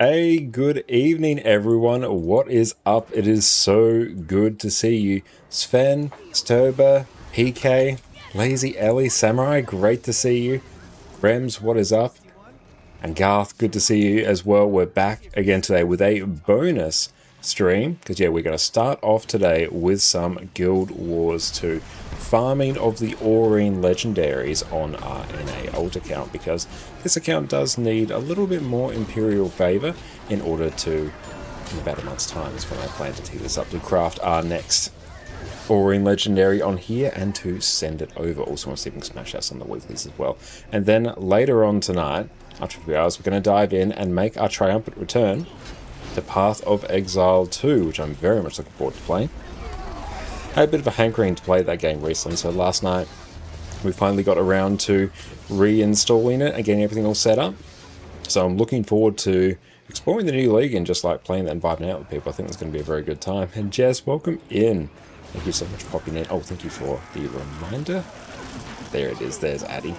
Hey, good evening, everyone. What is up? It is so good to see you. Sven, Stober, PK, Lazy Ellie, Samurai, great to see you. Rems, what is up? And Garth, good to see you as well. We're back again today with a bonus stream, because yeah, we're going to start off today with some Guild Wars 2 farming of the Aurene legendaries on our NA alt account, because this account does need a little bit more Imperial favor in order to, in about a month's time is when I plan to tee this up to craft our next Aurene legendary on here and to send it over. Also want to see if we can smash out some of the weeklies as well. And then later on tonight, after a few hours, we're going to dive in and make our triumphant return to Path of Exile 2, which I'm very much looking forward to playing. I had a bit of a hankering to play that game recently, so last night we finally got around to reinstalling it and getting everything all set up. So I'm looking forward to exploring the new league and just like playing that and vibing out with people. I think it's going to be a very good time. And Jess, welcome in. Thank you so much for popping in. Oh, thank you for the reminder. There it is. There's Addy.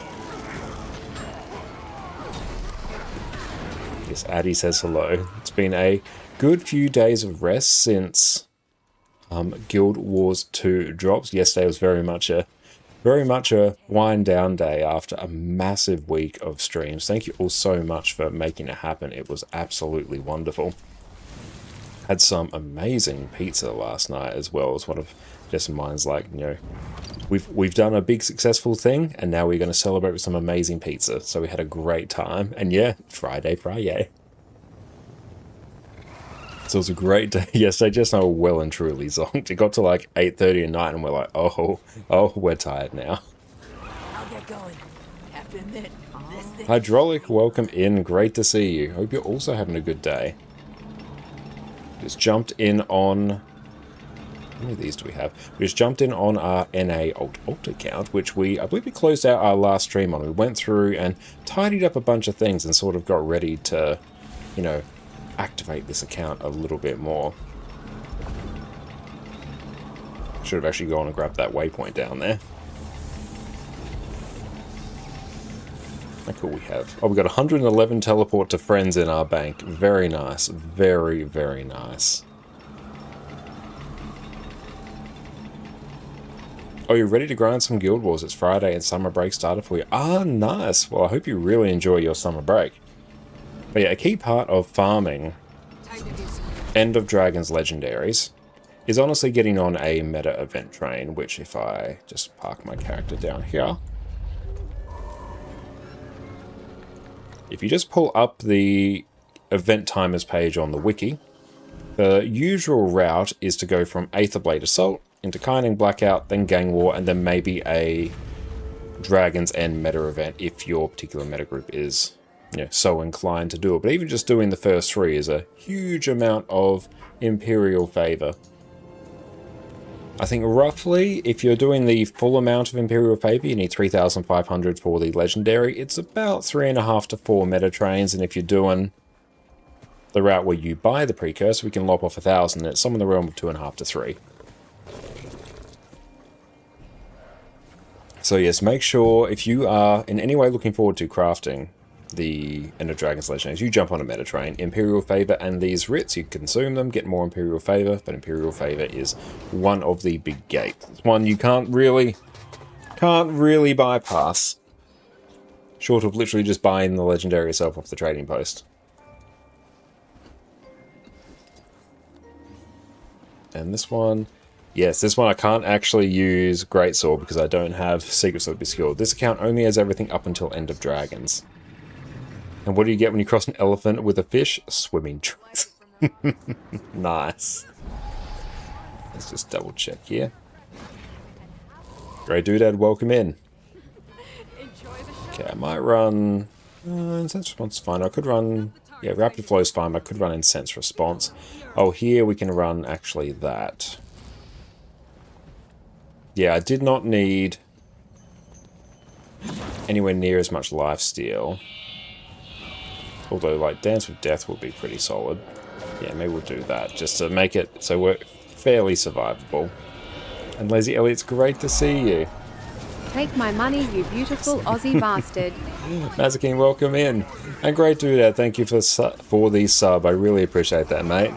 Yes, Addy says hello. It's been a good few days of rest since Guild Wars 2 drops. Yesterday was very much a wind down day after a massive week of streams. Thank you all so much for making it happen. It was absolutely wonderful. Had some amazing pizza last night as well. As one of Jess and mine's like, you know, we've done a big successful thing and now we're going to celebrate with some amazing pizza. So we had a great time. And yeah, Friday. So it was a great day yesterday. Just now well and truly zonked. It got to like 8:30 at night and we're like, oh, we're tired now. I'll get going. Have to admit, this thing... Hydraulic, welcome in. Great to see you. Hope you're also having a good day. Just jumped in on... How many of these do we have? We just jumped in on our NA alt account, which I believe we closed out our last stream on. We went through and tidied up a bunch of things and sort of got ready to, you know, activate this account a little bit more. Should have actually gone and grabbed that waypoint down there. How cool we have. Oh, we got 111 teleport to friends in our bank. Very nice. Very, very nice. Oh, you're ready to grind some Guild Wars. It's Friday and summer break started for you. Ah, nice. Well, I hope you really enjoy your summer break. But yeah, a key part of farming End of Dragons legendaries is honestly getting on a meta event train, which if I just park my character down here, if you just pull up the event timers page on the wiki, the usual route is to go from Aetherblade Assault into Kindling Blackout, then Gang War, and then maybe a Dragon's End meta event if your particular meta group is, you know, so inclined to do it. But even just doing the first three is a huge amount of Imperial favor. I think roughly, if you're doing the full amount of Imperial favor, you need 3,500 for the legendary. It's about 3.5 to 4 meta trains, and if you're doing the route where you buy the precursor, we can lop off 1,000. It's somewhere in the realm of 2.5 to 3. So yes, make sure if you are in any way looking forward to crafting the End of Dragons legendaries, you jump on a meta train. Imperial favor and these writs, you consume them, get more Imperial favor, but Imperial favor is one of the big gates. It's one you can't really bypass, short of literally just buying the legendary itself off the trading post. And this one, yes, this one I can't actually use Greatsword because I don't have Secret Sword be skilled. This account only has everything up until End of Dragons. And what do you get when you cross an elephant with a fish? Swimming trunks. Nice. Let's just double check here. Grey Doodad, welcome in. Okay, I might run... Incense Response is fine. I could run... Yeah, Rapid Flow is fine, but I could run Incense Response. Oh, here we can run actually that. Yeah, I did not need anywhere near as much lifesteal. Although, like, Dance with Death would be pretty solid. Yeah, maybe we'll do that, just to make it so we're fairly survivable. And Lazy Ellie, it's great to see you. Take my money, you beautiful Aussie bastard. Mazakin, welcome in. And great dude, thank you for the sub. I really appreciate that, mate.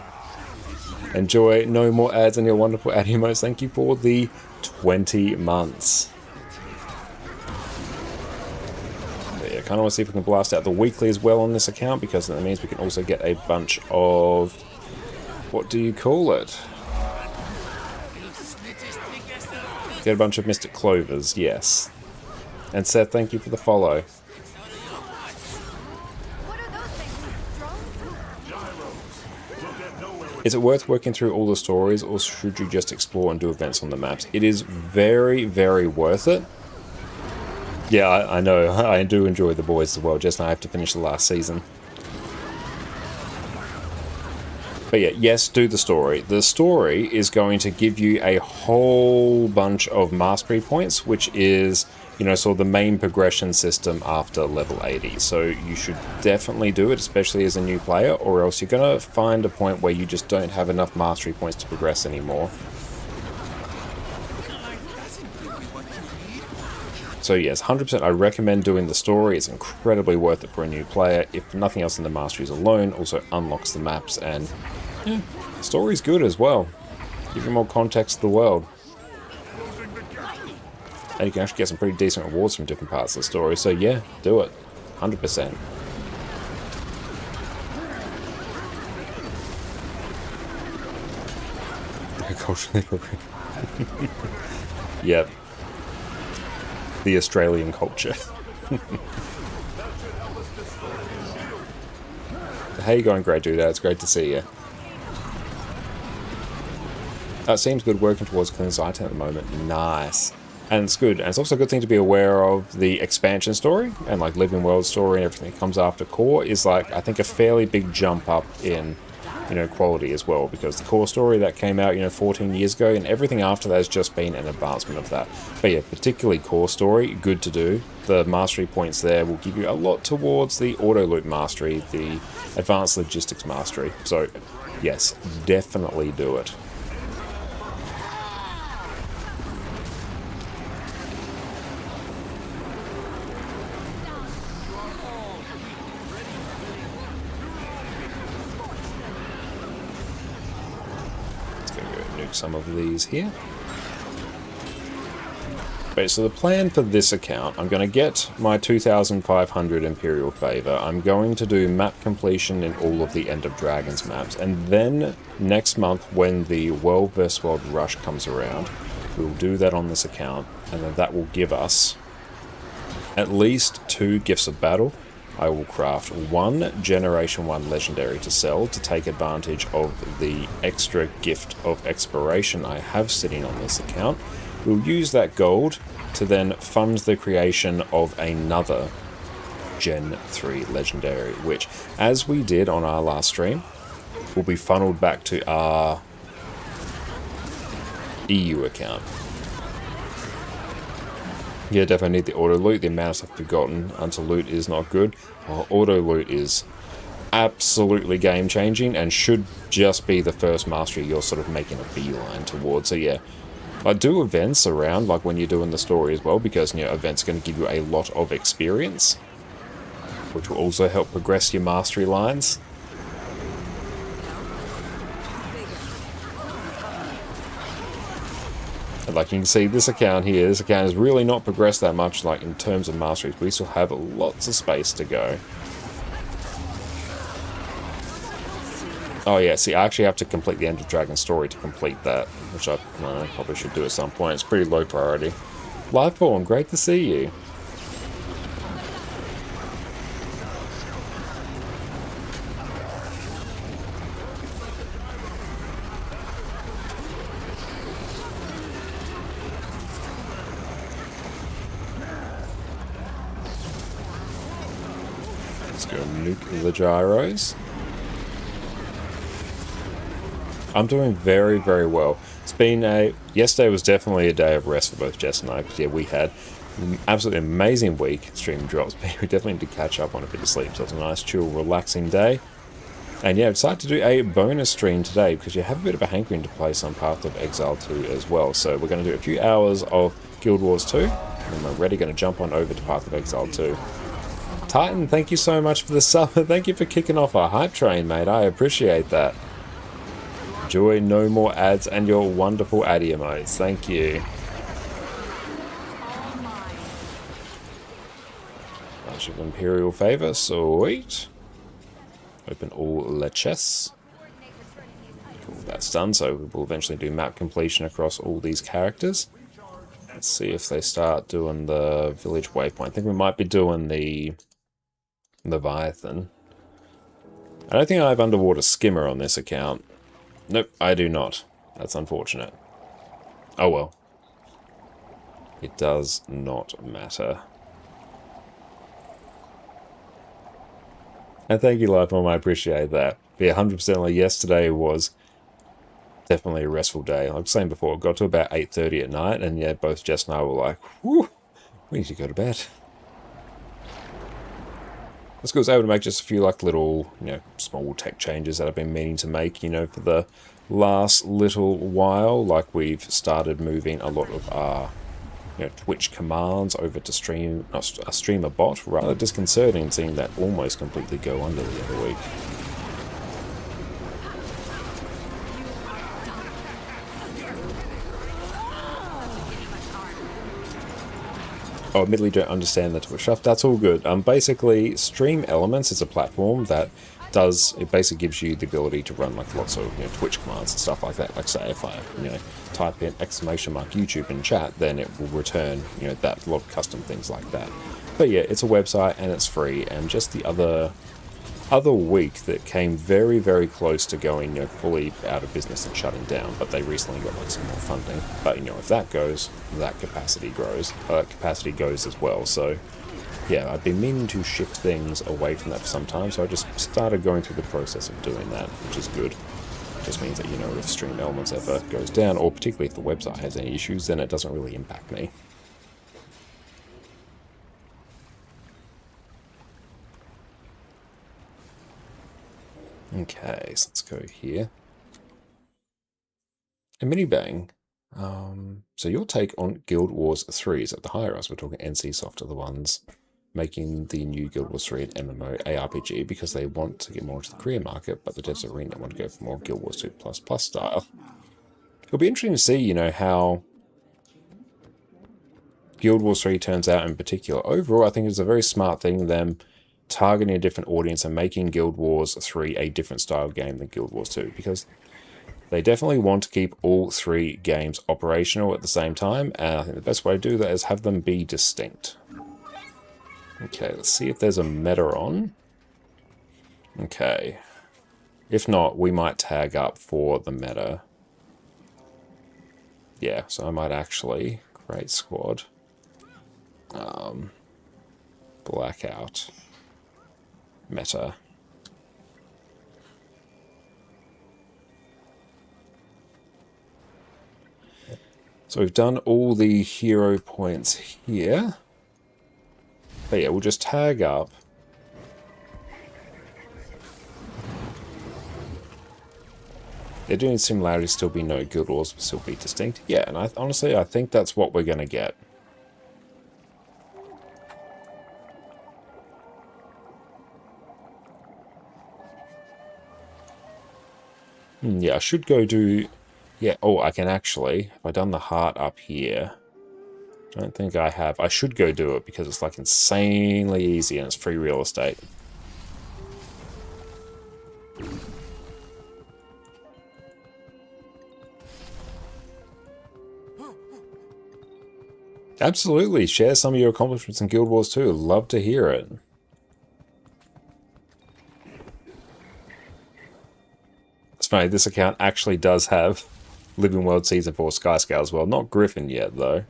Enjoy. No more ads on your wonderful ad emotes. Thank you for the 20 months. But yeah, kind of want to see if we can blast out the weekly as well on this account, because that means we can also get a bunch of... what do you call it? Get a bunch of Mystic Clovers, yes. And Seth, thank you for the follow. Is it worth working through all the stories, or should you just explore and do events on the maps? It is very, very worth it. Yeah, I know. I do enjoy the boys as well. Just now I have to finish the last season. But yeah, yes, do the story. The story is going to give you a whole bunch of mastery points, which is, you know, sort of the main progression system after level 80. So you should definitely do it, especially as a new player, or else you're going to find a point where you just don't have enough mastery points to progress anymore. So yes, 100% I recommend doing the story. It's incredibly worth it for a new player. If nothing else in the masteries alone, also unlocks the maps, and yeah, the story's good as well. Give you more context to the world. And you can actually get some pretty decent rewards from different parts of the story. So yeah, do it. 100%. Culturally appropriate. Yep. The Australian culture. How you going, great dude? It's great to see you. It seems good working towards clean Zite at the moment. Nice. And it's good. And it's also a good thing to be aware of the expansion story and like Living World story and everything that comes after core is like, I think, a fairly big jump up in, you know, quality as well, because the core story that came out, you know, 14 years ago, and everything after that has just been an advancement of that. But yeah, particularly core story, good to do. The mastery points there will give you a lot towards the auto loot mastery, the advanced logistics mastery. So yes, definitely do it. Some of these here. Okay, so the plan for this account, I'm going to get my 2,500 Imperial Favor. I'm going to do map completion in all of the End of Dragons maps, and then next month when the World vs. World Rush comes around, we'll do that on this account, and then that will give us at least 2 Gifts of Battle. I will craft 1 Generation 1 Legendary to sell to take advantage of the extra Gift of Expiration I have sitting on this account. We'll use that gold to then fund the creation of another Gen 3 Legendary, which, as we did on our last stream, will be funneled back to our EU account. Yeah, definitely need the auto loot. The amount of stuff we've gotten until loot is not good. Well, auto loot is absolutely game changing and should just be the first mastery you're sort of making a beeline towards. So yeah, I do events around, like when you're doing the story as well, because, you know, events are going to give you a lot of experience, which will also help progress your mastery lines. And like you can see, this account here, this account has really not progressed that much, like in terms of masteries. We still have lots of space to go. Oh yeah, see, I actually have to complete the End of Dragon story to complete that, which I probably should do at some point. It's pretty low priority. Liveborn, great to see you. Let's go nuke the gyros. I'm doing very, very well. It's been yesterday was definitely a day of rest for both Jess and I, because yeah, we had an absolutely amazing week, stream drops, but we definitely need to catch up on a bit of sleep, so it's a nice, chill, relaxing day. And yeah, I decided to do a bonus stream today, because you have a bit of a hankering to play some Path of Exile 2 as well, so we're going to do a few hours of Guild Wars 2, And we're already going to jump on over to Path of Exile too. Titan, thank you so much for the sub. Thank you for kicking off our hype train, mate. I appreciate that. Enjoy no more ads and your wonderful ad emotes. Thank you. Bunch of Imperial favor, sweet. Open all the chests. Cool, that's done, so we'll eventually do map completion across all these characters. Let's see if they start doing the village waypoint. I think we might be doing the Leviathan. I don't think I have underwater skimmer on this account. Nope, I do not. That's unfortunate. Oh well. It does not matter. And thank you, Lifemom, I appreciate that. But yeah, 100% like yesterday was definitely a restful day. Like I was saying before, it got to about 8:30 at night, and yeah, both Jess and I were like, whew, we need to go to bed. That's because I was able to make just a few like little, small tech changes that I've been meaning to make, for the last little while. Like we've started moving a lot of our Twitch commands over to a streamer bot. Rather disconcerting seeing that almost completely go under the other week. Oh, admittedly don't understand the Twitch stuff. That's all good. Basically, Stream Elements is a platform that it basically gives you the ability to run like lots of Twitch commands and stuff like that. Like say if I type in !YouTube in chat, then it will return that lot of custom things like that. But yeah, it's a website and it's free. And just the other week that came very, very close to going fully out of business and shutting down, but they recently got like some more funding. But if that goes, that capacity goes as well. So yeah, I've been meaning to shift things away from that for some time, so I just started going through the process of doing that, which is good. It just means that if Stream Elements ever goes down, or particularly if the website has any issues, then it doesn't really impact me. Okay, so let's go here. A mini bang. So your take on Guild Wars 3 is at the higher us. We're talking NCSoft are the ones making the new Guild Wars 3 an MMO ARPG because they want to get more into the Korean market, but the devs at Arena want to go for more Guild Wars 2++ style. It'll be interesting to see, how Guild Wars 3 turns out in particular. Overall, I think it's a very smart thing, them targeting a different audience and making Guild Wars 3 a different style game than Guild Wars 2, because they definitely want to keep all three games operational at the same time, and I think the best way to do that is have them be distinct. Okay, let's see if there's a meta on. Okay. If not, we might tag up for the meta. Yeah, so I might actually create squad. Blackout. Meta. So we've done all the hero points here. But yeah, we'll just tag up. They're doing similarities, still be no Guild Wars, but still be distinct. Yeah, and honestly, I think that's what we're going to get. Yeah, I should go do... Yeah, oh, I can actually... Have I done the heart up here? I don't think I have. I should go do it because it's like insanely easy and it's free real estate. Absolutely. Share some of your accomplishments in Guild Wars 2. Love to hear it. It's funny, this account actually does have Living World Season 4 Skyscale as well. Not Griffin yet, though.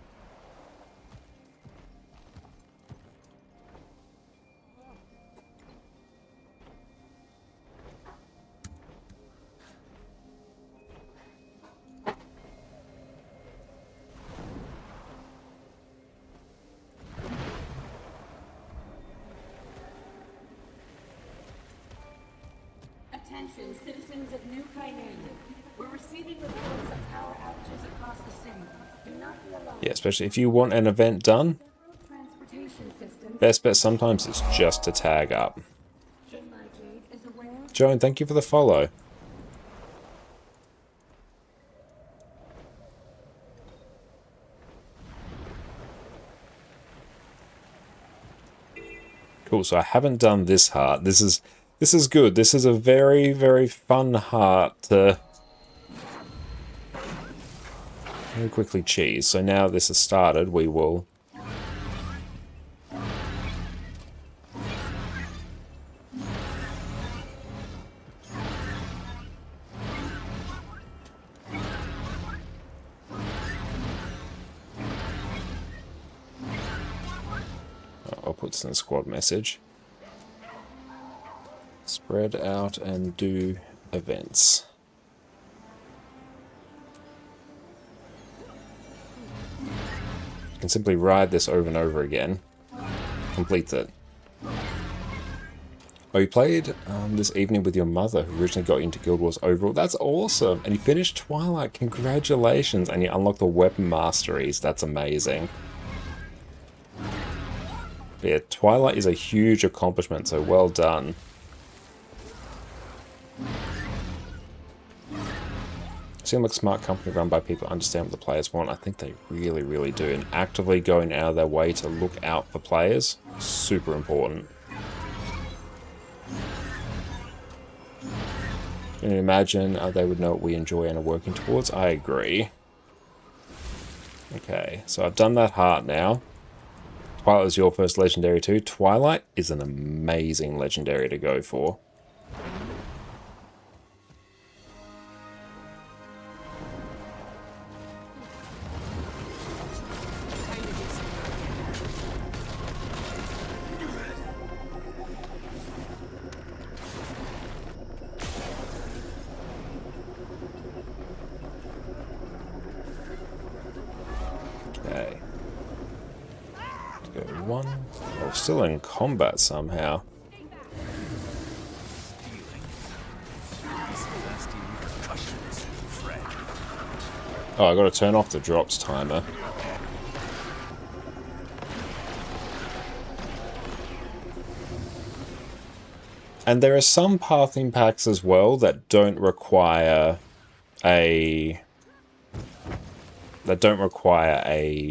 Attention, citizens of New Kyane. We're receiving reports of power outages across the city. Do not be alarmed. Yeah, especially if you want an event done, systems. Best bet sometimes is just to tag up. My Jade is aware. Joan, thank you for the follow. Cool, so I haven't done this heart. This is good. This is a very, very fun heart to very quickly cheese. So now this has started, we will I'll put this in the squad message. Spread out and do events. You can simply ride this over and over again. Complete it. Oh, you played this evening with your mother, who originally got you into Guild Wars overall. That's awesome! And you finished Twilight. Congratulations! And you unlocked the weapon masteries. That's amazing. But yeah, Twilight is a huge accomplishment, so well done. Seem like a smart company run by people who understand what the players want. I think they really, really do. And actively going out of their way to look out for players, super important. Can you imagine they would know what we enjoy and are working towards? I agree. Okay, so I've done that heart now. Twilight is your first legendary too. Twilight is an amazing legendary to go for. Okay. Let's go one. Oh, still in combat somehow. Oh, I gotta turn off the drops timer. And there are some pathing packs as well that don't require a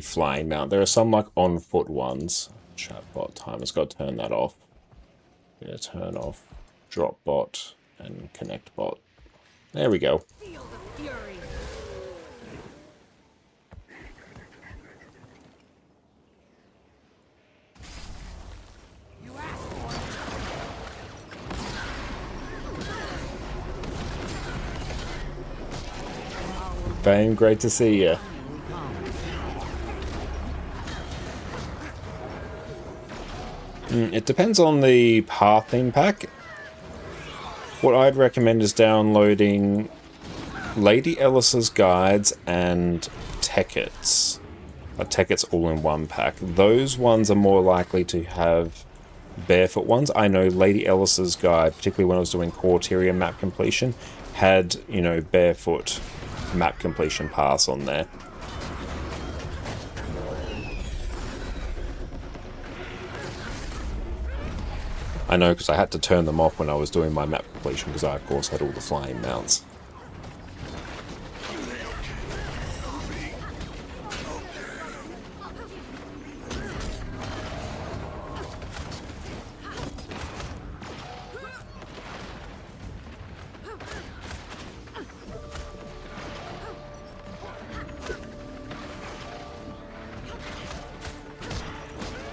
flying mount. There are some like on foot ones. Chatbot timer's got to turn that off. Yeah, turn off drop bot and connect bot. There we go. Feel the fury. You asked for it. Bane, great to see you. It depends on the pathing pack. What I'd recommend is downloading Lady Ellis's guides and Teket's. Teket's all in one pack. Those ones are more likely to have barefoot ones. I know Lady Ellis's guide, particularly when I was doing Quarteria map completion, had, you know, barefoot map completion pass on there. I know, because I had to turn them off when I was doing my map completion, because I, of course, had all the flying mounts.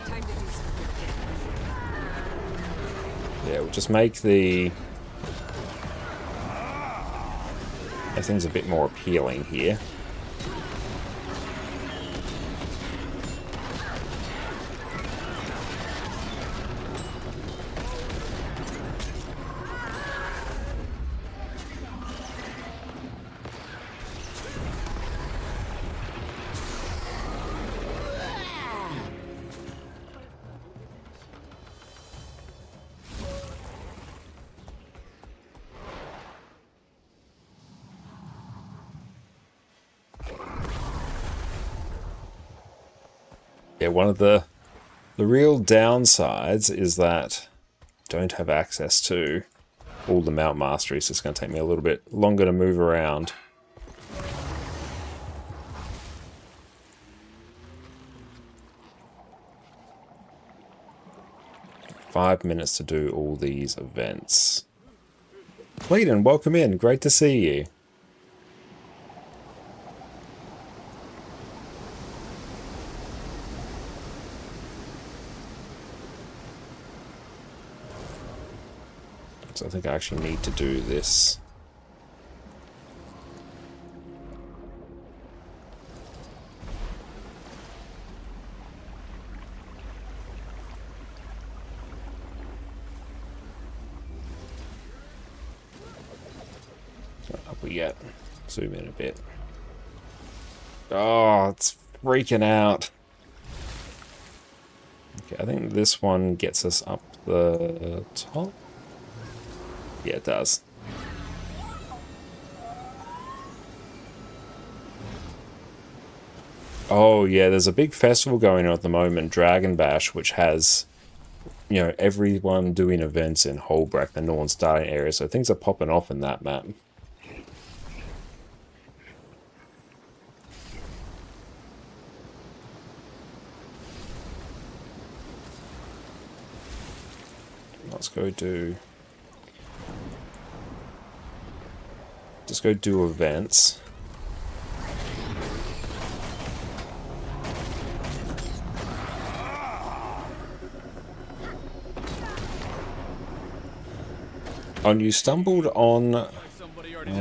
Time to do something. Yeah, we'll just make things a bit more appealing here. Yeah, one of the The real downsides is that I don't have access to all the mount masteries. So it's going to take me a little bit longer to move around. Five minutes to do all these events. Clayton, welcome in. Great to see you. So I think I actually need to do this. Up we get. Zoom in a bit. Oh, it's freaking out. Okay, I think this one gets us up the top. Yeah, it does. Oh, yeah, there's a big festival going on at the moment, Dragon Bash, which has, you know, everyone doing events in Holbrook, the Northern starting area, so things are popping off in that map. Let's go do... Just go do events. And you stumbled on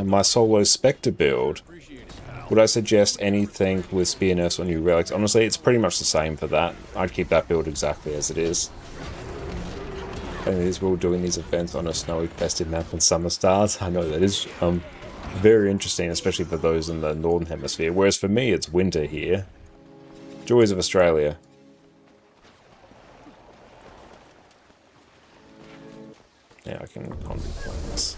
my solo Spectre build. Would I suggest anything with Spear Nurse or New Relics? Honestly, it's pretty much the same for that. I'd keep that build exactly as it is. And it is we're all doing these events on a snowy festive map in Summer Stars. I know that is very interesting, especially for those in the Northern Hemisphere. Whereas for me, it's winter here. Joys of Australia. Yeah, I can contemplate this.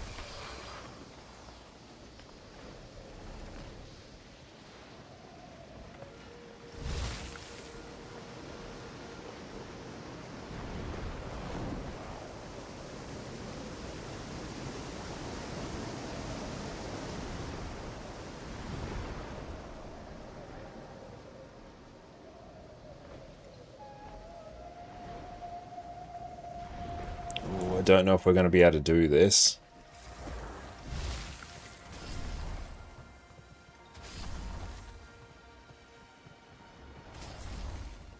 I don't know if we're going to be able to do this.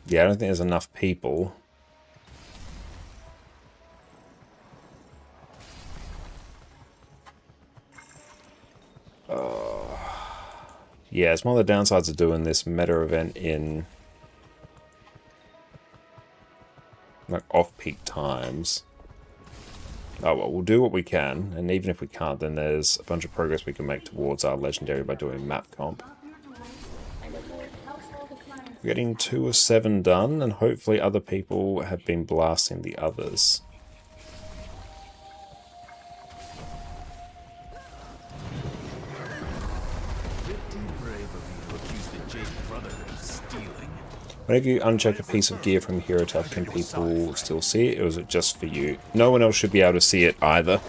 Yeah, I don't think there's enough people. Yeah, it's one of the downsides of doing this meta event in like off-peak times. Oh well, we'll do what we can, and even if we can't, then there's a bunch of progress we can make towards our legendary by doing map comp. We're getting 2 of 7 done, and hopefully other people have been blasting the others. Whenever you uncheck a piece of gear from Hero Tab, can people still see it, or is it just for you? No one else should be able to see it either.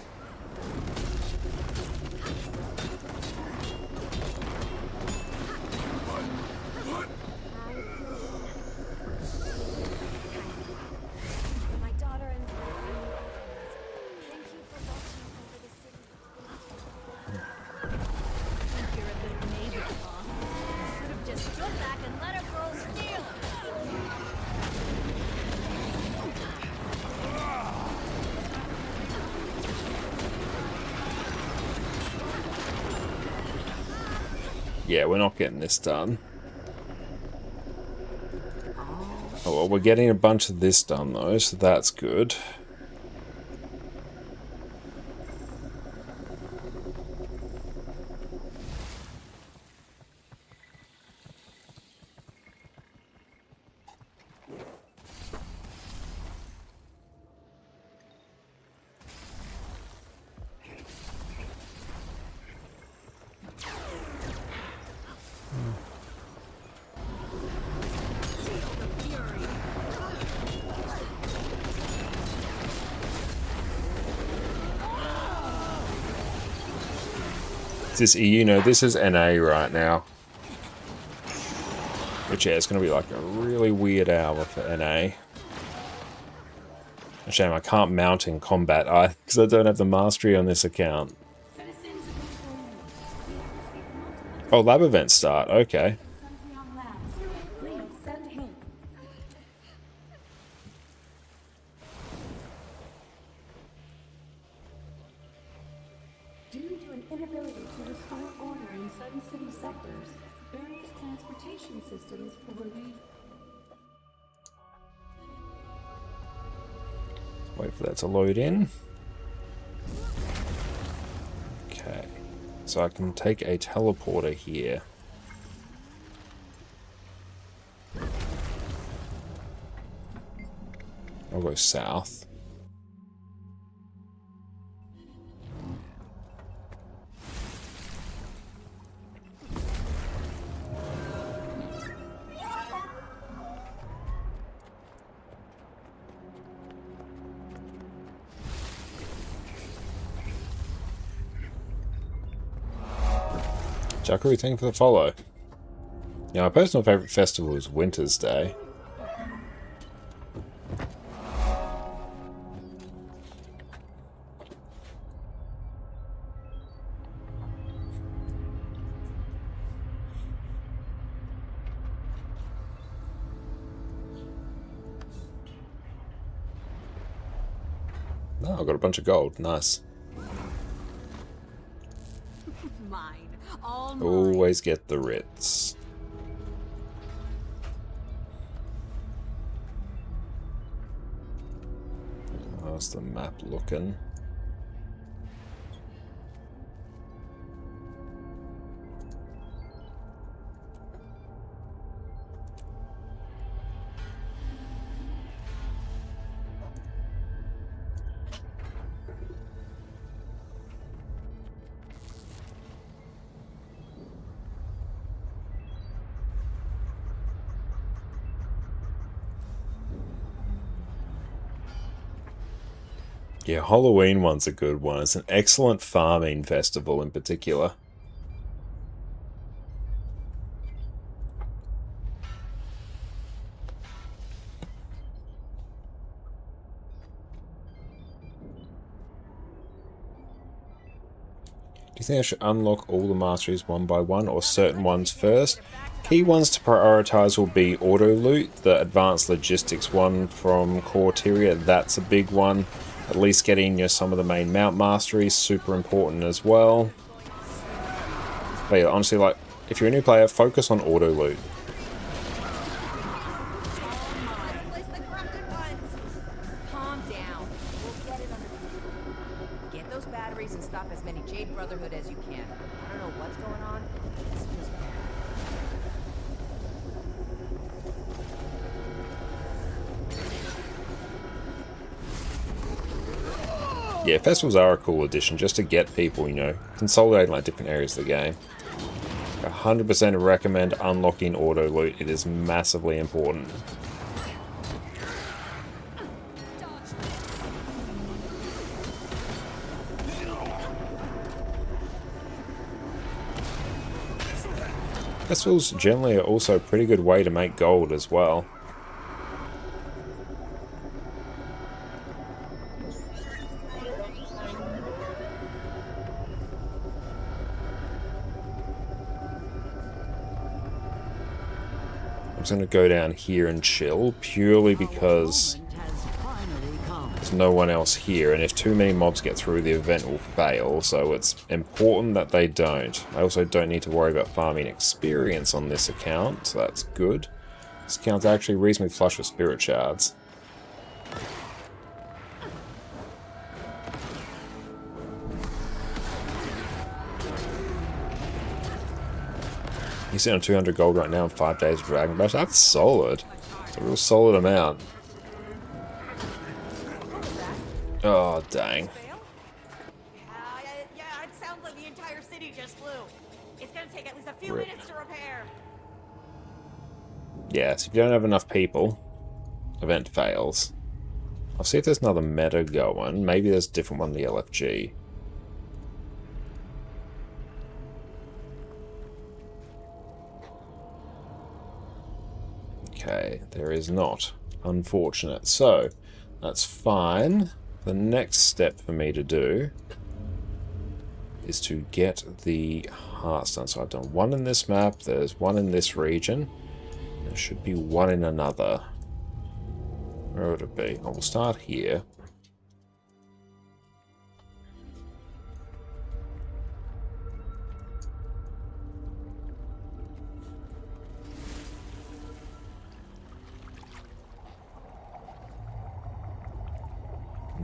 Yeah, we're not getting this done. Oh, well, we're getting a bunch of this done, though, so that's good. This, you know, this is NA right now. Which, yeah, it's going to be like a really weird hour for NA. A shame I can't mount in combat because I don't have the mastery on this account. Oh, lab events start. Okay. Due to an inability to restore order in Sun City sectors, various transportation systems will be... Wait for that to load in. Okay. So I can take a teleporter here. I'll go south. Jackery, thank you for the follow. Yeah, my personal favourite festival is Winter's Day. Oh, I've got a bunch of gold. Nice. Mine. All mine. Always get the Ritz. How's the map looking? Yeah, Halloween one's a good one. It's an excellent farming festival in particular. Do you think I should unlock all the masteries one by one or certain ones first? Key ones to prioritize will be auto loot, the advanced logistics one from Corteria, that's a big one. At least getting some of the main mount masteries, super important as well. But yeah, honestly, like, if you're a new player, focus on auto loot. Calm down. We'll get it under control. Get those batteries and stop as many Jade Brotherhood as you can. I don't know what's going on. This feels bad. Yeah, festivals are a cool addition just to get people, consolidating like different areas of the game. 100% recommend unlocking auto loot. It is massively important. Festivals generally are also a pretty good way to make gold as well. I'm just going to go down here and chill, purely because there's no one else here, and if too many mobs get through, the event will fail, so it's important that they don't. I also don't need to worry about farming experience on this account, so that's good. This account's actually reasonably flush with spirit shards. You're sitting on 200 gold right now in 5 days of Dragon Bash. That's solid. It's a real solid amount. Oh, dang. Yeah, it sounds like the entire city just flew. It's gonna take at least a few Rip. minutes to repair. Yeah, so if you don't have enough people, event fails. I'll see if there's another meta going. Maybe there's a different one in the LFG. Okay, there is not. Unfortunate. So, that's fine. The next step for me to do is to get the hearts done. So I've done one in this map, there's one in this region. There should be one in another. Where would it be? I will start here.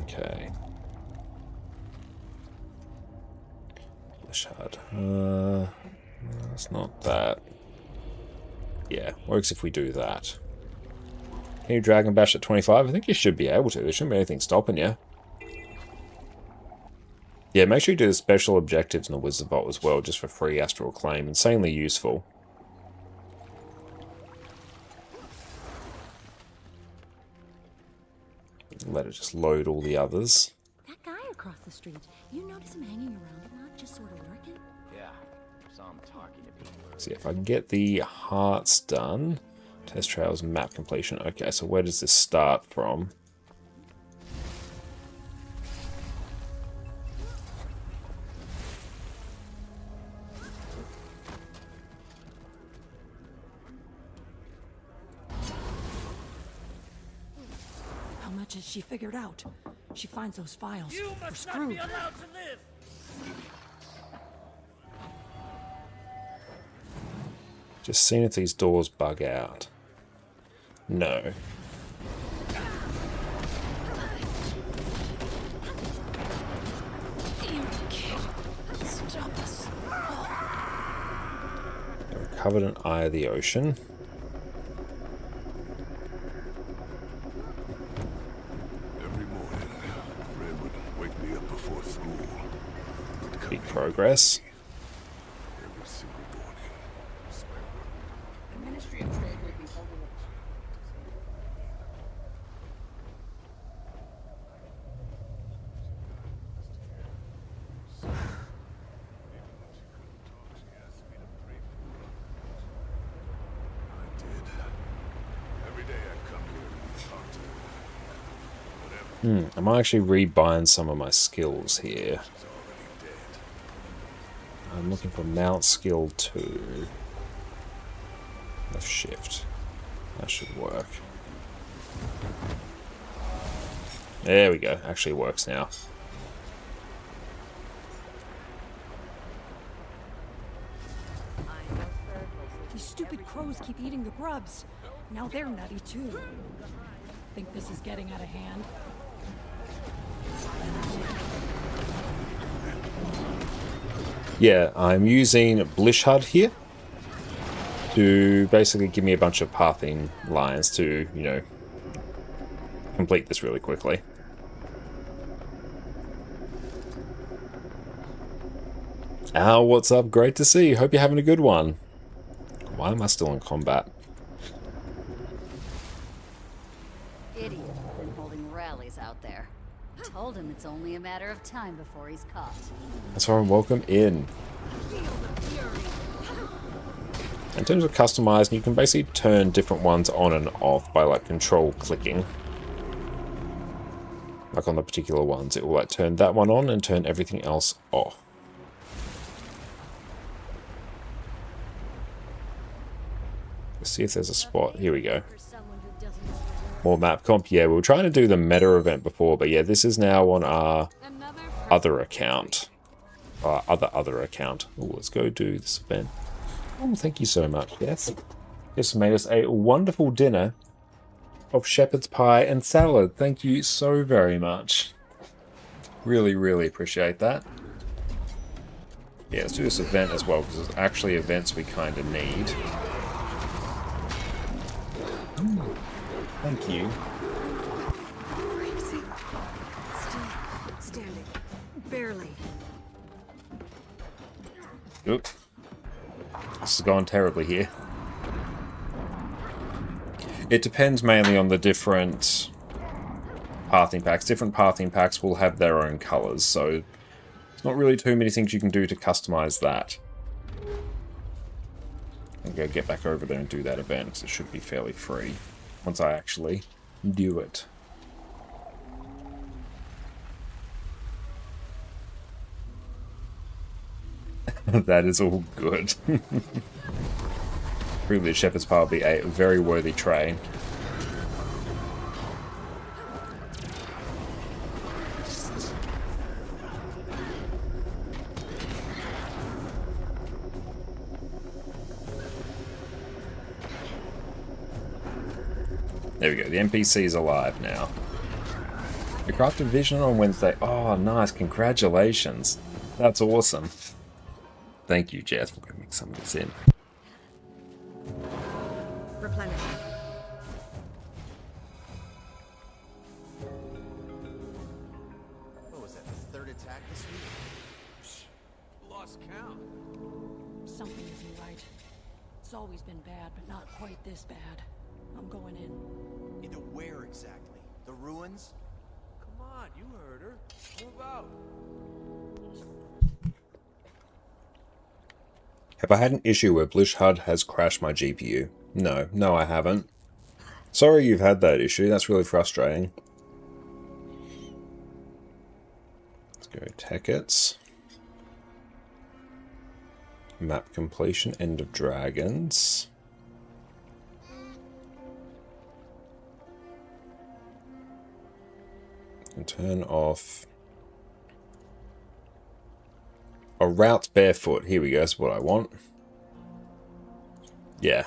Okay. Shard. It's not that. Yeah, works if we do that. Can you Dragon Bash at 25? I think you should be able to. There shouldn't be anything stopping you. Yeah, make sure you do the special objectives in the Wizard Vault as well, just for free Astral Claim. Insanely useful. Let it just load all the others. That guy across the street, you notice him hanging around a lot, just sort of lurking? Yeah, saw him talking to people. See if I can get the hearts done. Test trails, map completion. Okay, so where does this start from? How much has she figured out? She finds those files. You We're must not screwed. be allowed to live! Just seeing if these doors bug out. No. Stop us. They recovered an Eye of the Ocean. Every morning, Red would wake me up before school. Would come Big in progress. every single morning. The Ministry of Trade would be holding a I did. Every day I'd come here and talk to her. Whatever, I might actually rebind some of my skills here. she's already dead. I'm looking for Mount Skill 2. Left shift. That should work. There we go. Actually works now. These stupid crows keep eating the grubs. Now they're nutty too. Think this is getting out of hand? Yeah, I'm using Blishhud here to basically give me a bunch of pathing lines to, you know, complete this really quickly. Al, what's up? Great to see you. Hope you're having a good one. Why am I still in combat? Idiot, been holding rallies out there. I told him it's only a matter of time before he's caught. That's why I'm welcome in. In terms of customizing, you can basically turn different ones on and off by like control clicking. Like on the particular ones, it will like turn that one on and turn everything else off. Let's see if there's a spot. Here we go. More map comp. Yeah, we were trying to do the meta event before, but yeah, this is now on our other account. Our other account. Ooh, let's go do this event. Oh, thank you so much. Yes. This made us a wonderful dinner of shepherd's pie and salad. Thank you so very much. Really, really appreciate that. Yeah, let's do this event as well, because there's actually events we kind of need. Thank you. Still standing. Barely. Oop. This has gone terribly here. It depends mainly on the different pathing packs. Different pathing packs will have their own colours, so there's not really too many things you can do to customize that. I think gotta get back over there and do that event, because it should be fairly free once I actually do it. That is all good. Really, the Shepherd's Pie will be a very worthy train. There we go, the NPC is alive now. We crafted Vision on Wednesday. Oh, nice, congratulations. That's awesome. Thank you, Jess. We're going to mix some of this in. Replenish. What was that, the third attack this week? Lost count. Something isn't right. It's always been bad, but not quite this bad. I'm going in. Into where exactly? The ruins? Come on, you heard her. Move out. Have I had an issue where Blish HUD has crashed my GPU? No, I haven't. Sorry you've had that issue, that's really frustrating. Let's go tickets. Map completion, End of Dragons. And turn off... A route barefoot. Here we go. That's what I want. Yeah.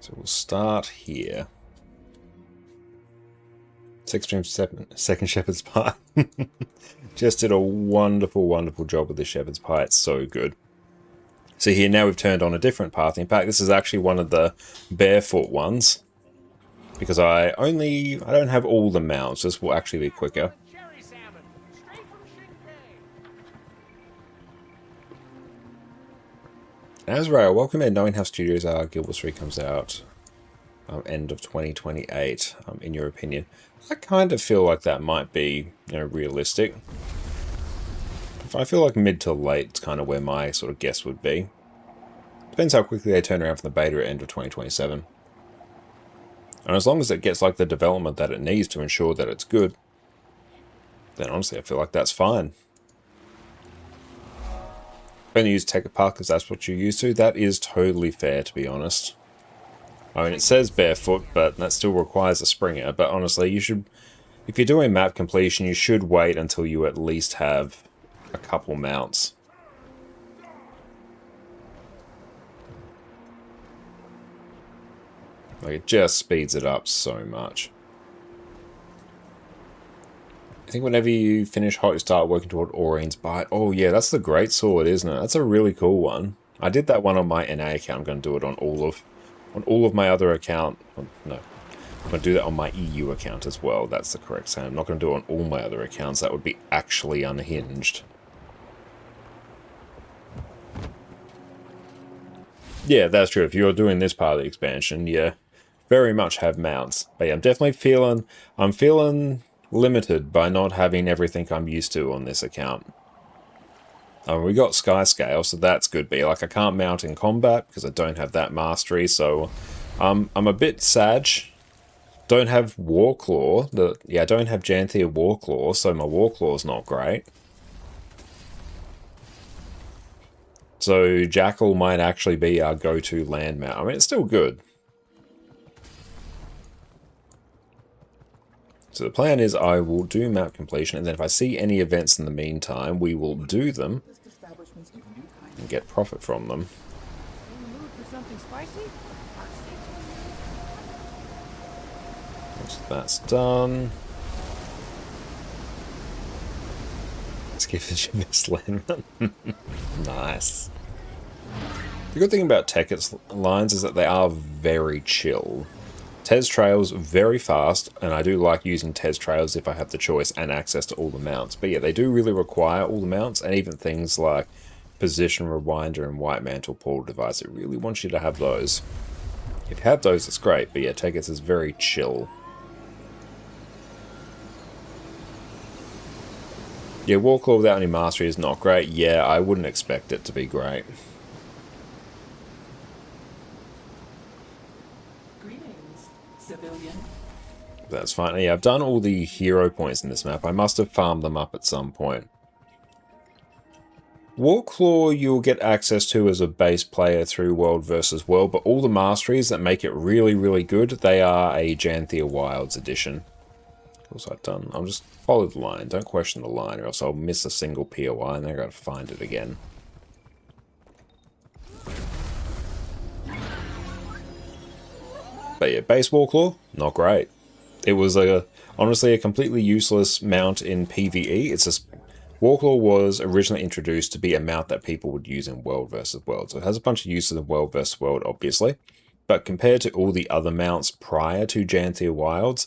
So we'll start here. Second Shepherd's Pie. Just did a wonderful, wonderful job with the Shepherd's Pie. It's so good. So here now we've turned on a different path. In fact, this is actually one of the barefoot ones. Because I don't have all the mounts. This will actually be quicker. Azrael, welcome in. Knowing how studios are, Guild Wars 3 comes out end of 2028, in your opinion. I kind of feel like that might be, realistic. I feel like mid to late is kind of where my sort of guess would be. Depends how quickly they turn around from the beta at end of 2027. And as long as it gets like the development that it needs to ensure that it's good, then honestly I feel like that's fine. Only use Tech Park because that's what you're used to. That is totally fair, to be honest. I mean, it says barefoot, but that still requires a Springer. But honestly, you should, if you're doing map completion, you should wait until you at least have a couple mounts. Like, it just speeds it up so much. I think whenever you finish Hot, you start working toward Aurene's Bite. Oh yeah, that's the great sword, isn't it? That's a really cool one. I did that one on my NA account. I'm going to do it on all of my other account. No, I'm going to do that on my EU account as well. That's the correct saying. I'm not going to do it on all my other accounts. That would be actually unhinged. Yeah, that's true. If you're doing this part of the expansion, yeah, very much have mounts. But yeah, I'm definitely feeling, limited by not having everything I'm used to on this account. We got Sky Scale, so that's good. But like, I can't mount in combat because I don't have that mastery, so I'm a bit sad. Don't have Warclaw. I don't have Janthea Warclaw, so my Warclaw's not great. So Jackal might actually be our go-to land mount. I mean, it's still good. So the plan is I will do map completion, and then if I see any events in the meantime, we will do them and get profit from them. Once that's done, let's give the this land run. Nice. The good thing about Tekkett's lines is that they are very chill. Tez Trails, very fast, and I do like using Tez Trails if I have the choice and access to all the mounts. But yeah, they do really require all the mounts, and even things like Position Rewinder and White Mantle Portal Device. It really wants you to have those. If you have those, it's great, but yeah, Tekkett's is very chill. Yeah, Warclaw without any mastery is not great. Yeah, I wouldn't expect it to be great. Greetings, civilian. That's fine. Yeah, I've done all the hero points in this map. I must have farmed them up at some point. Warclaw you'll get access to as a base player through World versus World, but all the masteries that make it really, really good, they are a Janthea Wilds edition. Also I've done, I'll just follow the line, don't question the line, or else I'll miss a single POI and then I've got to find it again. But yeah, base Warclaw, not great. It was honestly a completely useless mount in PvE. It's just Warclaw was originally introduced to be a mount that people would use in World versus World. So it has a bunch of uses in World versus World, obviously. But compared to all the other mounts prior to Janthea Wilds,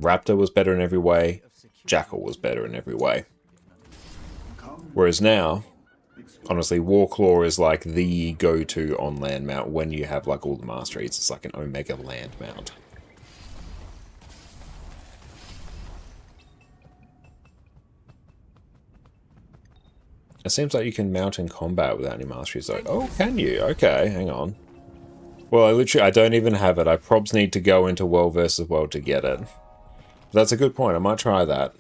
Raptor was better in every way, Jackal was better in every way. Whereas now, honestly, Warclaw is like the go-to on-land mount when you have like all the masteries. It's like an Omega land mount. It seems like you can mount in combat without any masteries though. Oh, can you? Okay, hang on. Well, I don't even have it. I probs need to go into World versus World to get it. That's a good point. I might try that.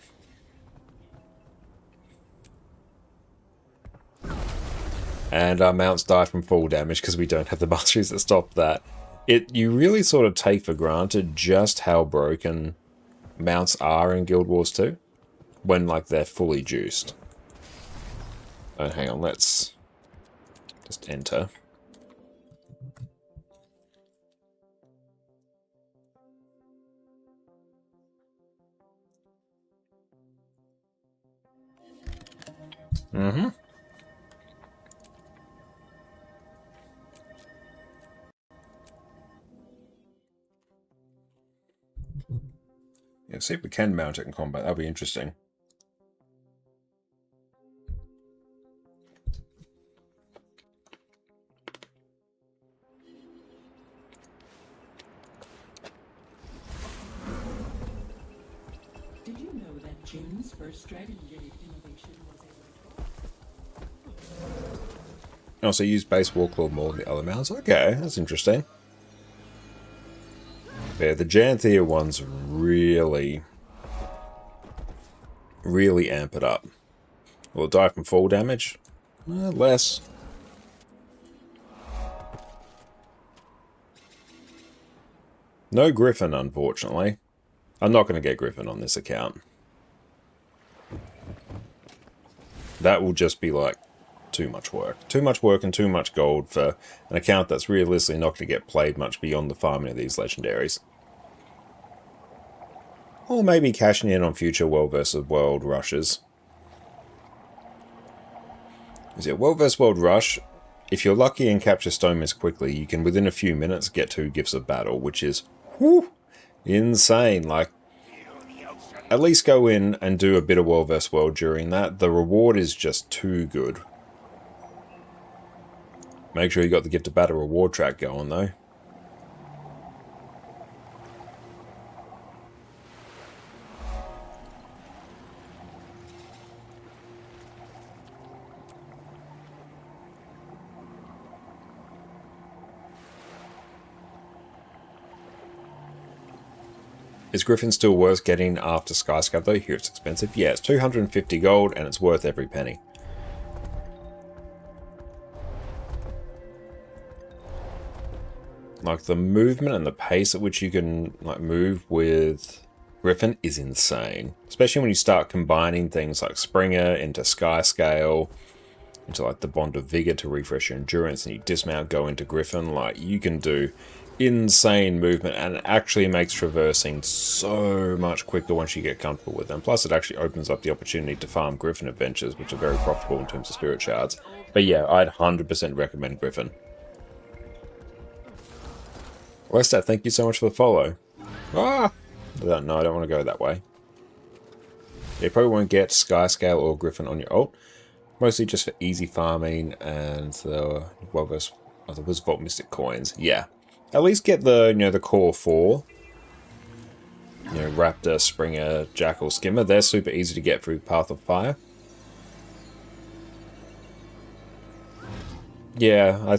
And our mounts die from fall damage because we don't have the masteries that stop that. You really sort of take for granted just how broken mounts are in Guild Wars 2 when like they're fully juiced. Oh, hang on, let's just enter. Mm-hmm. Yeah, see if we can mount it in combat. That'll be interesting. Did you know that Jane's first Dragon Gate innovation was a Also use base Warclaw more than the other mounts. Okay, that's interesting. Yeah, the Janthea ones really amp it up. Will it die from fall damage? Less. No Griffin, unfortunately. I'm not going to get Griffin on this account. That will just be like too much work. Too much work and too much gold for an account that's realistically not going to get played much beyond the farming of these legendaries. Or maybe cashing in on future World vs. World rushes. Is it World vs. World rush? If you're lucky and capture Stone Mist quickly, you can within a few minutes get 2 Gifts of Battle, which is whew, insane. Like, at least go in and do a bit of World vs. World during that. The reward is just too good. Make sure you got the Gift of Battle reward track going though. Is Griffin still worth getting after Skyscrap though? Here it's expensive. Yeah, it's 250 gold and it's worth every penny. Like the movement and the pace at which you can like move with Griffin is insane. Especially when you start combining things like Springer into Skyscale, into like the Bond of Vigor to refresh your endurance, and you dismount, go into Griffin. Like you can do insane movement, and it actually makes traversing so much quicker once you get comfortable with them. Plus it actually opens up the opportunity to farm Griffin adventures, which are very profitable in terms of spirit shards. But yeah, I'd 100% recommend Griffin. Lestat, thank you so much for the follow. Ah! No, I don't want to go that way. You probably won't get Skyscale or Griffin on your ult. Mostly just for easy farming and the Wizard Vault Mystic coins. Yeah. At least get the, the core 4. you know, Raptor, Springer, Jackal, Skimmer. They're super easy to get through Path of Fire. Yeah,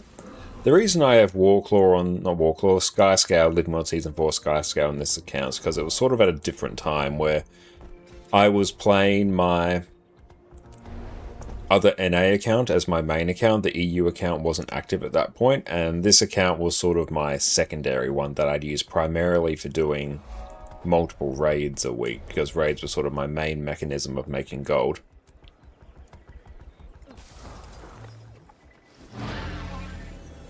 the reason I have Warclaw on, not Warclaw, Skyscale, Living World Season 4 Skyscale on this account is because it was sort of at a different time where I was playing my other NA account as my main account. The EU account wasn't active at that point, and this account was sort of my secondary one that I'd use primarily for doing multiple raids a week, because raids were sort of my main mechanism of making gold.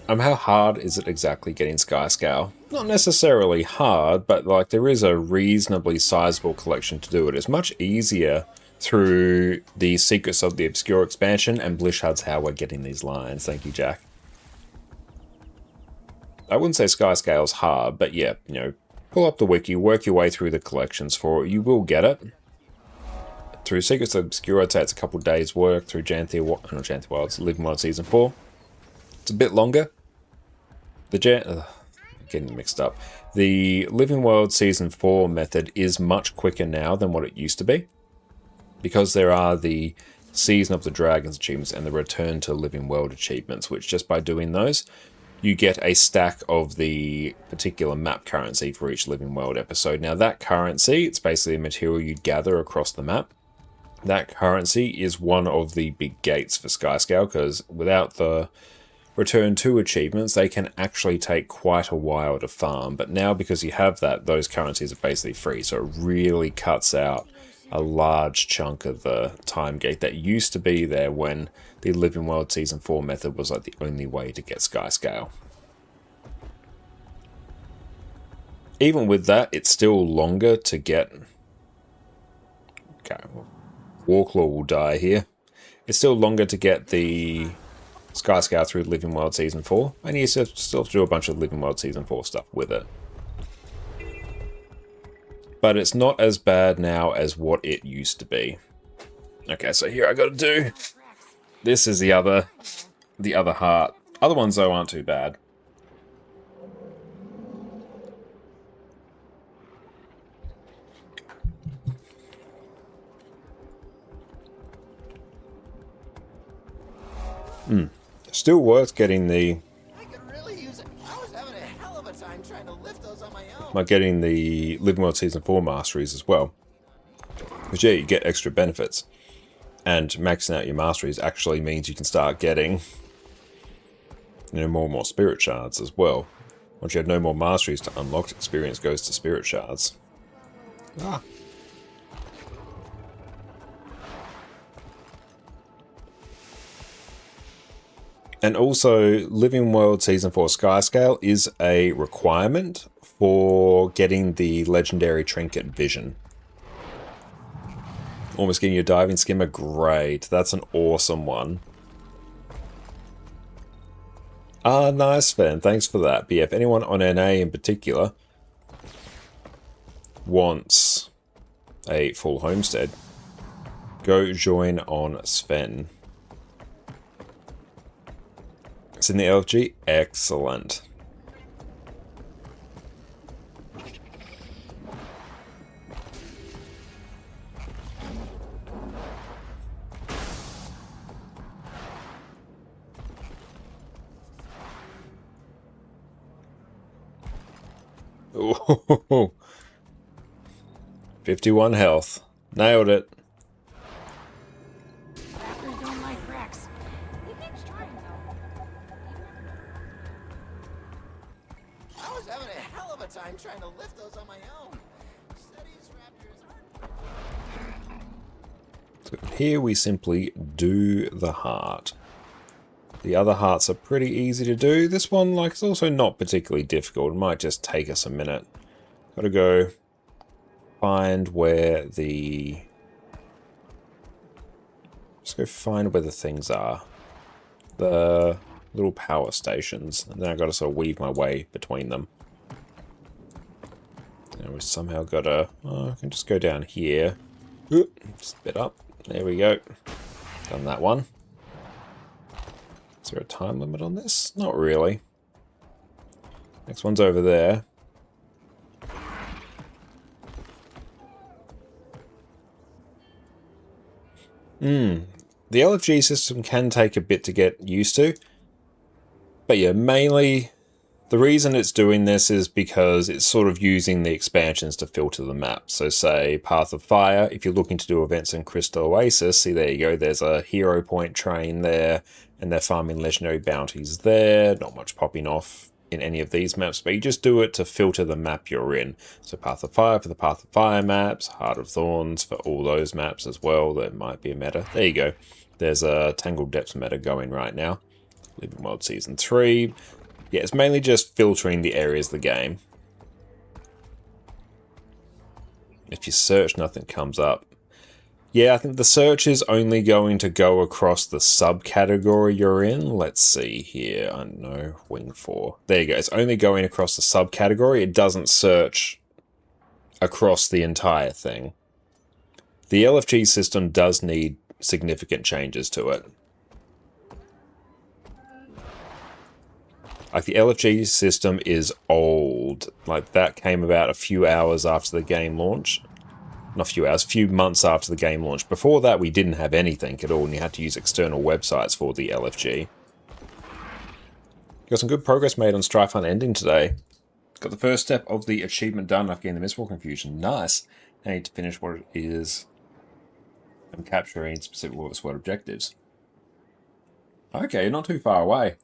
How hard is it exactly getting Skyscale? Not necessarily hard, but like there is a reasonably sizable collection to do it. It's much easier through the Secrets of the Obscure expansion, and Blishard's how we're getting these lines. Thank you, Jack. I wouldn't say Skyscale's hard, but yeah, you know, pull up the wiki, work your way through the collections for it. You will get it. Through Secrets of the Obscure, I'd say it's a couple days' work. Through Janthia Wilds, Living World Season 4. It's a bit longer. Getting them mixed up. The Living World Season 4 method is much quicker now than what it used to be, because there are the Season of the Dragons achievements and the Return to Living World achievements, which just by doing those, you get a stack of the particular map currency for each Living World episode. Now that currency, it's basically a material you gather across the map. That currency is one of the big gates for Skyscale, because without the Return to achievements, they can actually take quite a while to farm. But now, because you have that, those currencies are basically free, so it really cuts out a large chunk of the time gate that used to be there when the Living World Season 4 method was like the only way to get Skyscale. Even with that, it's still longer to get... Okay, Warclaw will die here. It's still longer to get the Skyscale through Living World Season 4, and you still have to do a bunch of Living World Season 4 stuff with it. But it's not as bad now as what it used to be. Okay, so here I gotta do... This is the other heart. Other ones, though, aren't too bad. Still worth getting the... I could really use it. I was having a hell of a time trying to lift those on my own. Like getting the Living World Season 4 masteries as well. Because yeah, you get extra benefits. And maxing out your masteries actually means you can start getting, you know, more and more spirit shards as well. Once you have no more masteries to unlock, experience goes to spirit shards. Ah. And also, Living World Season 4 Skyscale is a requirement for getting the legendary trinket Vision. Almost getting your diving skimmer, great. That's an awesome one. Ah, nice, Fan. Thanks for that. But yeah, if anyone on NA in particular wants a full homestead, go join on Sven. It's in the LFG. Excellent. Ooh. 51 health. Nailed it. Raptors don't like cracks. He keeps trying though. I was having a hell of a time trying to lift those on my own. Studies raptors aren't... So here we simply do the heart. The other hearts are pretty easy to do. This one, like, is also not particularly difficult. It might just take us a minute. Gotta go find where the... Just go find where the things are. The little power stations. And then I gotta sort of weave my way between them. And we somehow gotta... I can just go down here. Oop, spit up. There we go. Done that one. Is there a time limit on this? Not really. Next one's over there. The LFG system can take a bit to get used to. But yeah, mainly the reason it's doing this is because it's sort of using the expansions to filter the map. So say Path of Fire, if you're looking to do events in Crystal Oasis, see there you go, there's a hero point train there, and they're farming legendary bounties there. Not much popping off in any of these maps, but you just do it to filter the map you're in. So Path of Fire for the Path of Fire maps, Heart of Thorns for all those maps as well. There might be a meta. There you go. There's a Tangled Depths meta going right now. Living World Season 3. Yeah, it's mainly just filtering the areas of the game. If you search, nothing comes up. Yeah, I think the search is only going to go across the subcategory you're in. Let's see here. I don't know. Wing 4. There you go. It's only going across the subcategory. It doesn't search across the entire thing. The LFG system does need significant changes to it. Like, the LFG system is old. Like, that came about a few hours after the game launch. Not a few hours, a few months after the game launch. Before that, we didn't have anything at all, and you had to use external websites for the LFG. Got some good progress made on Strife Hunt ending today. Got the first step of the achievement done after getting the Mistborn Confusion. Nice. I need to finish what it is. I'm capturing specific SWOT objectives. Okay, you're not too far away.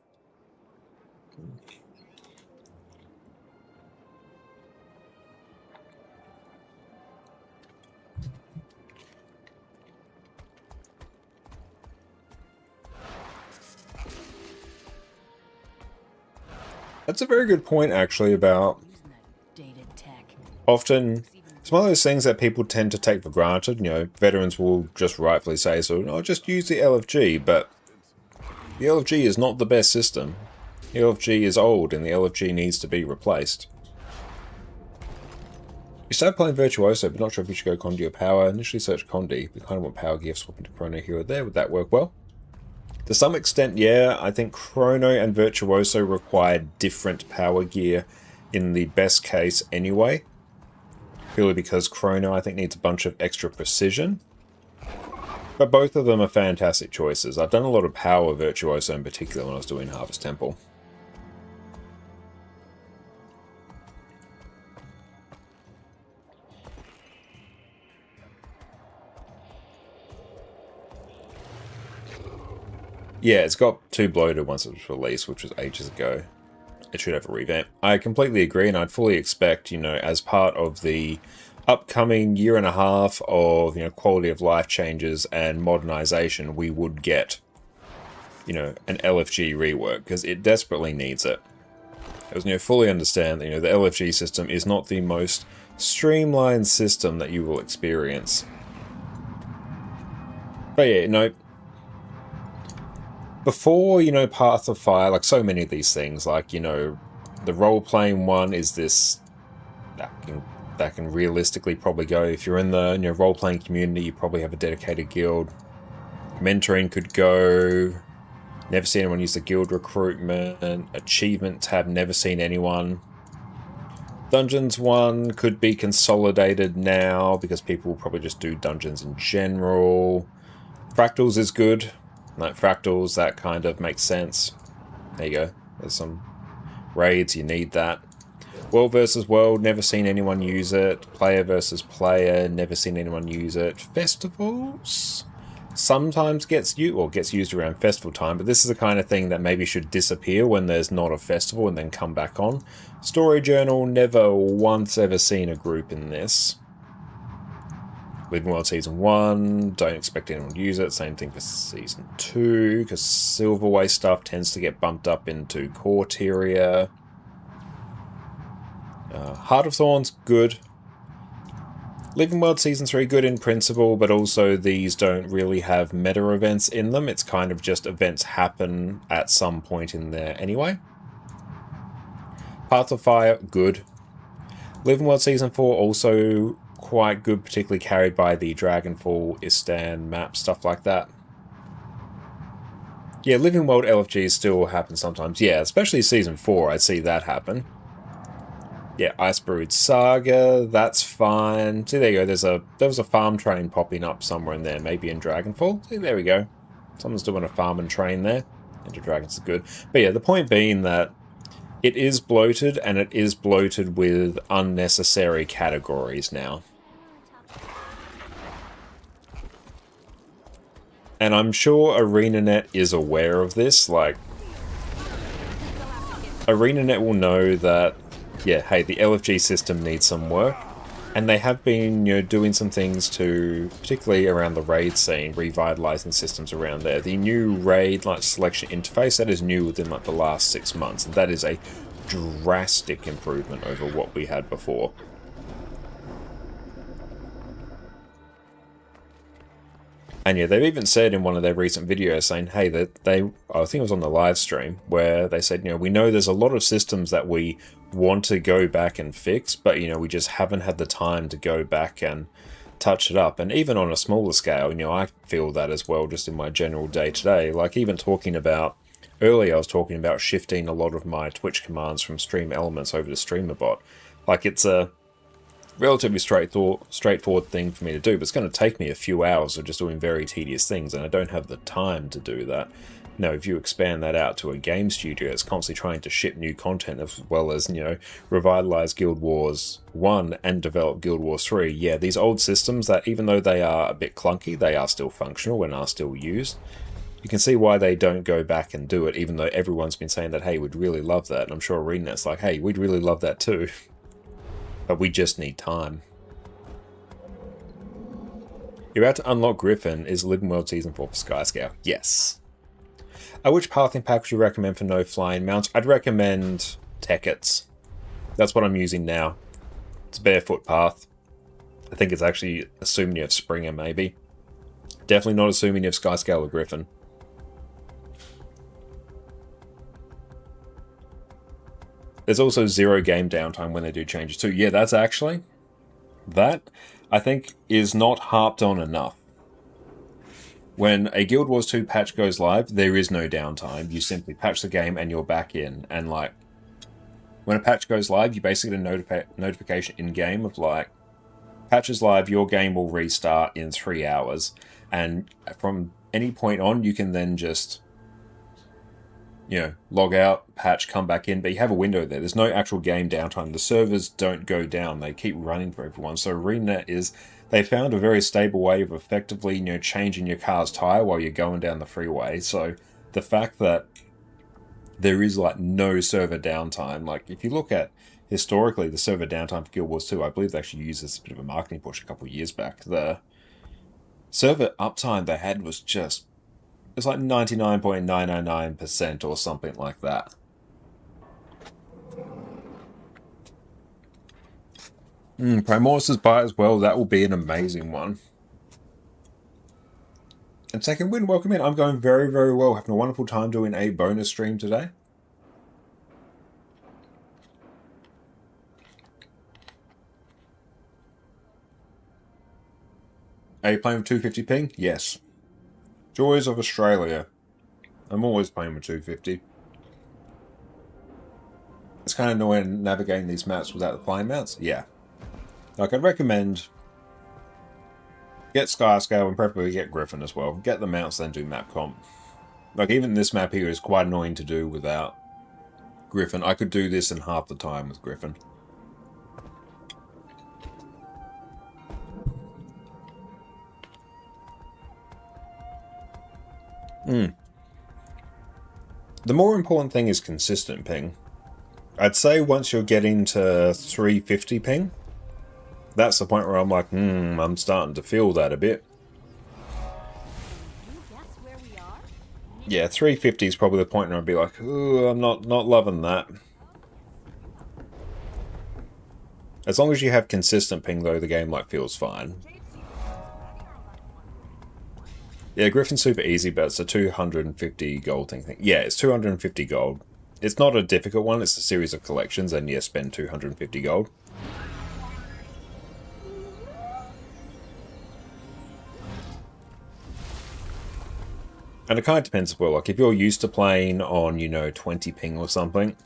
That's a very good point, actually, about often it's one of those things that people tend to take for granted. You know, veterans will just rightfully say, so, oh, just use the LFG, but the LFG is not the best system. The LFG is old, and the LFG needs to be replaced. You started playing Virtuoso, but not sure if you should go Condi or Power. Initially search Condi, but kind of want Power gear swapping to Chrono here or there. Would that work well? To some extent, yeah. I think Chrono and Virtuoso require different power gear in the best case anyway. Purely because Chrono, I think, needs a bunch of extra precision. But both of them are fantastic choices. I've done a lot of Power Virtuoso in particular when I was doing Harvest Temple. Yeah, it's got 2 bloated once it was released, which was ages ago. It should have a revamp. I completely agree, and I'd fully expect, you know, as part of the upcoming year and a half of, you know, quality of life changes and modernization, we would get, you know, an LFG rework, because it desperately needs it. Because, you know, fully understand that, you know, the LFG system is not the most streamlined system that you will experience. But yeah, you know, before, you know, Path of Fire, like so many of these things, like, you know, the role-playing one is this, that can realistically probably go, if you're in the, you know, role-playing community, you probably have a dedicated guild. Mentoring could go. Never seen anyone use the guild recruitment. Achievement tab, never seen anyone. Dungeons one could be consolidated now, because people will probably just do dungeons in general. Fractals is good. Like fractals, that kind of makes sense. There you go. There's some raids, you need that. World versus world, never seen anyone use it. Player versus player, never seen anyone use it. Festivals sometimes gets used around festival time, but this is the kind of thing that maybe should disappear when there's not a festival and then come back on. Story journal, never once ever seen a group in this. Living World Season 1, don't expect anyone to use it. Same thing for Season 2, because Silverway stuff tends to get bumped up into core tier. Heart of Thorns, good. Living World Season 3, good in principle, but also these don't really have meta events in them. It's kind of just events happen at some point in there anyway. Path of Fire, good. Living World Season 4, also quite good, particularly carried by the Dragonfall, Istan map, stuff like that. Yeah, Living World LFGs still happen sometimes. Yeah, especially Season 4, I'd see that happen. Yeah, Icebrood Saga, that's fine. See, there you go. There was a farm train popping up somewhere in there, maybe in Dragonfall. See, there we go. Someone's doing a farm and train there. Enter Dragons is good. But yeah, the point being that it is bloated, and it is bloated with unnecessary categories now. And I'm sure ArenaNet is aware of this. Like, ArenaNet will know that, yeah, hey, the LFG system needs some work. And they have been, doing some things to, particularly around the raid scene, revitalizing systems around there. The new raid selection interface, that is new within the last 6 months, and that is a drastic improvement over what we had before. And yeah, they've even said in one of their recent videos saying, hey, that I think it was on the live stream, where they said, we know there's a lot of systems that we want to go back and fix, but, we just haven't had the time to go back and touch it up. And even on a smaller scale, I feel that as well, just in my general day-to-day. Like, even talking about, earlier I was talking about shifting a lot of my Twitch commands from Stream Elements over to StreamerBot. Like, it's a relatively straightforward thing for me to do, but it's going to take me a few hours of just doing very tedious things, and I don't have the time to do that. If you expand that out to a game studio that's constantly trying to ship new content, as well as, revitalize Guild Wars 1 and develop Guild Wars 3, yeah, these old systems that, even though they are a bit clunky, they are still functional and are still used. You can see why they don't go back and do it, even though everyone's been saying that, hey, we'd really love that, and I'm sure ArenaNet's like, hey, we'd really love that too. But we just need time. You're about to unlock Griffin. Is Living World Season 4 for Skyscale? Yes. Which pathing pack would you recommend for no flying mounts? I'd recommend Tekkets. That's what I'm using now. It's a barefoot path. I think it's actually assuming you have Springer, maybe. Definitely not assuming you have Skyscale or Griffin. There's also 0 game downtime when they do changes too. Yeah, that's actually... that, I think, is not harped on enough. When a Guild Wars 2 patch goes live, there is no downtime. You simply patch the game and you're back in. And, like, when a patch goes live, you basically get a notification in-game of, like, patches live, your game will restart in 3 hours. And from any point on, you can then just... log out, patch, come back in, but you have a window there. There's no actual game downtime. The servers don't go down. They keep running for everyone. So ArenaNet they found a very stable way of effectively, changing your car's tire while you're going down the freeway. So the fact that there is, like, no server downtime, like, if you look at historically the server downtime for Guild Wars 2, I believe they actually used this as a bit of a marketing push a couple of years back. The server uptime they had was just... it's like 99.999% or something like that. Primoris' buy as well. That will be an amazing one. And Second Wind, welcome in. I'm going very, very well. Having a wonderful time doing a bonus stream today. Are you playing with 250 ping? Yes. Joys of Australia. I'm always playing with 250. It's kind of annoying navigating these maps without the flying mounts. Yeah. Like, I'd recommend get Skyscale and preferably get Griffin as well. Get the mounts, then do map comp. Like, even this map here is quite annoying to do without Griffin. I could do this in half the time with Griffin. The more important thing is consistent ping. I'd say once you're getting to 350 ping, that's the point where I'm like, I'm starting to feel that a bit. Yeah, 350 is probably the point where I'd be like, ooh, I'm not loving that. As long as you have consistent ping, though, the game feels fine. Yeah, Griffin's super easy, but it's a 250 gold thing. Yeah, it's 250 gold. It's not a difficult one, it's a series of collections, and yeah, spend 250 gold. And it kind of depends as well, like if you're used to playing on, 20 ping or something,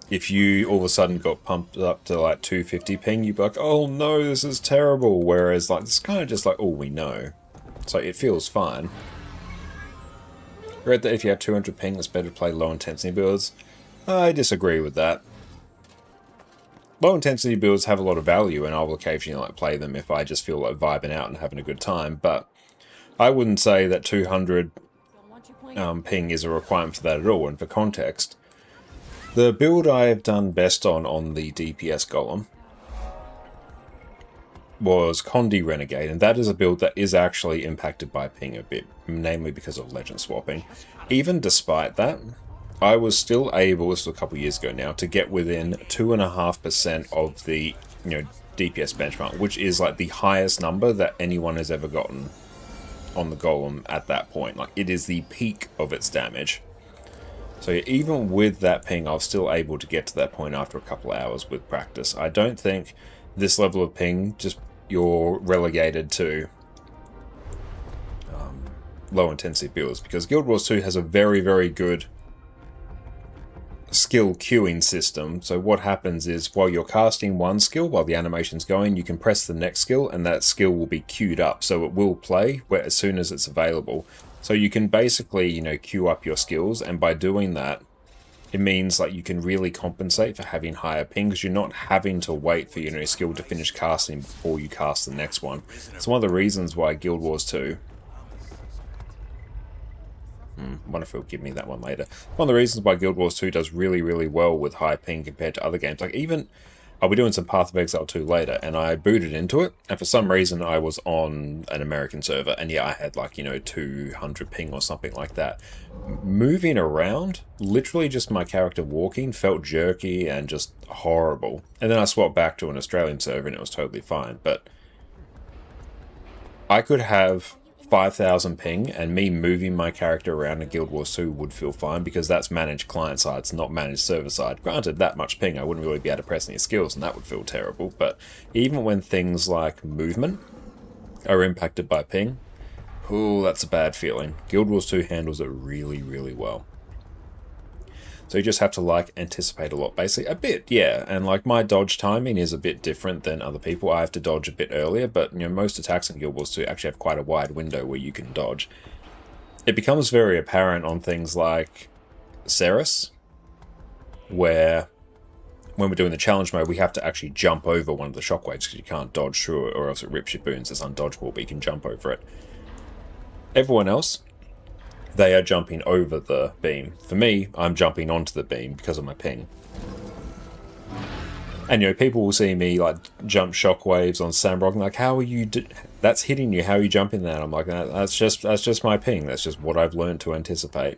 if you all of a sudden got pumped up to like 250 ping, you'd be like, oh no, this is terrible. Whereas like it's kind of just like all we know. So it feels fine. Read that if you have 200 ping, it's better to play low intensity builds. I disagree with that. Low intensity builds have a lot of value, and I'll occasionally like play them if I just feel like vibing out and having a good time. But I wouldn't say that 200 ping is a requirement for that at all. And for context, the build I have done best on the DPS Golem was Condi Renegade, and that is a build that is actually impacted by ping a bit, namely because of legend swapping. Even despite that, I was still able, this was a couple of years ago now, to get within 2.5% of the DPS benchmark, which is like the highest number that anyone has ever gotten on the Golem at that point. Like, it is the peak of its damage. So even with that ping, I was still able to get to that point after a couple of hours with practice. I don't think this level of ping, just you're relegated to low intensity builds, because Guild Wars 2 has a very, very good skill queuing system. So what happens is while you're casting one skill, while the animation's going, you can press the next skill and that skill will be queued up. So it will play as soon as it's available. So you can basically, queue up your skills, and by doing that, it means like you can really compensate for having higher ping, because you're not having to wait for your skill to finish casting before you cast the next one. It's one of the reasons why Guild Wars 2... I wonder if it'll give me that one later. One of the reasons why Guild Wars 2 does really, really well with high ping compared to other games. Like even, I'll be doing some Path of Exile 2 later, and I booted into it, and for some reason I was on an American server, and yeah, I had like, 200 ping or something like that. Moving around, literally just my character walking, felt jerky and just horrible. And then I swapped back to an Australian server and it was totally fine, but I could have 5,000 ping, and me moving my character around in Guild Wars 2 would feel fine, because that's managed client side, it's not managed server side. Granted, that much ping, I wouldn't really be able to press any skills, and that would feel terrible, but even when things like movement are impacted by ping, ooh, that's a bad feeling. Guild Wars 2 handles it really, really well. So you just have to anticipate a lot, basically. A bit, yeah. And my dodge timing is a bit different than other people. I have to dodge a bit earlier, but most attacks in Guild Wars 2 actually have quite a wide window where you can dodge. It becomes very apparent on things like Cerus, where when we're doing the challenge mode, we have to actually jump over one of the shockwaves because you can't dodge through it, or else it rips your boons. It's undodgeable, but you can jump over it. Everyone else, they are jumping over the beam. For me, I'm jumping onto the beam because of my ping. And people will see me jump shockwaves on Samrock, and how are you? That's hitting you. How are you jumping that? I'm like, that's just my ping. That's just what I've learned to anticipate.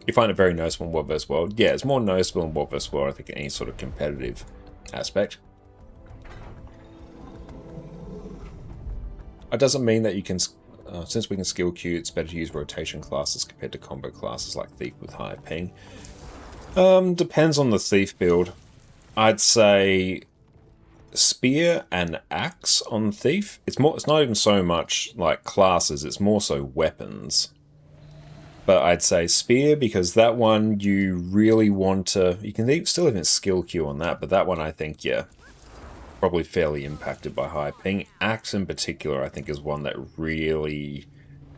You find it very noticeable in World vs. World. Yeah, it's more noticeable in World vs. World, I think, in any sort of competitive aspect. It doesn't mean that you can. Since we can skill queue, it's better to use rotation classes compared to combo classes like Thief with high ping. Depends on the Thief build. I'd say Spear and Axe on Thief. It's not even so much like classes, it's more so weapons. But I'd say Spear, because that one you really want to... You can still even skill queue on that, but that one I think, yeah, probably fairly impacted by high ping. Axe in particular, I think, is one that really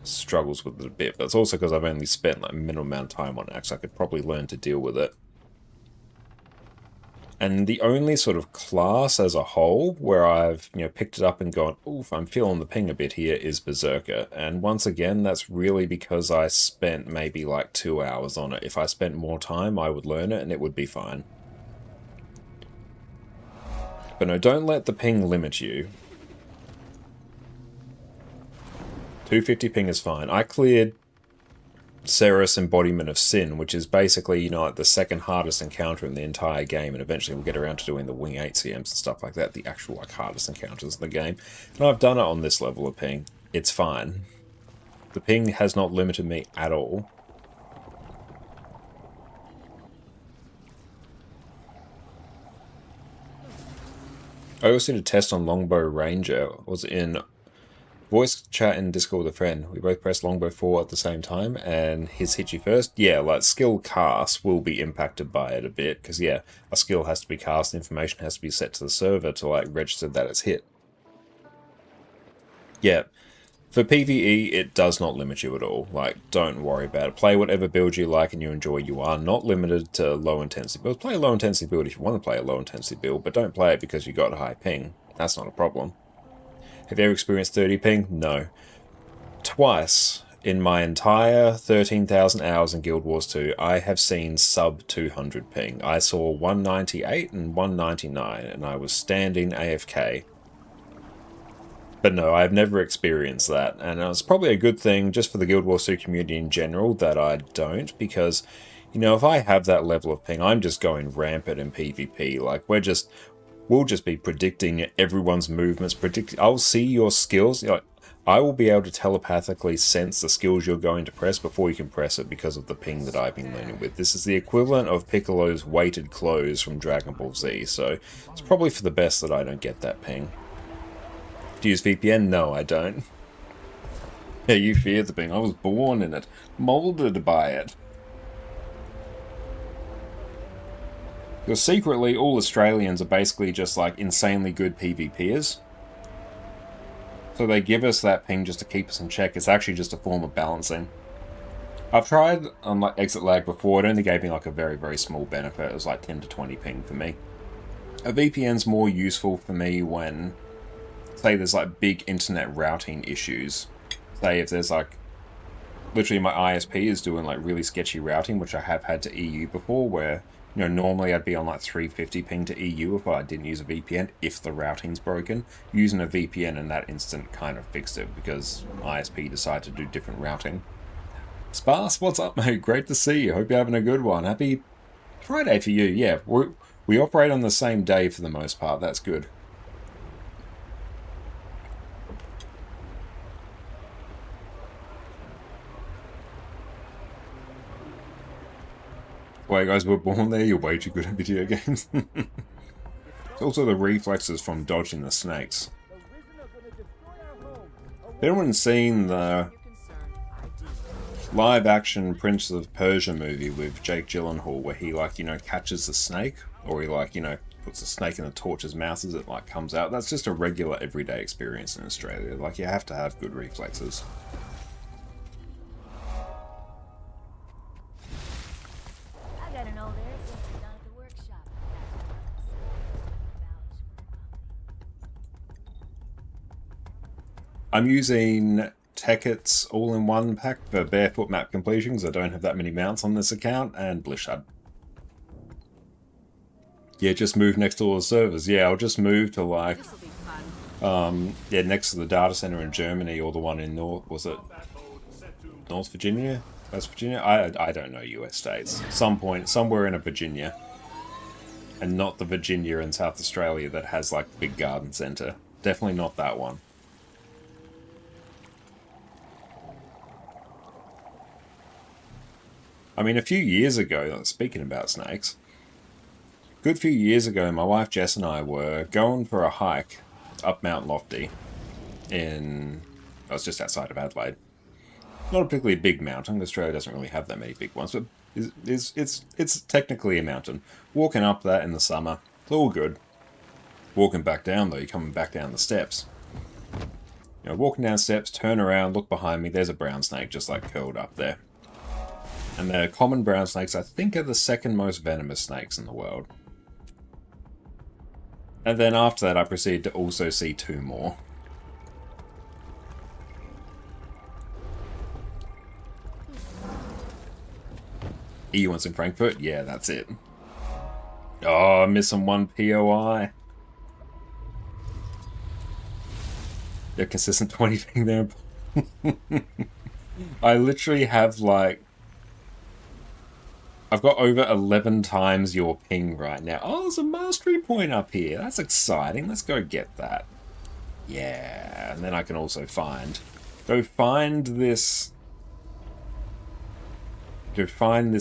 struggles with it a bit, but it's also because I've only spent a minimum amount of time on Axe. I could probably learn to deal with it. And the only sort of class as a whole where I've picked it up and gone, oof, I'm feeling the ping a bit here, is Berserker. And once again, that's really because I spent maybe 2 hours on it. If I spent more time, I would learn it and it would be fine. But no, don't let the ping limit you. 250 ping is fine. I cleared Cerus Embodiment of Sin, which is basically, the second hardest encounter in the entire game, and eventually we'll get around to doing the Wing 8CMs and stuff like that, the actual hardest encounters in the game. And I've done it on this level of ping. It's fine. The ping has not limited me at all. I also did a test on Longbow Ranger. Was in Voice chat in Discord with a friend. We both press longbow 4 at the same time, and his hit you first. Yeah, like skill cast will be impacted by it a bit, because yeah, a skill has to be cast, information has to be set to the server to like register that it's hit. Yeah, for PvE, it does not limit you at all. Like, don't worry about it. Play whatever build you like and you enjoy. You are not limited to low intensity builds. Play a low intensity build if you want to play a low intensity build, but don't play it because you got a high ping. That's not a problem. Have you ever experienced 30 ping? No. Twice in my entire 13,000 hours in Guild Wars 2, I have seen sub 200 ping. I saw 198 and 199, and I was standing AFK. But no, I've never experienced that, and it's probably a good thing just for the Guild Wars 2 community in general that I don't, because, you know, if I have that level of ping, I'm just going rampant in PvP. Like, we'll just be predicting everyone's movements, I'll see your skills, like, I will be able to telepathically sense the skills you're going to press before you can press it because of the ping that I've been learning with. This is the equivalent of Piccolo's weighted clothes from Dragon Ball Z, so it's probably for the best that I don't get that ping. Do you use VPN? No, I don't. Yeah, you fear the ping. I was born in it, molded by it. Because secretly, all Australians are basically just like insanely good PvPers. So they give us that ping just to keep us in check. It's actually just a form of balancing. I've tried on like exit lag before. It only gave me like a very, very small benefit. It was like 10 to 20 ping for me. A VPN's more useful for me when, say, there's like big internet routing issues. Say if there's like, literally my ISP is doing like really sketchy routing, which I have had to EU before, where, you know, normally I'd be on like 350 ping to EU if I didn't use a VPN, if the routing's broken. Using a VPN in that instant kind of fixed it, because ISP decided to do different routing. Sparse, what's up, mate? Great to see you. Hope you're having a good one. Happy Friday for you. Yeah, we operate on the same day for the most part. That's good. Well, you guys were born there, you're way too good at video games. It's also the reflexes from dodging the snakes. Everyone's seen the live-action Prince of Persia movie with Jake Gyllenhaal, where he, like, you know, catches the snake, or he, like, you know, puts the snake in a torch's mouth as it, like, comes out. That's just a regular, everyday experience in Australia. Like, you have to have good reflexes. I'm using Teket's all-in-one pack for barefoot map completion because I don't have that many mounts on this account, and Blishad. Yeah, just move next to all the servers. Yeah, I'll just move to like, yeah, next to the data center in Germany, or the one in North Virginia? West Virginia? I don't know US states. Somewhere in a Virginia. And not the Virginia in South Australia that has like the big garden center. Definitely not that one. I mean, a few years ago, speaking about snakes, a good few years ago, my wife Jess and I were going for a hike up Mount Lofty I was just outside of Adelaide. Not a particularly big mountain. Australia doesn't really have that many big ones, but it's technically a mountain. Walking up that in the summer, it's all good. Walking back down, though, you're coming back down the steps. You know, walking down steps, turn around, look behind me, there's a brown snake just like curled up there. And the common brown snakes, I think, are the second most venomous snakes in the world. And then after that, I proceeded to also see two more. EU one's in Frankfurt? Yeah, that's it. Oh, I'm missing one POI. You're consistent 20 thing there. I literally have like, I've got over 11 times your ping right now. Oh, there's a mastery point up here. That's exciting. Let's go get that. Yeah, and then I can also go find this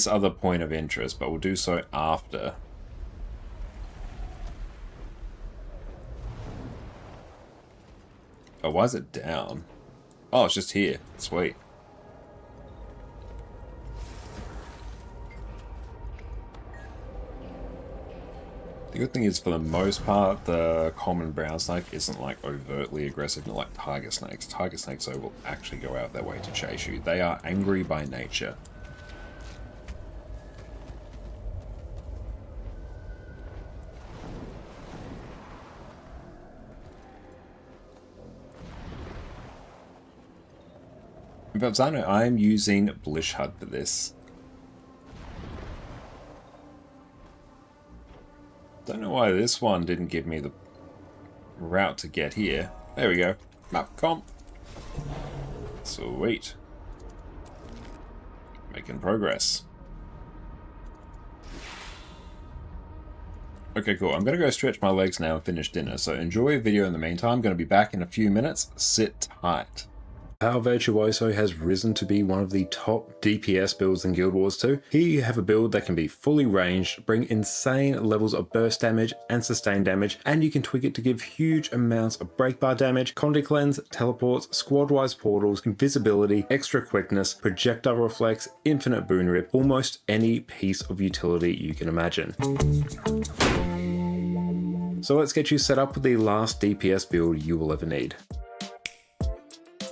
other point of interest, but we'll do so after. Oh, why is it down? Oh, it's just here. Sweet. The good thing is, for the most part, the common brown snake isn't like overtly aggressive, not like tiger snakes. Tiger snakes, though, will actually go out their way to chase you. They are angry by nature. But I know I'm using Blish HUD for this. Don't know why this one didn't give me the route to get here. There we go. Map comp. Sweet. Making progress. Okay, cool. I'm going to go stretch my legs now and finish dinner, so enjoy your video in the meantime. I'm going to be back in a few minutes. Sit tight. Power Virtuoso has risen to be one of the top DPS builds in Guild Wars 2. Here you have a build that can be fully ranged, bring insane levels of burst damage and sustain damage, and you can tweak it to give huge amounts of break bar damage, Conde Cleanse, teleports, squad-wise portals, invisibility, extra quickness, projectile reflex, infinite boon rip, almost any piece of utility you can imagine. So let's get you set up with the last DPS build you will ever need.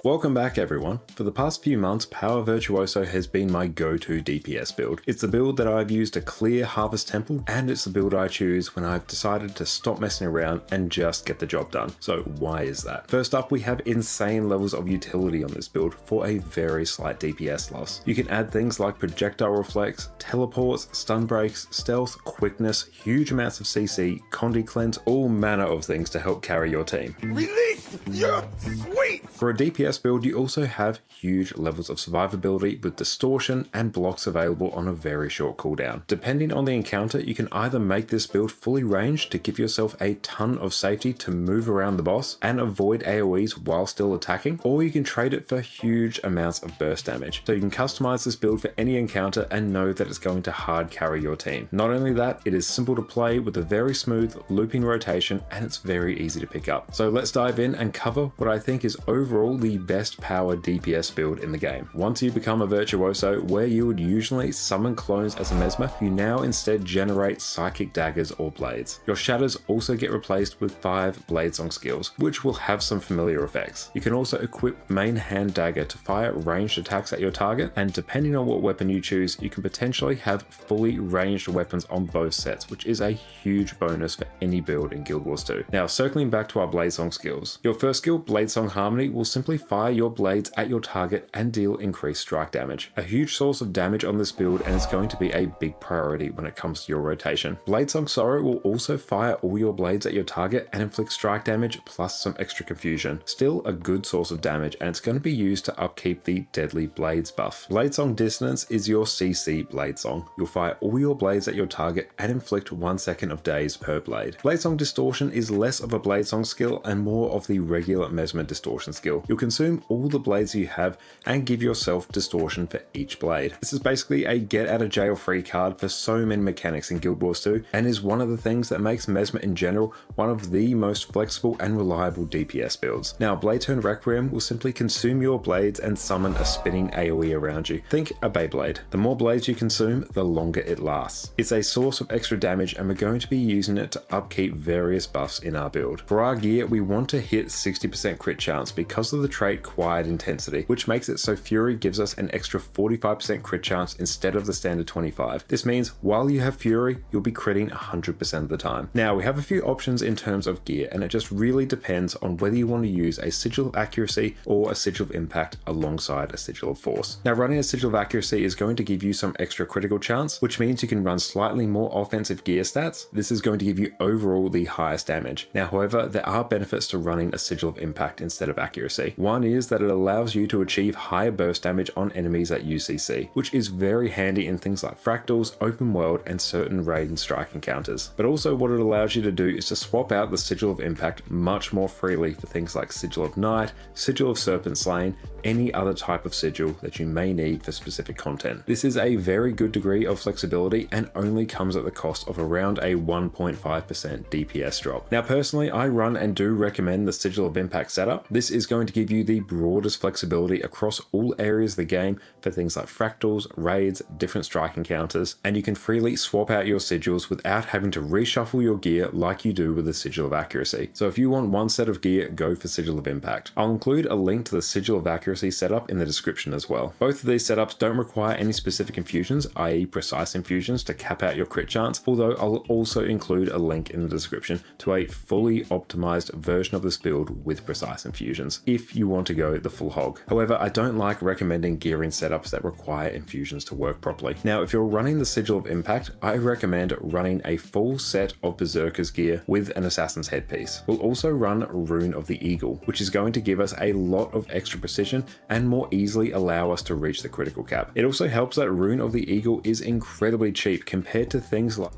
Welcome back everyone. For the past few months, Power Virtuoso has been my go-to DPS build. It's the build that I've used to clear Harvest Temple, and it's the build I choose when I've decided to stop messing around and just get the job done. So why is that? First up, we have insane levels of utility on this build for a very slight DPS loss. You can add things like projectile reflex, teleports, stun breaks, stealth, quickness, huge amounts of CC, Conde Cleanse, all manner of things to help carry your team. Release your sweet! For a DPS build, you also have huge levels of survivability with distortion and blocks available on a very short cooldown. Depending on the encounter, you can either make this build fully ranged to give yourself a ton of safety to move around the boss and avoid AoEs while still attacking, or you can trade it for huge amounts of burst damage. So you can customize this build for any encounter and know that it's going to hard carry your team. Not only that, it is simple to play with a very smooth looping rotation, and it's very easy to pick up. So let's dive in and cover what I think is overall the best power DPS build in the game. Once you become a Virtuoso, where you would usually summon clones as a Mesmer, you now instead generate Psychic Daggers or Blades. Your Shatters also get replaced with 5 Bladesong skills, which will have some familiar effects. You can also equip Main Hand Dagger to fire ranged attacks at your target, and depending on what weapon you choose, you can potentially have fully ranged weapons on both sets, which is a huge bonus for any build in Guild Wars 2. Now, circling back to our Bladesong skills. Your first skill, Bladesong Harmony, will simply fire your blades at your target and deal increased strike damage. A huge source of damage on this build, and it's going to be a big priority when it comes to your rotation. Bladesong Sorrow will also fire all your blades at your target and inflict strike damage plus some extra confusion. Still a good source of damage, and it's going to be used to upkeep the Deadly Blades buff. Bladesong Dissonance is your CC Bladesong. You'll fire all your blades at your target and inflict 1 second of daze per blade. Bladesong Distortion is less of a Bladesong skill and more of the regular Mesmer Distortion skill. You'll consume all the blades you have and give yourself distortion for each blade. This is basically a get out of jail free card for so many mechanics in Guild Wars 2, and is one of the things that makes Mesmer in general one of the most flexible and reliable DPS builds. Now, Blade Turn Requiem will simply consume your blades and summon a spinning AoE around you. Think a Beyblade. The more blades you consume, the longer it lasts. It's a source of extra damage, and we're going to be using it to upkeep various buffs in our build. For our gear, we want to hit 60% crit chance because of the trait Quiet Intensity, which makes it so Fury gives us an extra 45% crit chance instead of the standard 25. This means while you have Fury, you'll be critting 100% of the time. Now, we have a few options in terms of gear, and it just really depends on whether you want to use a Sigil of Accuracy or a Sigil of Impact alongside a Sigil of Force. Now, running a Sigil of Accuracy is going to give you some extra critical chance, which means you can run slightly more offensive gear stats. This is going to give you overall the highest damage. Now, however, there are benefits to running a Sigil of Impact instead of Accuracy. One is that it allows you to achieve higher burst damage on enemies at UCC, which is very handy in things like fractals, open world, and certain raid and strike encounters. But also what it allows you to do is to swap out the Sigil of Impact much more freely for things like Sigil of Night, Sigil of Serpent Slain, any other type of sigil that you may need for specific content. This is a very good degree of flexibility and only comes at the cost of around a 1.5% DPS drop. Now, personally, I run and do recommend the Sigil of Impact setup. This is going to give you you the broadest flexibility across all areas of the game for things like fractals, raids, different strike encounters, and you can freely swap out your sigils without having to reshuffle your gear like you do with the Sigil of Accuracy. So if you want one set of gear, go for Sigil of Impact. I'll include a link to the Sigil of Accuracy setup in the description as well. Both of these setups don't require any specific infusions, i.e. precise infusions, to cap out your crit chance, although I'll also include a link in the description to a fully optimized version of this build with precise infusions, if you want to go the full hog. However, I don't like recommending gearing setups that require infusions to work properly. Now, if you're running the Sigil of Impact, I recommend running a full set of Berserker's gear with an Assassin's headpiece. We'll also run Rune of the Eagle, which is going to give us a lot of extra precision and more easily allow us to reach the critical cap. It also helps that Rune of the Eagle is incredibly cheap compared to things like...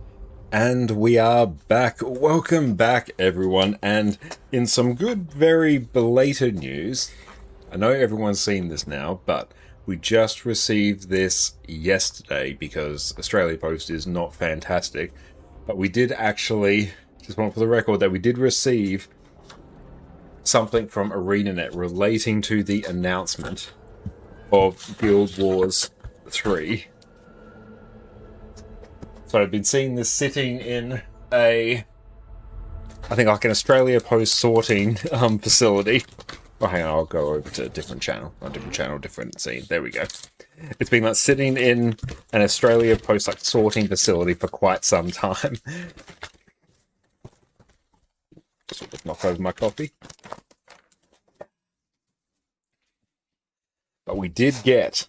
And we are back. Welcome back, everyone. And in some good, very belated news, I know everyone's seen this now, but we just received this yesterday because Australia Post is not fantastic. But we did actually, just want for the record, that we did receive something from ArenaNet relating to the announcement of Guild Wars 3. So I've been seeing this sitting in I think like an Australia Post sorting facility. Oh, hang on, I'll go over to a different channel. Different scene. There we go. It's been like sitting in an Australia Post like sorting facility for quite some time. Just knock over my coffee. But we did get,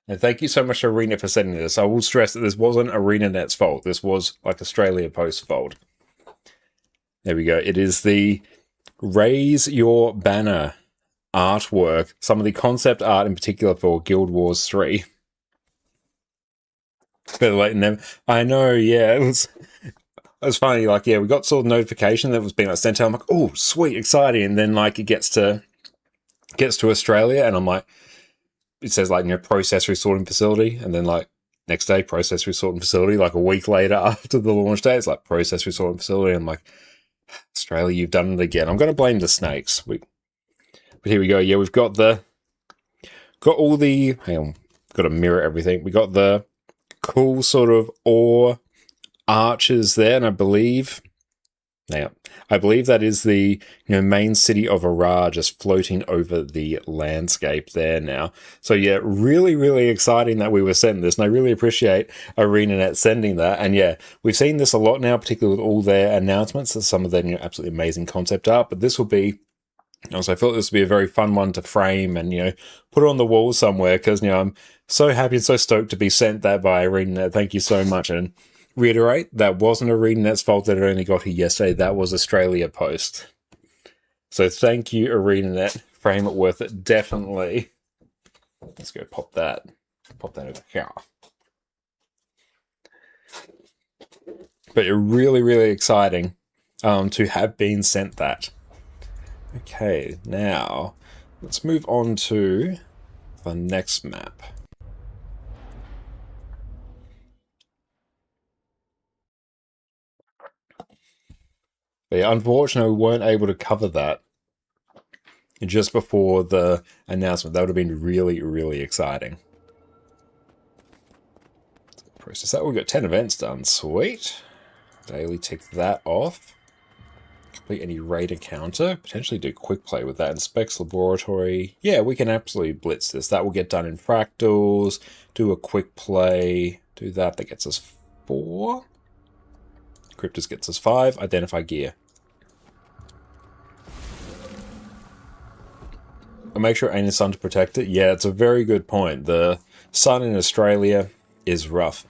and thank you so much to Arena for sending this. I will stress that this wasn't ArenaNet's fault. This was like Australia Post's fault. There we go. It is the Raise Your Banner artwork. Some of the concept art in particular for Guild Wars 3. Better late than never. I know, yeah. It was funny. Like, yeah, we got sort of notification that was being like sent out. I'm like, oh, sweet, exciting. And then like it gets to Australia, and I'm like, it says like, you know, process resorting facility, and then like next day process resorting facility, like a week later after the launch day, it's like process resorting facility. I'm like, Australia, you've done it again. I'm going to blame the snakes. But here we go. Yeah, we've got all the, hang on, got to mirror everything. We got the cool sort of ore arches there, and I believe that is the main city of Ara just floating over the landscape there now. So yeah, really, really exciting that we were sent this, and I really appreciate ArenaNet sending that. And yeah, we've seen this a lot now, particularly with all their announcements of some of their absolutely amazing concept art. But this will be, so I thought this would be a very fun one to frame and put it on the wall somewhere, because I'm so happy and so stoked to be sent that by ArenaNet. Thank you so much. And reiterate, that wasn't ArenaNet's fault that it only got here yesterday. That was Australia Post. So thank you, ArenaNet. Frame it worth it, definitely. Let's go pop that over here. But you're really, really exciting to have been sent that. Okay, now let's move on to the next map. But yeah, unfortunately, we weren't able to cover that just before the announcement. That would have been really, really exciting. Process that. We've got 10 events done. Sweet. Daily, tick that off. Complete any raid encounter. Potentially do quick play with that. Inspects laboratory. Yeah, we can absolutely blitz this. That will get done in fractals. Do a quick play. Do that. That gets us 4. Cryptus gets us 5. Identify gear. I'll make sure ain't sun to protect it. Yeah, it's a very good point. The sun in Australia is rough.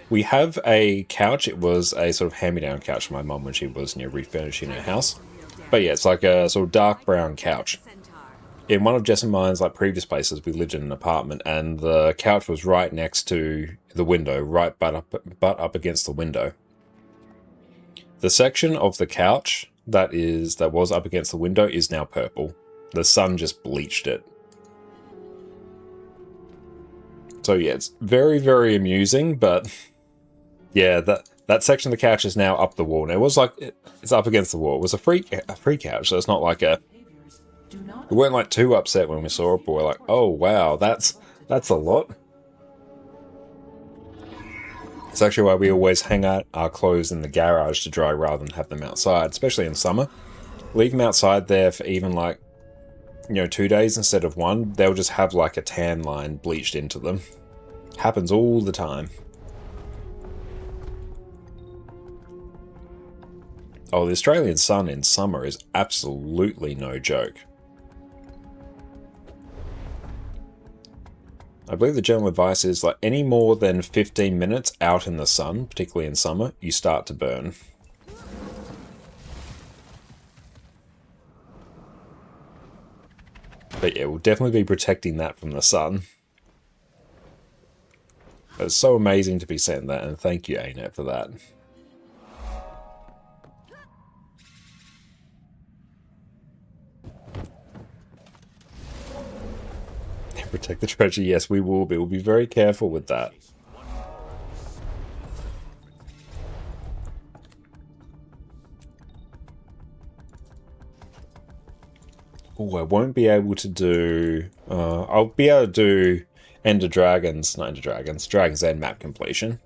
We have a couch. It was a sort of hand-me-down couch for my mum when she was refurnishing her house. But yeah, it's like a sort of dark brown couch. In one of Jess and mine's previous places, we lived in an apartment, and the couch was right next to the window, right butt up against the window. The section of the couch that was up against the window is now purple. The sun just bleached it. So yeah, it's very, very amusing, but yeah, that section of the couch is now up the wall. And it was like, it's up against the wall. It was a free couch, so it's not like a do not. We weren't like too upset when we saw it, but we're like, oh wow, that's a lot. It's actually why we always hang out our clothes in the garage to dry rather than have them outside, especially in summer. Leave them outside there for even like, 2 days instead of one, they'll just have like a tan line bleached into them. Happens all the time. Oh, the Australian sun in summer is absolutely no joke. I believe the general advice is like any more than 15 minutes out in the sun, particularly in summer, you start to burn. But yeah, we'll definitely be protecting that from the sun. It's so amazing to be saying that, and thank you, ANET, for that. Protect the treasure, yes, we will be. We'll be very careful with that. Oh, I won't be able to do... I'll be able to do Dragon's End map completion.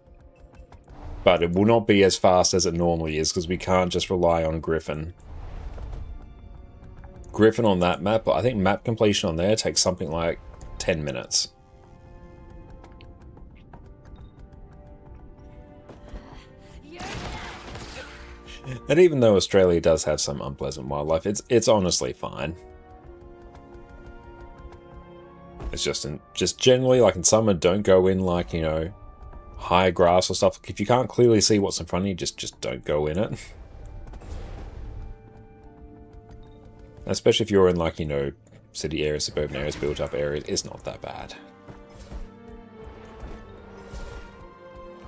But it will not be as fast as it normally is, because we can't just rely on Griffin. Griffin on that map, but I think map completion on there takes something like 10 minutes. And even though Australia does have some unpleasant wildlife, it's honestly fine. It's just generally, like in summer, don't go in like, high grass or stuff. If you can't clearly see what's in front of you, just don't go in it. Especially if you're in like, city areas, suburban areas, built up areas, it's not that bad.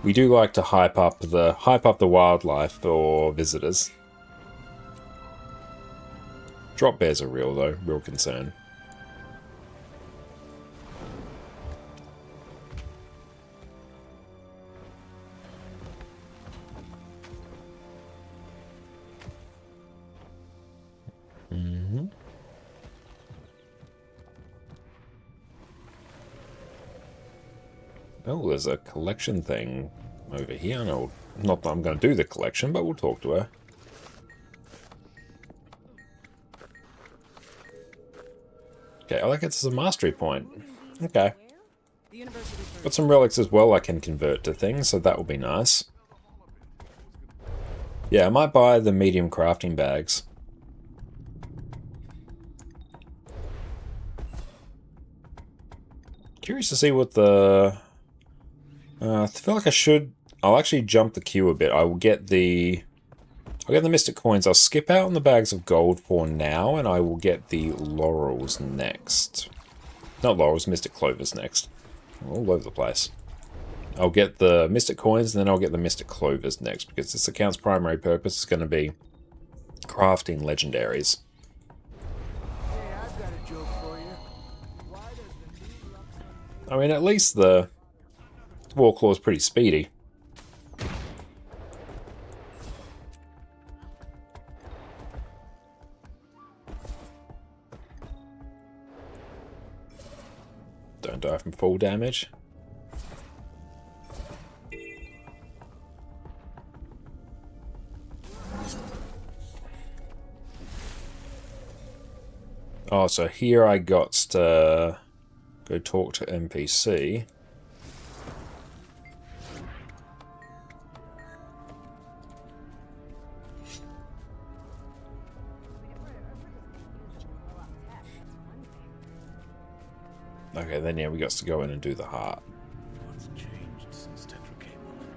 We do like to hype up the wildlife for visitors. Drop bears are real though, real concern. Oh, there's a collection thing over here. No, not that I'm going to do the collection, but we'll talk to her. Okay, I like it's a mastery point. Okay. Got some relics as well I can convert to things, so that will be nice. Yeah, I might buy the medium crafting bags. Curious to see what the... I feel like I'll actually jump the queue a bit. I'll get the Mystic Coins. I'll skip out on the bags of gold for now, and I will get the Laurels next. Not Laurels, Mystic Clovers next. All over the place. I'll get the Mystic Coins, and then I'll get the Mystic Clovers next, because this account's primary purpose is going to be crafting legendaries. Hey, I've got a joke for you. Why does the new I mean, at least the Warclaw is pretty speedy. Don't die from full damage. Oh, so here I got to go talk to NPC. Okay, then yeah, we got to go in and do the heart. What's changed since Tetra came on?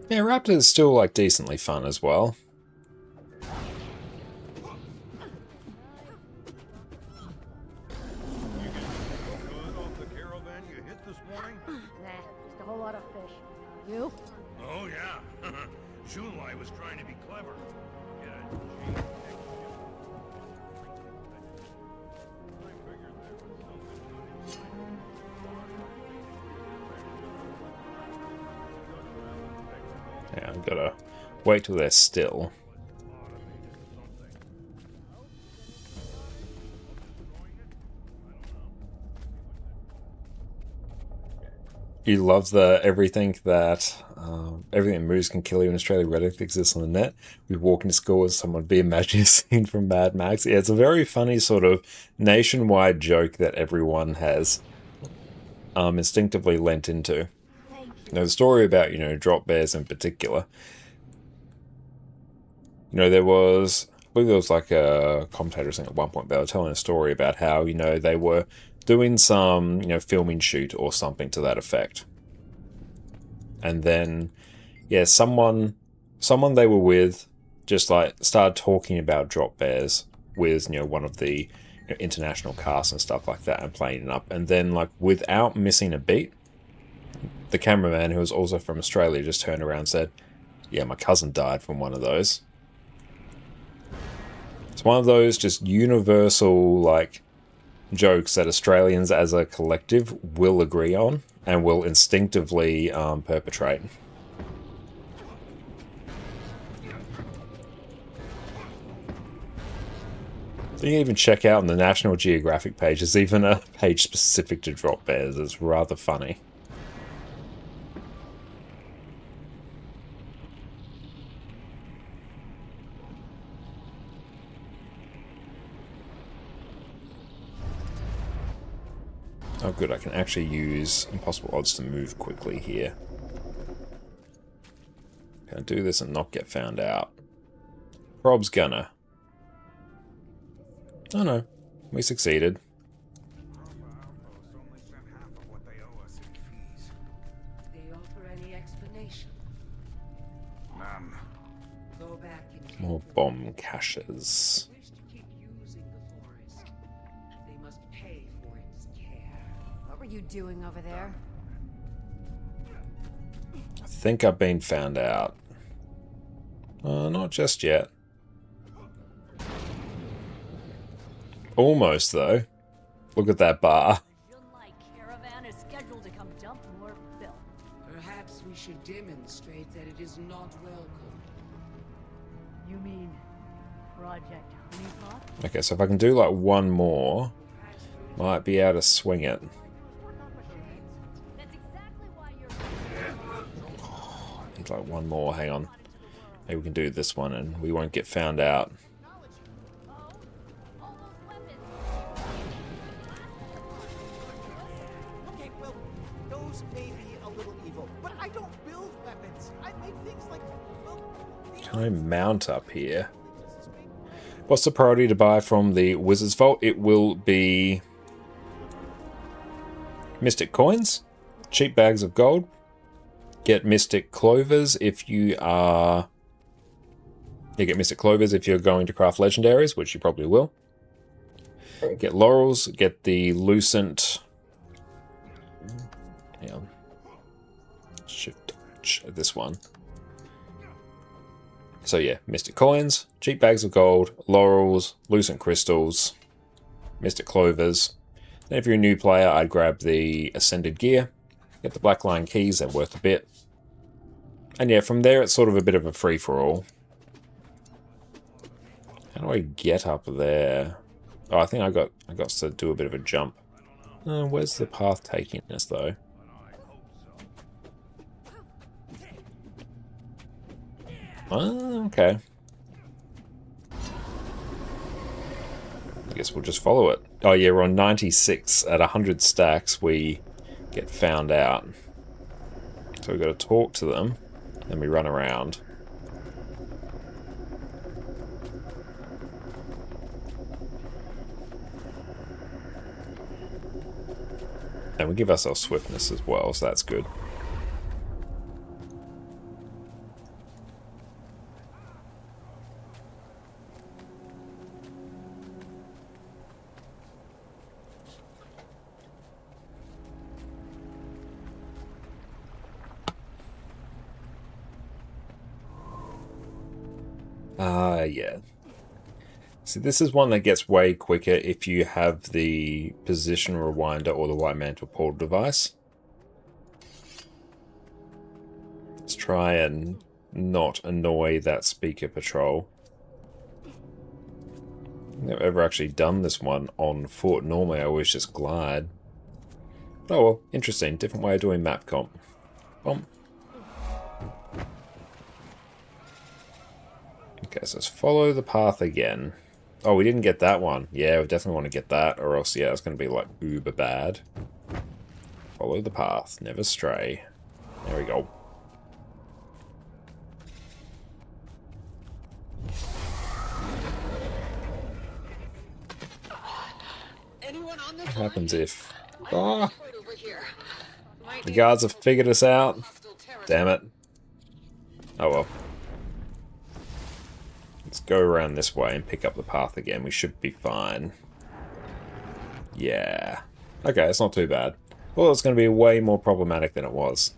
Yeah, Raptor is still like decently fun as well. Good off the caravan you hit this morning? Nah, just a whole lot of fish. You? Oh yeah. Shulai was trying to be clever. Get a cheap I figured there was something. Yeah, I've got to wait till they're still. You love the everything that moves can kill you in Australia. Reddit exists on the net. We walk into school and someone would be imagining a scene from Mad Max. Yeah, it's a very funny sort of nationwide joke that everyone has instinctively lent into. Now, the story about, drop bears in particular. There was, I believe there was like a commentator saying at one point, they were telling a story about how, they were doing some, filming shoot or something to that effect. And then, yeah, someone they were with just like started talking about drop bears with, one of the international casts and stuff like that and playing it up. And then, like, without missing a beat, the cameraman, who was also from Australia, just turned around and said, yeah, my cousin died from one of those. It's one of those just universal, like, jokes that Australians as a collective will agree on and will instinctively perpetrate. So you can even check out on the National Geographic page, there's even a page specific to drop bears. It's rather funny. Oh good, I can actually use impossible odds to move quickly here. Can I do this and not get found out? Rob's gonna. Oh no, we succeeded. They offer any explanation? None. Go back and More bomb caches. wish to keep using the forest. They must pay for its care. What were you doing over there? I think I've been found out. Not just yet. Almost, though. Look at that bar. Caravan is scheduled to come dump more filth. Perhaps we should demonstrate that it is not welcome. You mean Project Honeypot? Okay, so if I can do like one more, might be able to swing it. That's exactly why you're. Need like one more, hang on. Maybe we can do this one and we won't get found out. Okay, well, those may be a little evil, but I don't build weapons. I make things like, well, Can I mount up here? What's the priority to buy from the Wizard's Vault? It will be Mystic Coins, cheap bags of gold, get Mystic Clovers if you are... You get Mystic Clovers if you're going to craft legendaries, which you probably will. Get Laurels, get the Lucent... Hang on. Shift this one. So yeah, Mystic Coins, cheap bags of gold, Laurels, Lucent Crystals, Mystic Clovers. Then if you're a new player, I'd grab the Ascended Gear, get the Black Lion Keys, they're worth a bit. And yeah, from there it's sort of a bit of a free-for-all. How do I get up there? Oh, I think I got to do a bit of a jump. Where's the path taking us though? Oh, okay. I guess we'll just follow it. Oh yeah, we're on 96. At 100 stacks, we get found out. So we've got to talk to them, then we run around. And we give ourselves swiftness as well, so that's good. Yeah. See, this is one that gets way quicker if you have the position rewinder or the White Mantle portal device. Let's try and not annoy that speaker patrol. I've never ever actually done this one on foot. Normally I always just glide. Oh well, interesting. Different way of doing map comp. Bomb. Okay, so let's follow the path again. Oh, we didn't get that one. Yeah, we definitely want to get that, or else, yeah, it's going to be, like, uber bad. Follow the path. Never stray. There we go. What happens if... Oh! The guards have figured us out. Damn it. Oh well. Let's go around this way and pick up the path again. We should be fine. Yeah. Okay, it's not too bad. Well, it's going to be way more problematic than it was.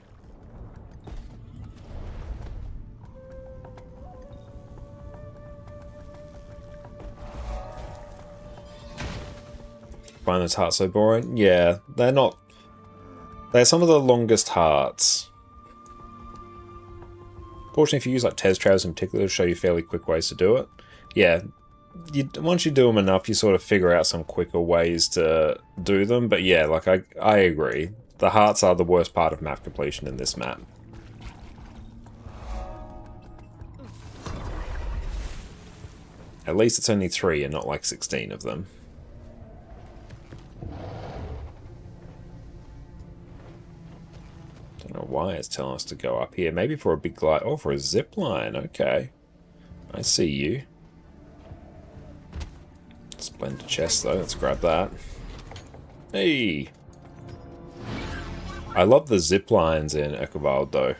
Find those hearts so boring? Yeah, they're not... They're some of the longest hearts. Fortunately, if you use like Tez Trails in particular, it'll show you fairly quick ways to do it. Yeah, once you do them enough, you sort of figure out some quicker ways to do them. But yeah, like I agree. The hearts are the worst part of map completion in this map. At least it's only 3 and not like 16 of them. Don't know why it's telling us to go up here. Maybe for a big glide. Oh, for a zip line. Okay. I see you. Splendid chest, though. Let's grab that. Hey! I love the zip lines in Exile, though.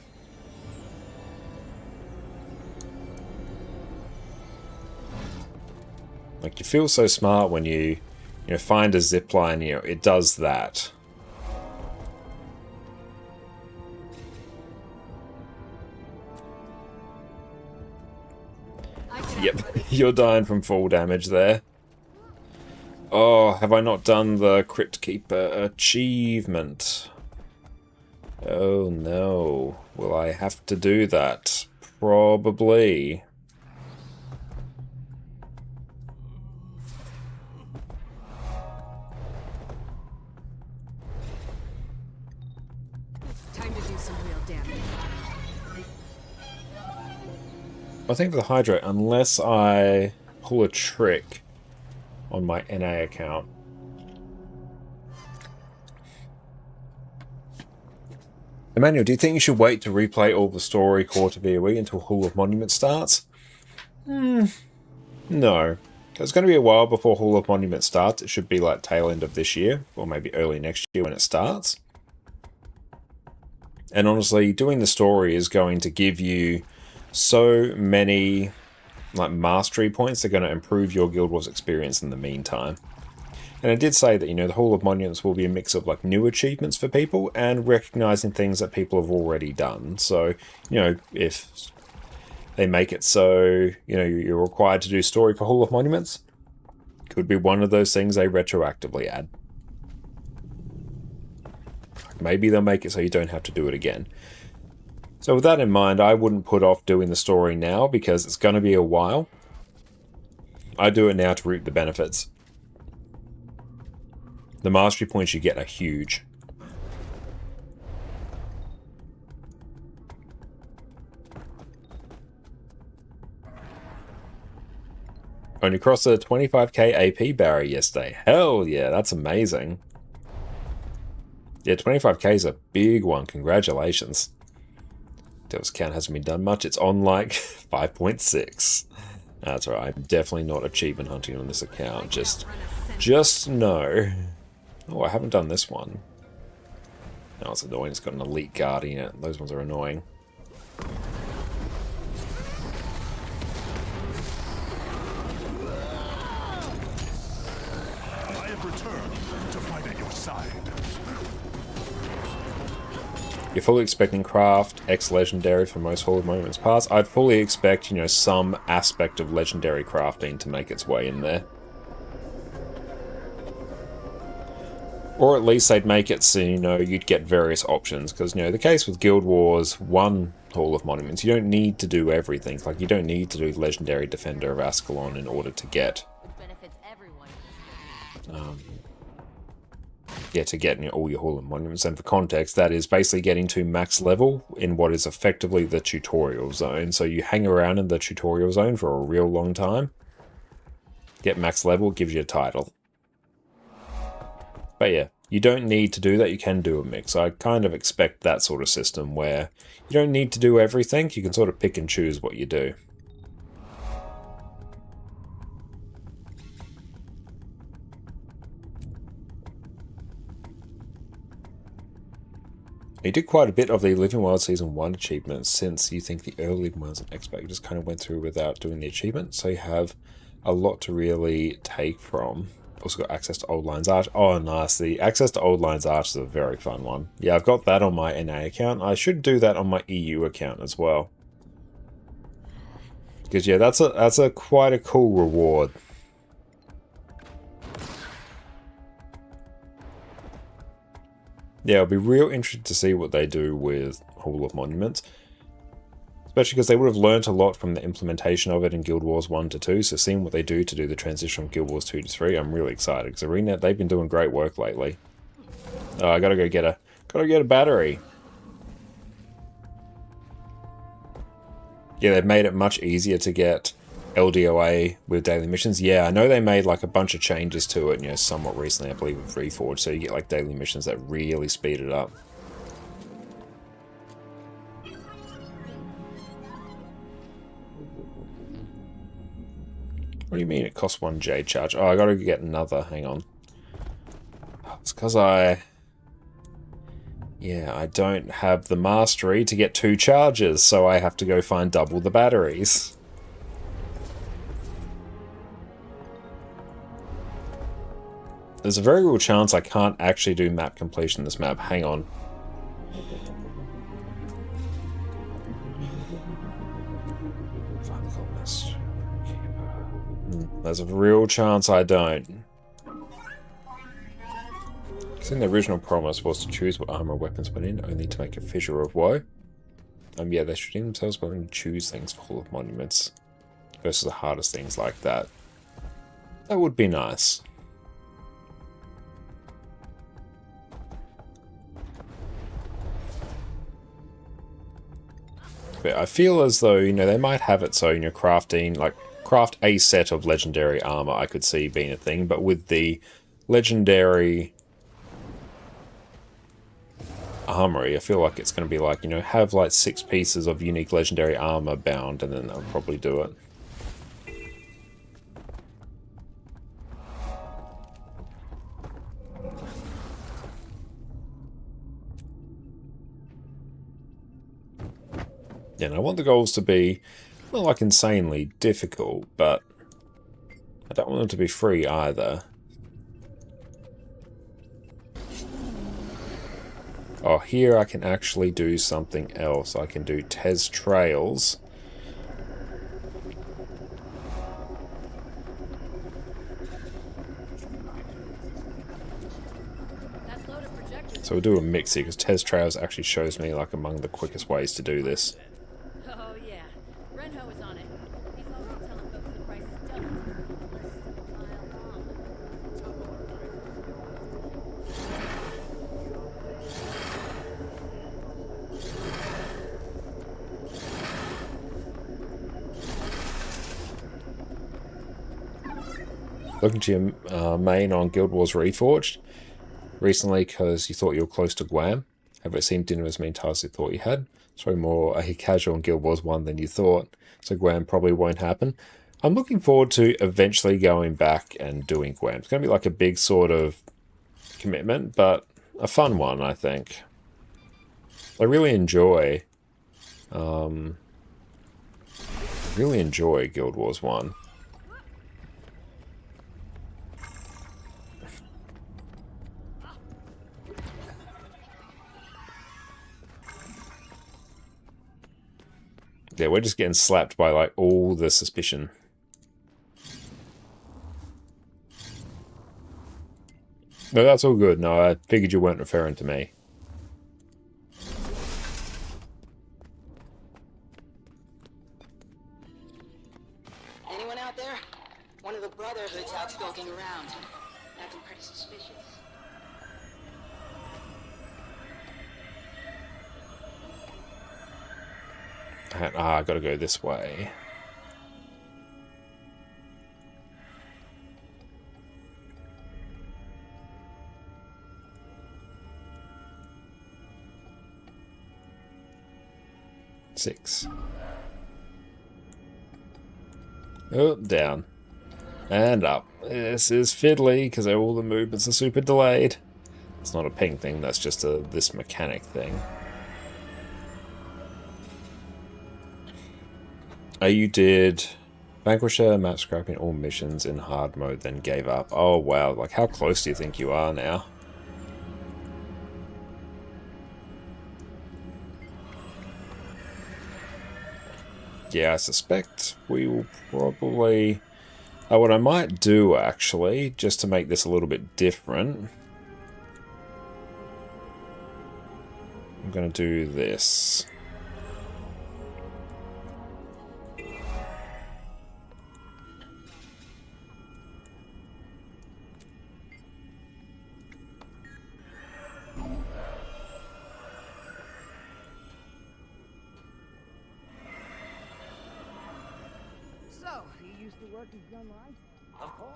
Like, you feel so smart when you find a zip line, it does that. Yep, you're dying from fall damage there. Oh, have I not done the Crypt Keeper achievement? Oh no. Will I have to do that? Probably. Time to do some real damage. I think for the Hydrate, unless I pull a trick on my NA account. Emmanuel, do you think you should wait to replay all the story core to be a week until Hall of Monument starts? No. It's going to be a while before Hall of Monument starts. It should be like tail end of this year, or maybe early next year when it starts. And honestly, doing the story is going to give you so many like mastery points. They're going to improve your Guild Wars experience in the meantime. And I did say that, the Hall of Monuments will be a mix of like new achievements for people and recognizing things that people have already done. So, if they make it so, you're required to do story for Hall of Monuments, could be one of those things they retroactively add. Maybe they'll make it so you don't have to do it again. So with that in mind, I wouldn't put off doing the story now because it's going to be a while. I do it now to reap the benefits. The mastery points you get are huge. Only crossed the 25k AP barrier yesterday. Hell yeah, that's amazing. Yeah, 25k is a big one. Congratulations. Devil's count hasn't been done much. It's on like 5.6. That's right. I'm definitely not achievement hunting on this account. Just no. Oh, I haven't done this one. No, it's annoying. It's got an elite guardian in it. Those ones are annoying. I have returned to fight at your side. You're fully expecting craft X legendary for most Hall of Monuments pass. I'd fully expect, some aspect of legendary crafting to make its way in there. Or at least they'd make it so, you'd get various options. Because, the case with Guild Wars 1 Hall of Monuments, you don't need to do everything. Like, you don't need to do Legendary Defender of Ascalon in order to get yeah, to get all your Hall of Monuments. And for context, that is basically getting to max level in what is effectively the tutorial zone. So you hang around in the tutorial zone for a real long time, get max level, gives you a title. But yeah, you don't need to do that. You can do a mix. I kind of expect that sort of system where you don't need to do everything. You can sort of pick and choose what you do. You did quite a bit of the Living Wild Season 1 achievements, since you think the early ones in Expert you just kind of went through without doing the achievement, so you have a lot to really take from. Also got access to Old Lines Arch. Oh, nice. The access to Old Lines Arch is a very fun one. Yeah, I've got that on my NA account. I should do that on my EU account as well. Because yeah, that's a quite a cool reward. Yeah, I'll be real interested to see what they do with Hall of Monuments. Especially because they would have learnt a lot from the implementation of it in Guild Wars 1 to 2, so seeing what they do to do the transition from Guild Wars 2 to 3, I'm really excited, because Aurene, they've been doing great work lately. Oh, I gotta go get a battery. Yeah, they've made it much easier to get LDOA with daily missions. Yeah, I know they made like a bunch of changes to it, somewhat recently, I believe, with Reforged, so you get like daily missions that really speed it up. What do you mean it costs 1 Jade charge? Oh, I gotta get another. Hang on. It's because yeah, I don't have the mastery to get 2 charges, so I have to go find double the batteries. There's a very real chance I can't actually do map completion in this map. Hang on. There's a real chance I don't. Because in the original promise was to choose what armor weapons went in, only to make a fissure of woe. Yeah, they should themselves willing to choose things for Hall of Monuments versus the hardest things like that. That would be nice. But I feel as though, they might have it so, crafting, like, craft a set of legendary armor I could see being a thing, but with the legendary armory, I feel like it's going to be like, have like 6 pieces of unique legendary armor bound, and then they'll probably do it. Yeah, and I want the goals to be not like insanely difficult, but I don't want them to be free either. Oh, here I can actually do something else. I can do Tez Trails. So we'll do a mix here, because Tez Trails actually shows me like among the quickest ways to do this. Oh yeah, Renho is on it. He's always telling folks the price is double. Looking to your main on Guild Wars Reforged recently because you thought you were close to Guam. However, it seemed didn't have as many tasks you thought you had. It's probably more a casual on Guild Wars 1 than you thought, so Guam probably won't happen. I'm looking forward to eventually going back and doing Guam. It's going to be like a big sort of commitment, but a fun one, I think. I really enjoy Guild Wars 1. Yeah, we're just getting slapped by like all the suspicion. No, that's all good. No, I figured you weren't referring to me. Anyone out there? One of the Brotherhood's out skulking around. Acting pretty suspicious. I gotta go this way. Six. Oh, down. And up. This is fiddly because all the movements are super delayed. It's not a ping thing, that's just this mechanic thing. You did Vanquisher, map scrapping all missions in hard mode, then gave up. Oh wow, like how close do you think you are now? Yeah, I suspect we will probably... what I might do, actually, just to make this a little bit different... I'm going to do this. So, you used to work as gun line? Of course.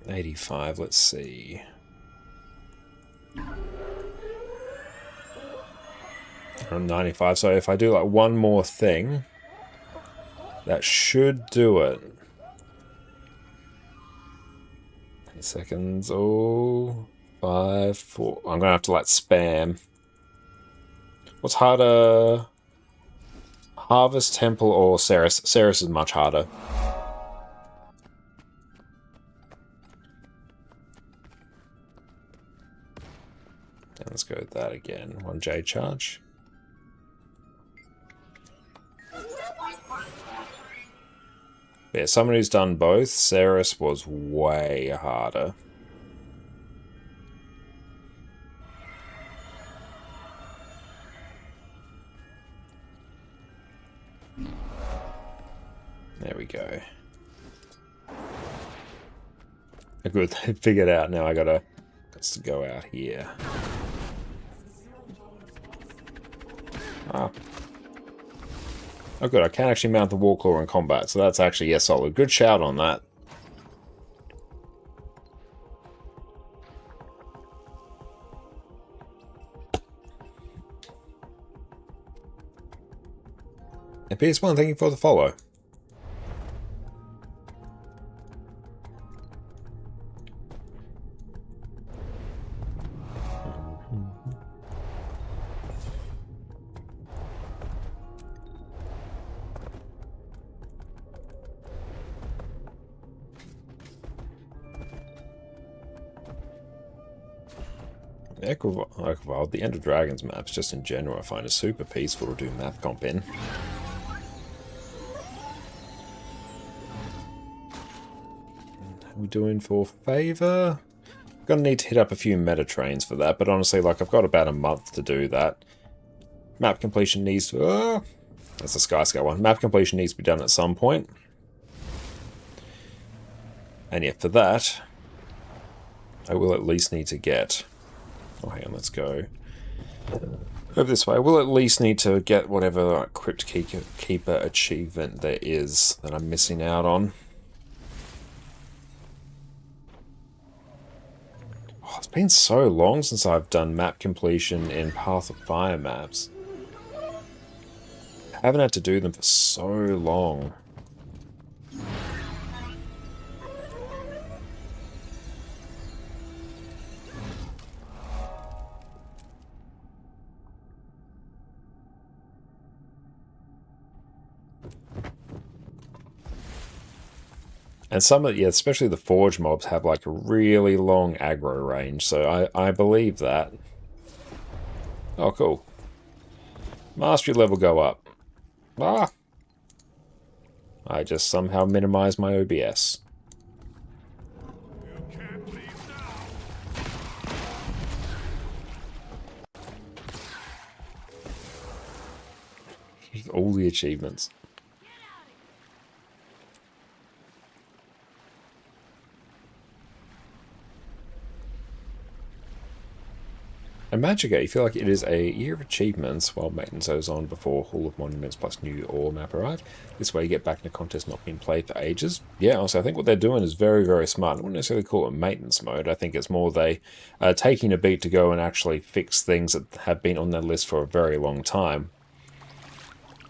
85, let's see. I'm 95, so if I do like one more thing, that should do it. 10 seconds, oh, 5, 4. I'm gonna have to like spam. What's harder? Harvest, Temple, or Cerus? Cerus is much harder. And let's go with that again. 1 J charge. Yeah, someone who's done both, Cerus was way harder. There we go. Good, they figured out. Now I gotta to go out here. Ah. Oh good, I can actually mount the Warclaw in combat, so that's actually, yeah, solid. Good shout on that. And PS1, thank you for the follow. Equivald, the End of Dragons maps, just in general, I find it super peaceful to do map comp in. How we doing for favor? Gonna need to hit up a few meta trains for that, but honestly, like, I've got about a month to do that. Map completion needs to... that's a Skyscale one. Map completion needs to be done at some point. And yeah, for that, I will at least need to get... oh, hang on, let's go over this way. We'll at least need to get whatever like, Crypt Keeper achievement there is that I'm missing out on. Oh, it's been so long since I've done map completion in Path of Fire maps. I haven't had to do them for so long. And some of, yeah, especially the Forge mobs have like a really long aggro range, so I believe that. Oh, cool. Mastery level go up. Ah! I just somehow minimized my OBS. You can't leave now. All the achievements. And Magica, you feel like it is a year of achievements while maintenance goes on before Hall of Monuments plus new ore map arrive. This way you get back in a contest not being played for ages. Yeah, honestly, I think what they're doing is very, very smart. I wouldn't necessarily call it maintenance mode. I think it's more they are taking a beat to go and actually fix things that have been on their list for a very long time.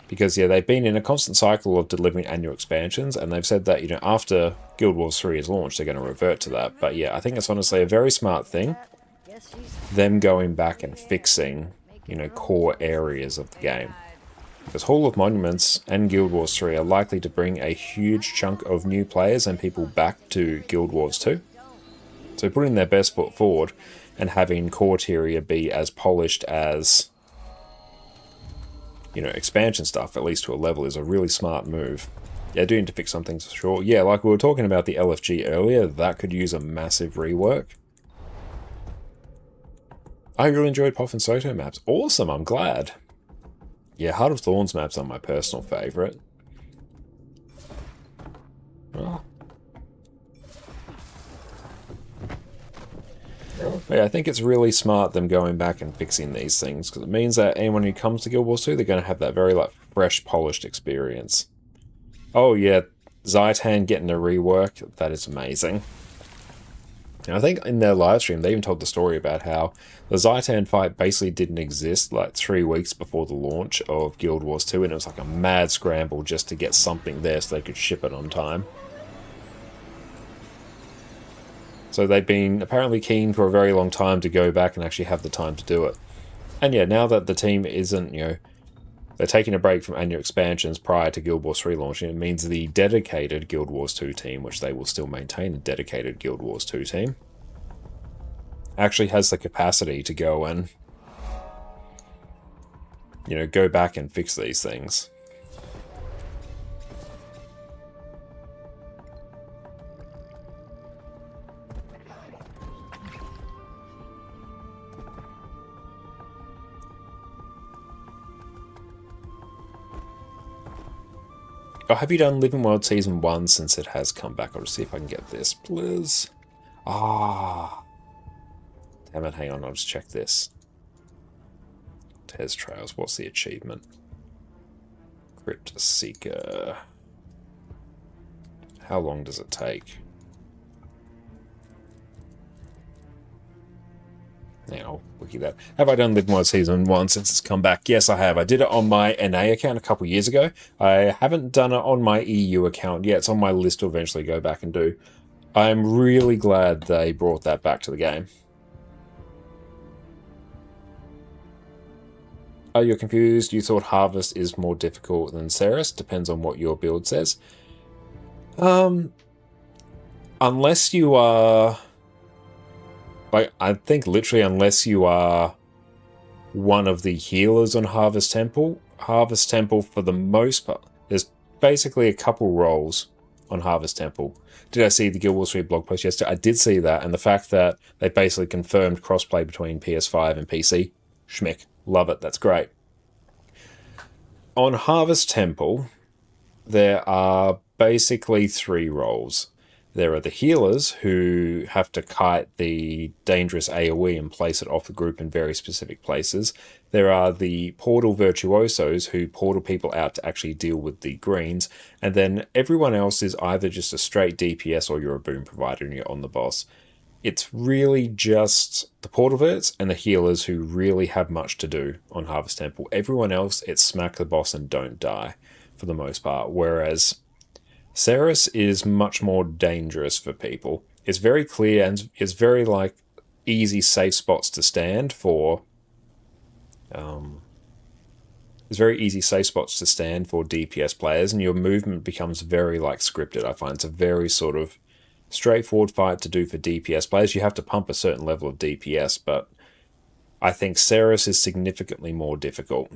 Because, yeah, they've been in a constant cycle of delivering annual expansions, and they've said that, you know, after Guild Wars 3 is launched, they're going to revert to that. But, yeah, I think it's honestly a very smart thing, them going back and fixing, you know, core areas of the game. Because Hall of Monuments and Guild Wars 3 are likely to bring a huge chunk of new players and people back to Guild Wars 2. So putting their best foot forward and having core area be as polished as, you know, expansion stuff, at least to a level, is a really smart move. Yeah, I do need to fix some things for sure. Yeah, like we were talking about the LFG earlier, that could use a massive rework. I really enjoyed Poff and Soto maps. Awesome, I'm glad. Yeah, Heart of Thorns maps are my personal favourite. Oh. But yeah, I think it's really smart them going back and fixing these things, because it means that anyone who comes to Guild Wars 2, they're going to have that very like fresh, polished experience. Oh yeah, Zaitan getting a rework, that is amazing. And I think in their live stream, they even told the story about how the Zaitan fight basically didn't exist like 3 weeks before the launch of Guild Wars 2, and it was like a mad scramble just to get something there so they could ship it on time. So they've been apparently keen for a very long time to go back and actually have the time to do it. And yeah, now that the team isn't, you know, they're taking a break from annual expansions prior to Guild Wars 3 launching, it means the dedicated Guild Wars 2 team, which they will still maintain a dedicated Guild Wars 2 team, actually has the capacity to go and, you know, go back and fix these things. Oh, have you done Living World Season 1 since it has come back? I'll just see if I can get this, please. Ah. Damn it, hang on, I'll just check this. Tez Trails, what's the achievement? Crypt Seeker. How long does it take? Yeah, I'll wiki that. Have I done Live World Season 1 since it's come back? Yes, I have. I did it on my NA account a couple years ago. I haven't done it on my EU account yet. It's on my list to eventually go back and do. I'm really glad they brought that back to the game. Oh, you're confused? You thought Harvest is more difficult than Cerus? Depends on what your build says. Unless you are... Like, I think literally unless you are one of the healers on Harvest Temple for the most part, there's basically a couple roles on Harvest Temple. Did I see the Guild Wars 3 blog post yesterday? I did see that, and the fact that they basically confirmed crossplay between PS5 and PC, schmick. Love it, that's great. On Harvest Temple, there are basically 3 roles. There are the healers who have to kite the dangerous AoE and place it off the group in very specific places. There are the portal virtuosos who portal people out to actually deal with the greens. And then everyone else is either just a straight DPS or you're a boom provider and you're on the boss. It's really just the portal verts and the healers who really have much to do on Harvest Temple. Everyone else, it's smack the boss and don't die for the most part. Whereas Cerus is much more dangerous for people. It's very clear and it's very like easy safe spots to stand for. It's very easy safe spots to stand for DPS players, and your movement becomes very like scripted. I find it's a very sort of straightforward fight to do for DPS players. You have to pump a certain level of DPS, but I think Cerus is significantly more difficult.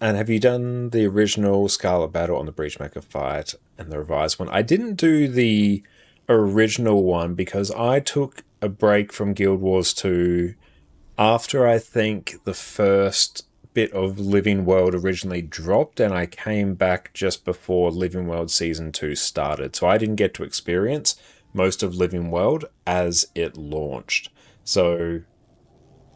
And have you done the original Scarlet Battle on the Breachmaker fight and the revised one? I didn't do the original one because I took a break from Guild Wars 2 after I think the first bit of Living World originally dropped, and I came back just before Living World Season 2 started. So I didn't get to experience most of Living World as it launched. So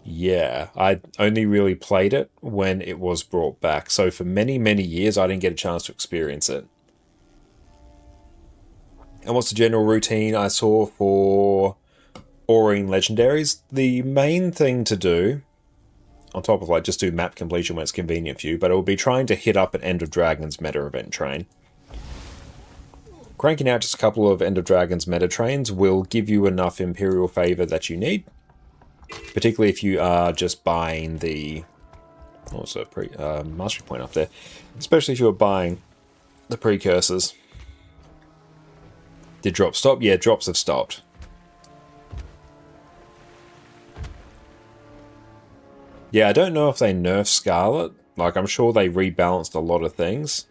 yeah, I only really played it when it was brought back. So for many, many years, I didn't get a chance to experience it. And what's the general routine I saw for Aurene Legendaries? The main thing to do, on top of like just do map completion when it's convenient for you, but it will be trying to hit up an End of Dragons meta event train. Cranking out just a couple of End of Dragons meta trains will give you enough Imperial favor that you need, particularly if you are just buying the mastery point up there, especially if you're buying the precursors. Did drops stop? Yeah, drops have stopped. Yeah, I don't know if they nerfed Scarlet. Like, I'm sure they rebalanced a lot of things.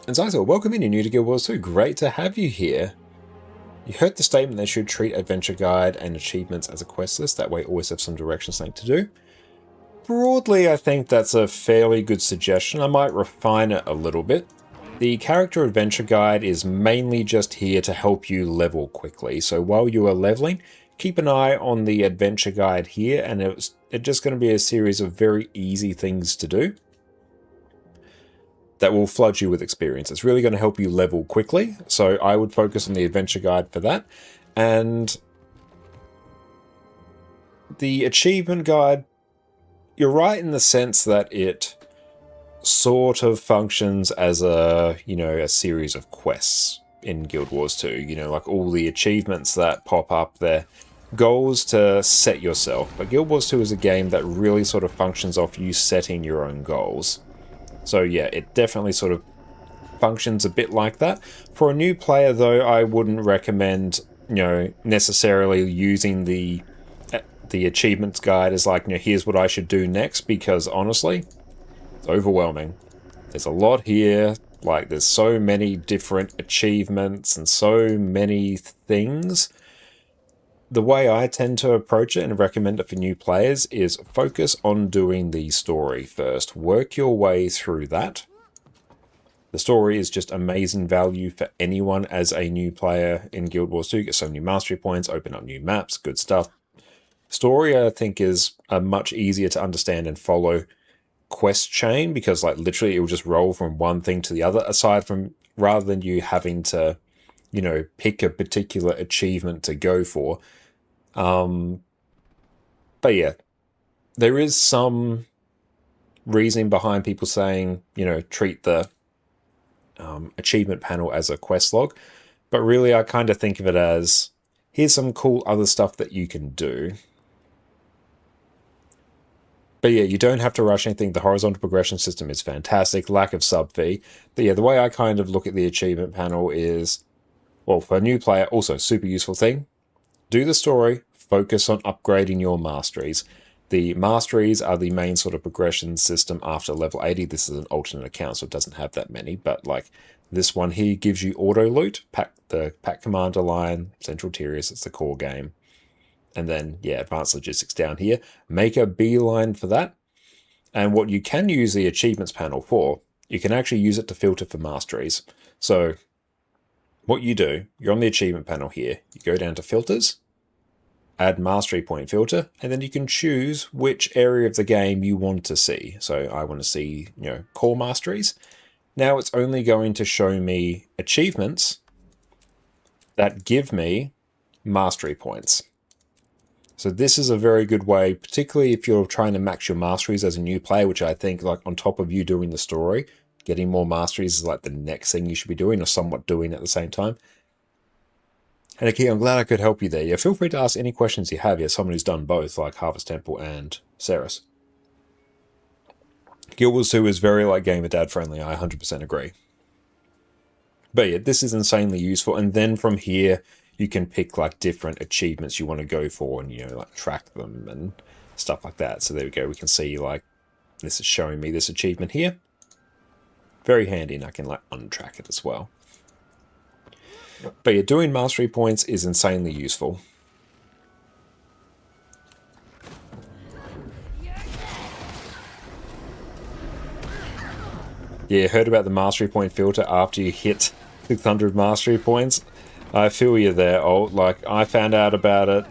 And Zyzel, welcome in. You're new to Guild Wars 2. Great to have you here. You heard the statement they should treat Adventure Guide and achievements as a quest list. That way always have some direction something to do. Broadly, I think that's a fairly good suggestion. I might refine it a little bit. The character adventure guide is mainly just here to help you level quickly. So while you are leveling, keep an eye on the adventure guide here, and it's just going to be a series of very easy things to do that will flood you with experience. It's really going to help you level quickly. So I would focus on the adventure guide for that. And the achievement guide, you're right in the sense that it sort of functions as a, a series of quests in Guild Wars 2. Like all the achievements that pop up there, goals to set yourself. But Guild Wars 2 is a game that really sort of functions off you setting your own goals. So yeah, it definitely sort of functions a bit like that. For a new player though, I wouldn't recommend, necessarily using the achievements guide as like, here's what I should do next, because honestly, it's overwhelming. There's a lot here, like there's so many different achievements and so many things. The way I tend to approach it and recommend it for new players is focus on doing the story first. Work your way through that. The story is just amazing value for anyone as a new player in Guild Wars 2. Get so many mastery points, open up new maps, good stuff. Story, I think, is a much easier to understand and follow quest chain, because like literally it will just roll from one thing to the other, rather than you having to, pick a particular achievement to go for. But yeah, there is some reasoning behind people saying, treat the achievement panel as a quest log. But really, I kind of think of it as, here's some cool other stuff that you can do. But yeah, you don't have to rush anything. The horizontal progression system is fantastic. Lack of sub fee. But yeah, the way I kind of look at the achievement panel is, well, for a new player, also super useful thing. Do the story, focus on upgrading your masteries. The masteries are the main sort of progression system after level 80. This is an alternate account, so it doesn't have that many. But like this one here gives you auto loot, the pack commander line, central tiers, it's the core game. And then, yeah, advanced logistics down here. Make a beeline for that. And what you can use the achievements panel for, you can actually use it to filter for masteries. So what you do, you're on the achievement panel here. You go down to filters, add mastery point filter, and then you can choose which area of the game you want to see. So I want to see, core masteries. Now it's only going to show me achievements that give me mastery points. So this is a very good way, particularly if you're trying to max your masteries as a new player, which I think, like, on top of you doing the story, getting more masteries is like the next thing you should be doing, or somewhat doing at the same time. And Aki, I'm glad I could help you there. Yeah, feel free to ask any questions you have. Yeah, someone who's done both, like Harvest Temple and Cerus. Guild Wars 2 is very like gamer dad friendly. I 100% agree. But yeah, this is insanely useful. And then from here, you can pick like different achievements you want to go for, and like track them and stuff like that. So there we go. We can see like this is showing me this achievement here. Very handy, and I can like untrack it as well. But yeah, doing mastery points is insanely useful. Yeah, heard about the mastery point filter after you hit 600 mastery points. I feel you there, Alt. Like, I found out about it,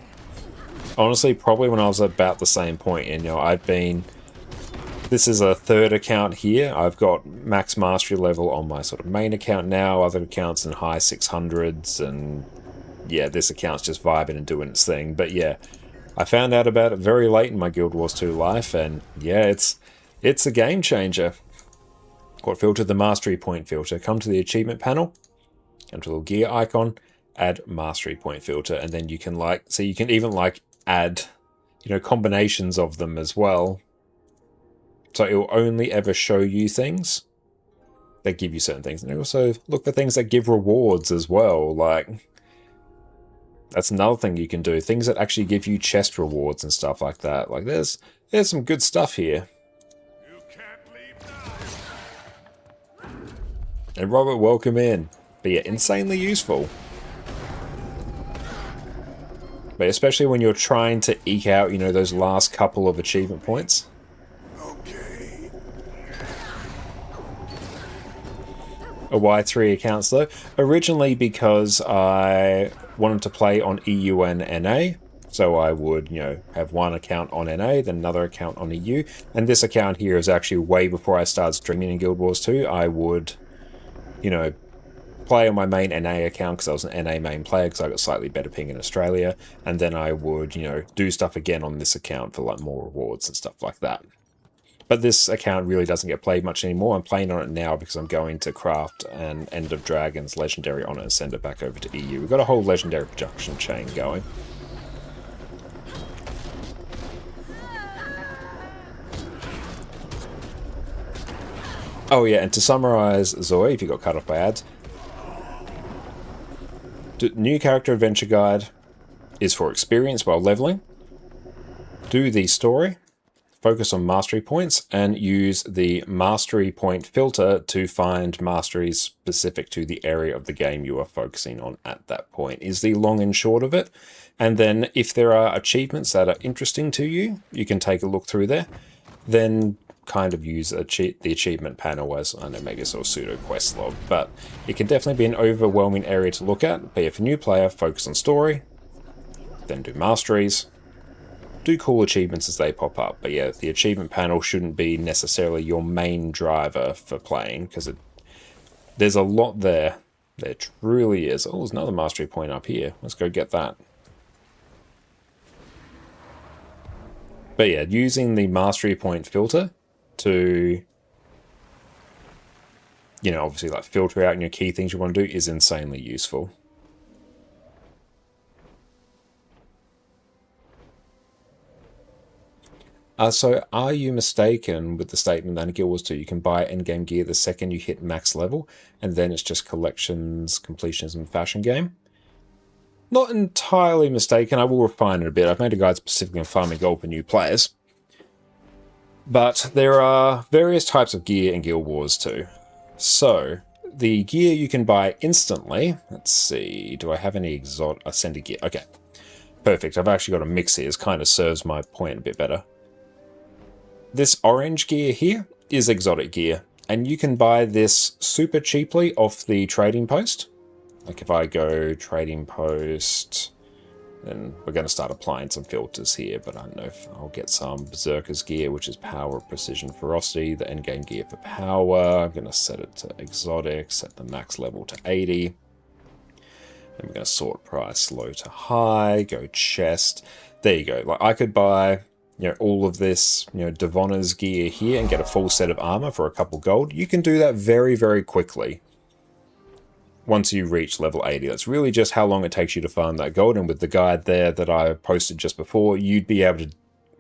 honestly, probably when I was about the same point. And, you know, I've been... This is a third account here. I've got max mastery level on my sort of main account now. Other accounts in high 600s. And, yeah, this account's just vibing and doing its thing. But, yeah, I found out about it very late in my Guild Wars 2 life. And, yeah, it's a game changer. What filter? The mastery point filter. Come to the achievement panel, come to the little gear icon, add mastery point filter, and then you can like, so you can even like add, you know, combinations of them as well. So it will only ever show you things that give you certain things, and also look for things that give rewards as well. Like, that's another thing you can do. Things that actually give you chest rewards and stuff like that. Like there's some good stuff here. And Robert, welcome in. But yeah, insanely useful. But especially when you're trying to eke out, you know, those last couple of achievement points. Okay. A Y3 accounts though. Originally because I wanted to play on EU and NA. So I would, you know, have one account on NA, then another account on EU. And this account here is actually way before I started streaming in Guild Wars 2. I would, you know, play on my main NA account because I was an NA main player because I got slightly better ping in Australia, and then I would, you know, do stuff again on this account for like more rewards and stuff like that. But this account really doesn't get played much anymore. I'm playing on it now because I'm going to craft an End of Dragons Legendary on it and send it back over to EU. We've got a whole Legendary production chain going. Oh yeah, and to summarize Zoe, if you got cut off by ads, new character adventure guide is for experience while leveling. Do the story, focus on mastery points, and use the mastery point filter to find masteries specific to the area of the game you are focusing on at that point, is the long and short of it. And then if there are achievements that are interesting to you, you can take a look through there. Then kind of use the achievement panel as, I don't know, maybe a sort of pseudo quest log, but it can definitely be an overwhelming area to look at. But if a new player, focus on story, then do masteries, do cool achievements as they pop up. But yeah, the achievement panel shouldn't be necessarily your main driver for playing, because there's a lot there. There truly is. Oh, there's another mastery point up here. Let's go get that. But yeah, using the mastery point filter to, you know, obviously like filter out your key things you want to do is insanely useful. So are you mistaken with the statement that in Guild Wars 2 you can buy endgame gear the second you hit max level, and then it's just collections, completionism, fashion game? Not entirely mistaken. I will refine it a bit. I've made a guide specifically on farming gold for new players. But there are various types of gear in Guild Wars 2. So, the gear you can buy instantly. Let's see, do I have any ascended gear? Okay, perfect. I've actually got a mix here. This kind of serves my point a bit better. This orange gear here is exotic gear, and you can buy this super cheaply off the trading post. Like if I go trading post, then we're going to start applying some filters here, but I don't know if I'll get some Berserker's gear, which is power, precision, ferocity, the endgame gear for power. I'm going to set it to exotic, set the max level to 80. Then we're going to sort price low to high, go chest. There you go. Like I could buy, you know, all of this, you know, Devonna's gear here and get a full set of armor for a couple gold. You can do that very, very quickly once you reach level 80. That's really just how long it takes you to farm that gold, and with the guide there that I posted just before, you'd be able to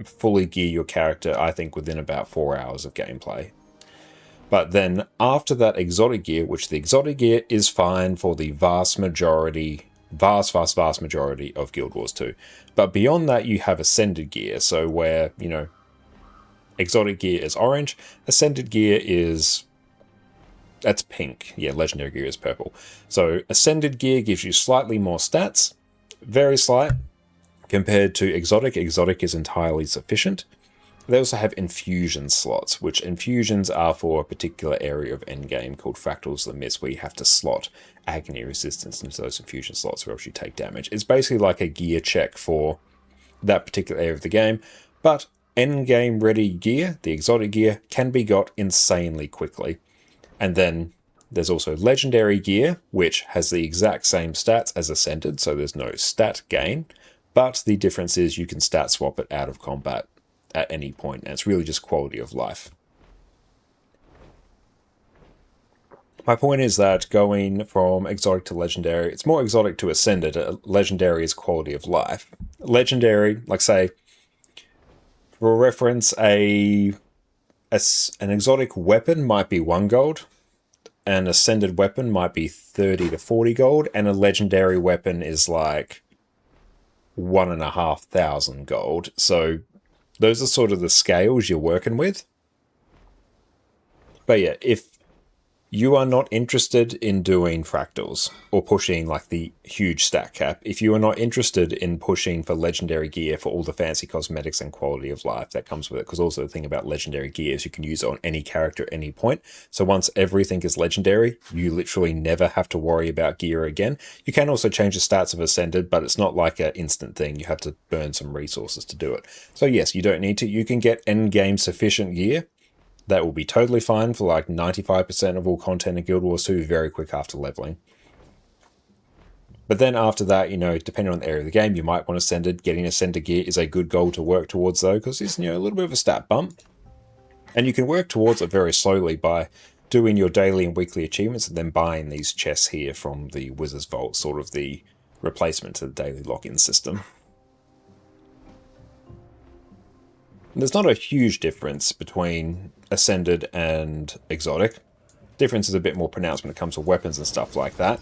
fully gear your character, I think, within about 4 hours of gameplay. But then after that exotic gear, which the exotic gear is fine for the vast majority of Guild Wars 2. But beyond that, you have ascended gear, so where, you know, exotic gear is orange, ascended gear is That's pink. Yeah, legendary gear is purple. So ascended gear gives you slightly more stats, very slight, compared to exotic. Exotic is entirely sufficient. They also have infusion slots, which infusions are for a particular area of endgame called Fractals of the Mist, where you have to slot agony resistance into those infusion slots or else you take damage. It's basically like a gear check for that particular area of the game, but endgame ready gear, the exotic gear, can be got insanely quickly. And then there's also legendary gear, which has the exact same stats as Ascended, so there's no stat gain, but the difference is you can stat swap it out of combat at any point, and it's really just quality of life. My point is that going from exotic to legendary, it's more exotic to ascended. Legendary is quality of life. Legendary, like say, for reference, an exotic weapon might be 1 gold, an ascended weapon might be 30 to 40 gold, and a legendary weapon is like 1,500 gold. So those are sort of the scales you're working with. But yeah, if you are not interested in doing fractals or pushing like the huge stat cap, if you are not interested in pushing for legendary gear for all the fancy cosmetics and quality of life that comes with it, because also the thing about legendary gear is you can use it on any character at any point. So once everything is legendary, you literally never have to worry about gear again. You can also change the stats of Ascended, but it's not like an instant thing. You have to burn some resources to do it. So yes, you don't need to. You can get endgame sufficient gear. That will be totally fine for like 95% of all content in Guild Wars 2 very quick after leveling. But then after that, depending on the area of the game, you might want Ascended. Getting Ascended gear is a good goal to work towards though, because it's a little bit of a stat bump. And you can work towards it very slowly by doing your daily and weekly achievements and then buying these chests here from the Wizard's Vault, sort of the replacement to the daily lock-in system. There's not a huge difference between Ascended and Exotic. Difference is a bit more pronounced when it comes to weapons and stuff like that.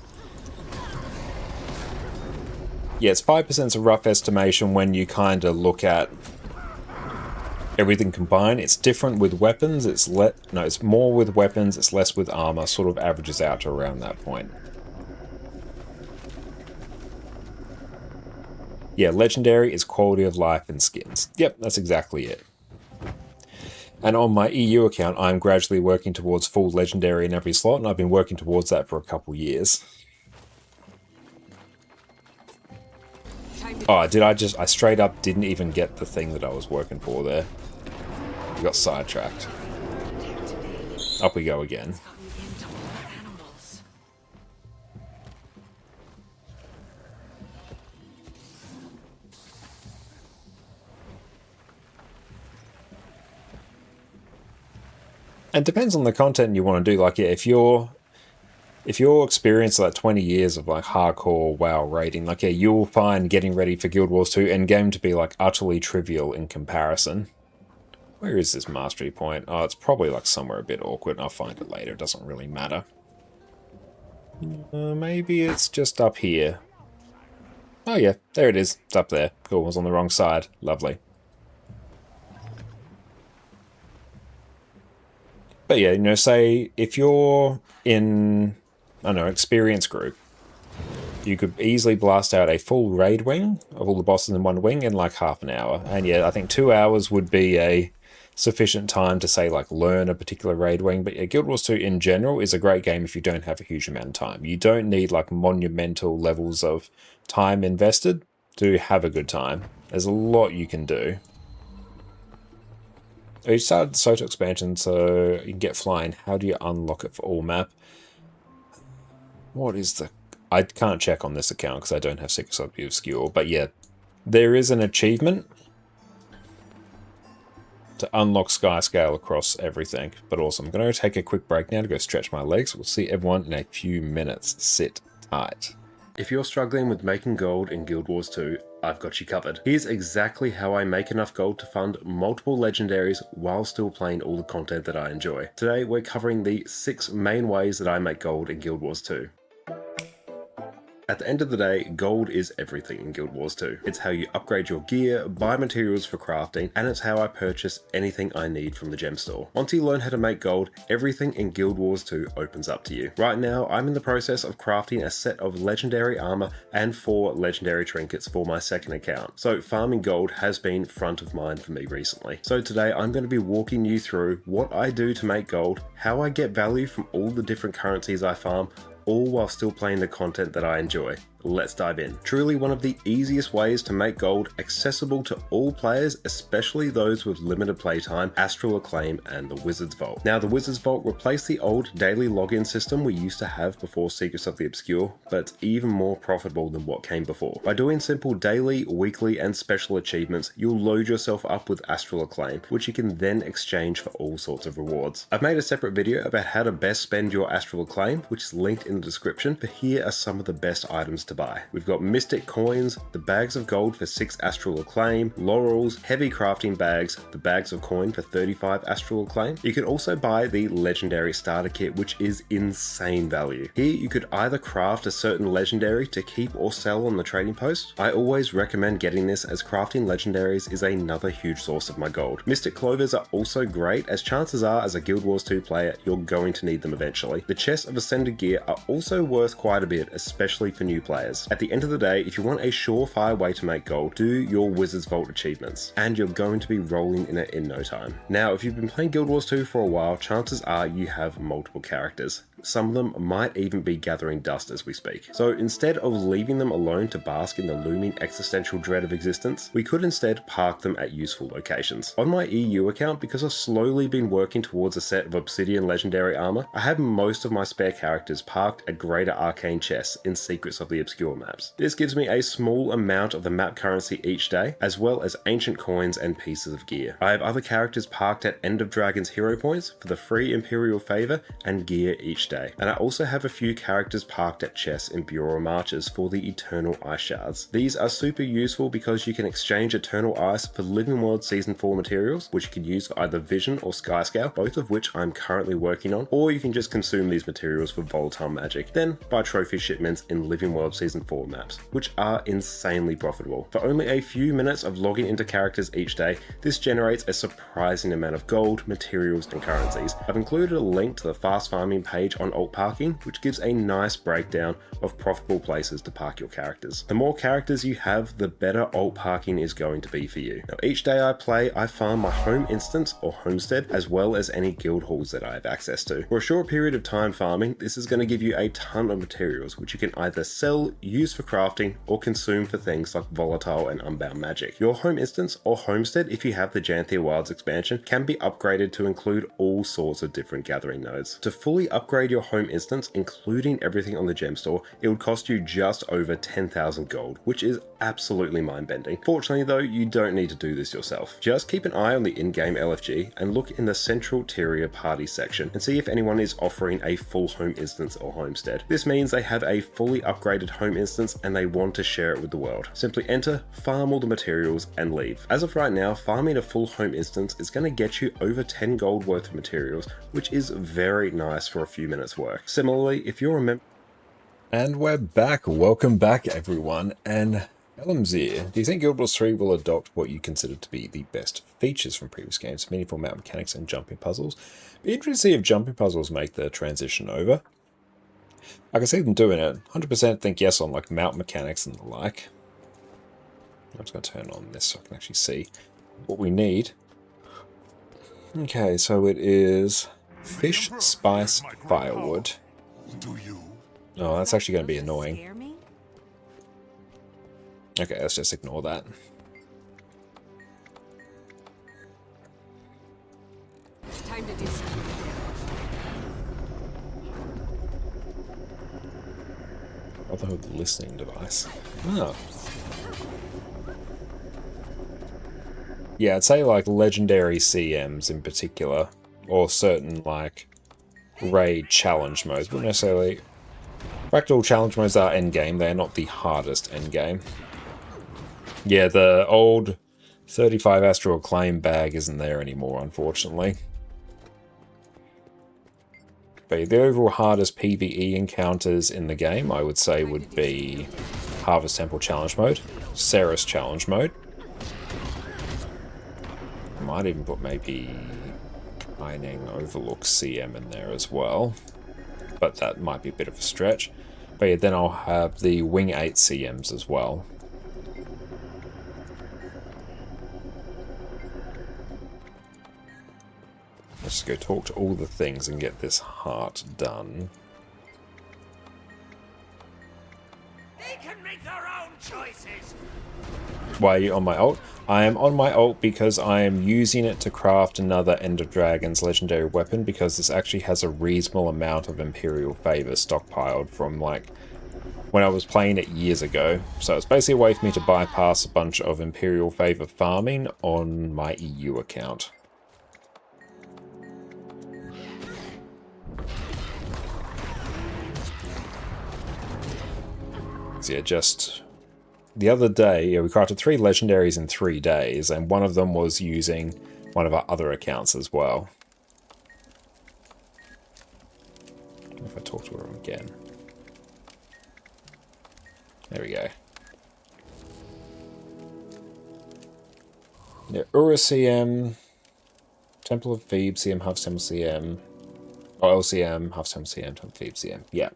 Yeah, it's 5% is a rough estimation when you kind of look at everything combined. It's different with weapons. It's more with weapons, it's less with armor, sort of averages out to around that point. Yeah, legendary is quality of life and skins. Yep, that's exactly it. And on my EU account, I'm gradually working towards full legendary in every slot, and I've been working towards that for a couple years. Oh, I straight up didn't even get the thing that I was working for there. We got sidetracked. Up we go again. It depends on the content you want to do. Like, yeah, if you're experienced like 20 years of like hardcore WoW raiding, like, yeah, you'll find getting ready for Guild Wars 2 endgame to be like utterly trivial in comparison. Where is this mastery point? Oh, it's probably like somewhere a bit awkward. I'll find it later. It doesn't really matter. Maybe it's just up here. Oh yeah, there it is. It's up there. Cool, I was on the wrong side. Lovely. But yeah, say if you're in, I don't know, experienced group, you could easily blast out a full raid wing of all the bosses in one wing in like half an hour. And yeah, I think 2 hours would be a sufficient time to say like learn a particular raid wing. But yeah, Guild Wars 2 in general is a great game if you don't have a huge amount of time. You don't need like monumental levels of time invested to have a good time. There's a lot you can do. You started the Soto expansion, so you can get flying. How do you unlock it for all map? What is the... I can't check on this account because I don't have Secret Copy Obscure, but yeah, there is an achievement to unlock Sky Scale across everything. But awesome. I'm going to take a quick break now to go stretch my legs. We'll see everyone in a few minutes. Sit tight. If you're struggling with making gold in Guild Wars 2, I've got you covered. Here's exactly how I make enough gold to fund multiple legendaries while still playing all the content that I enjoy. Today we're covering the 6 main ways that I make gold in Guild Wars 2. At the end of the day, gold is everything in Guild Wars 2. It's how you upgrade your gear, buy materials for crafting, and it's how I purchase anything I need from the gem store. Once you learn how to make gold, everything in Guild Wars 2 opens up to you. Right now, I'm in the process of crafting a set of legendary armor and 4 legendary trinkets for my second account. So farming gold has been front of mind for me recently. So today I'm going to be walking you through what I do to make gold, how I get value from all the different currencies I farm, all while still playing the content that I enjoy. Let's dive in. Truly one of the easiest ways to make gold, accessible to all players, especially those with limited playtime, Astral Acclaim and the Wizard's Vault. Now the Wizard's Vault replaced the old daily login system we used to have before Secrets of the Obscure, but it's even more profitable than what came before. By doing simple daily, weekly and special achievements, you'll load yourself up with Astral Acclaim, which you can then exchange for all sorts of rewards. I've made a separate video about how to best spend your Astral Acclaim, which is linked in the description, but here are some of the best items to buy. We've got Mystic Coins, the bags of gold for 6 Astral Acclaim, Laurels, heavy crafting bags, the bags of coin for 35 Astral Acclaim. You can also buy the Legendary Starter Kit, which is insane value. Here you could either craft a certain legendary to keep or sell on the trading post. I always recommend getting this as crafting legendaries is another huge source of my gold. Mystic Clovers are also great, as chances are as a Guild Wars 2 player you're going to need them eventually. The chests of Ascended Gear are also worth quite a bit, especially for new players. At the end of the day, if you want a surefire way to make gold, do your Wizard's Vault achievements, and you're going to be rolling in it in no time. Now, if you've been playing Guild Wars 2 for a while, chances are you have multiple characters. Some of them might even be gathering dust as we speak. So instead of leaving them alone to bask in the looming existential dread of existence, we could instead park them at useful locations. On my EU account, because I've slowly been working towards a set of Obsidian legendary armor, I have most of my spare characters parked at greater arcane chests in Secrets of the Obscure maps. This gives me a small amount of the map currency each day, as well as ancient coins and pieces of gear. I have other characters parked at End of Dragon's hero points for the free Imperial favor and gear each day. And I also have a few characters parked at chests in Bureau Marches for the Eternal Ice Shards. These are super useful because you can exchange Eternal Ice for Living World Season 4 materials, which you can use for either Vision or Skyscale, both of which I'm currently working on, or you can just consume these materials for Volatile Magic, then buy trophy shipments in Living World Season 4 maps, which are insanely profitable. For only a few minutes of logging into characters each day, this generates a surprising amount of gold, materials, and currencies. I've included a link to the fast farming page on alt parking, which gives a nice breakdown of profitable places to park your characters. The more characters you have, the better alt parking is going to be for you. Now, each day I play, I farm my home instance or homestead, as well as any guild halls that I have access to. For a short period of time farming, this is going to give you a ton of materials, which you can either sell, use for crafting, or consume for things like volatile and unbound magic. Your home instance or homestead, if you have the Janthia Wilds expansion, can be upgraded to include all sorts of different gathering nodes. To fully upgrade your home instance, including everything on the gem store, it would cost you just over 10,000 gold, which is absolutely mind-bending. Fortunately though, you don't need to do this yourself. Just keep an eye on the in-game LFG and look in the Central Tyria Party section and see if anyone is offering a full home instance or homestead. This means they have a fully upgraded home instance and they want to share it with the world. Simply enter, farm all the materials, and leave. As of right now, farming a full home instance is going to get you over 10 gold worth of materials, which is very nice for a few minutes work. Similarly, if you're a member... And we're back. Welcome back, everyone. And Elamzir, do you think Guild Wars 3 will adopt what you consider to be the best features from previous games, meaningful map mechanics and jumping puzzles? Be interested to see if jumping puzzles make the transition over. I can see them doing it. 100% think yes on like mount mechanics and the like. I'm just going to turn on this so I can actually see what we need. Okay, so it is fish, spice, firewood. Oh, that's actually going to be annoying. Okay, let's just ignore that. It's time to do something. Although the listening device. Oh. Yeah, I'd say like legendary CMs in particular, or certain like raid challenge modes, but necessarily. Fractal challenge modes are endgame, they're not the hardest endgame. Yeah, the old 35 Astral Acclaim bag isn't there anymore, unfortunately. But the overall hardest PvE encounters in the game, I would say, would be Harvest Temple Challenge Mode, Cerus Challenge Mode. I might even put maybe Mining Overlook CM in there as well, but that might be a bit of a stretch. But yeah, then I'll have the Wing 8 CMs as well. Let's just go talk to all the things and get this heart done. They can make their own choices. Why are you on my ult? I am on my ult because I am using it to craft another End of Dragon's legendary weapon, because this actually has a reasonable amount of Imperial Favor stockpiled from like when I was playing it years ago. So it's basically a way for me to bypass a bunch of Imperial Favor farming on my EU account. So yeah, just the other day, we crafted 3 legendaries in 3 days, and one of them was using one of our other accounts as well. If I talk to her again. There we go. Yeah, Ura CM, Temple of Thebes CM, Half Temple CM, or LCM, Half Temple CM, Temple of Thebes CM. Yeah.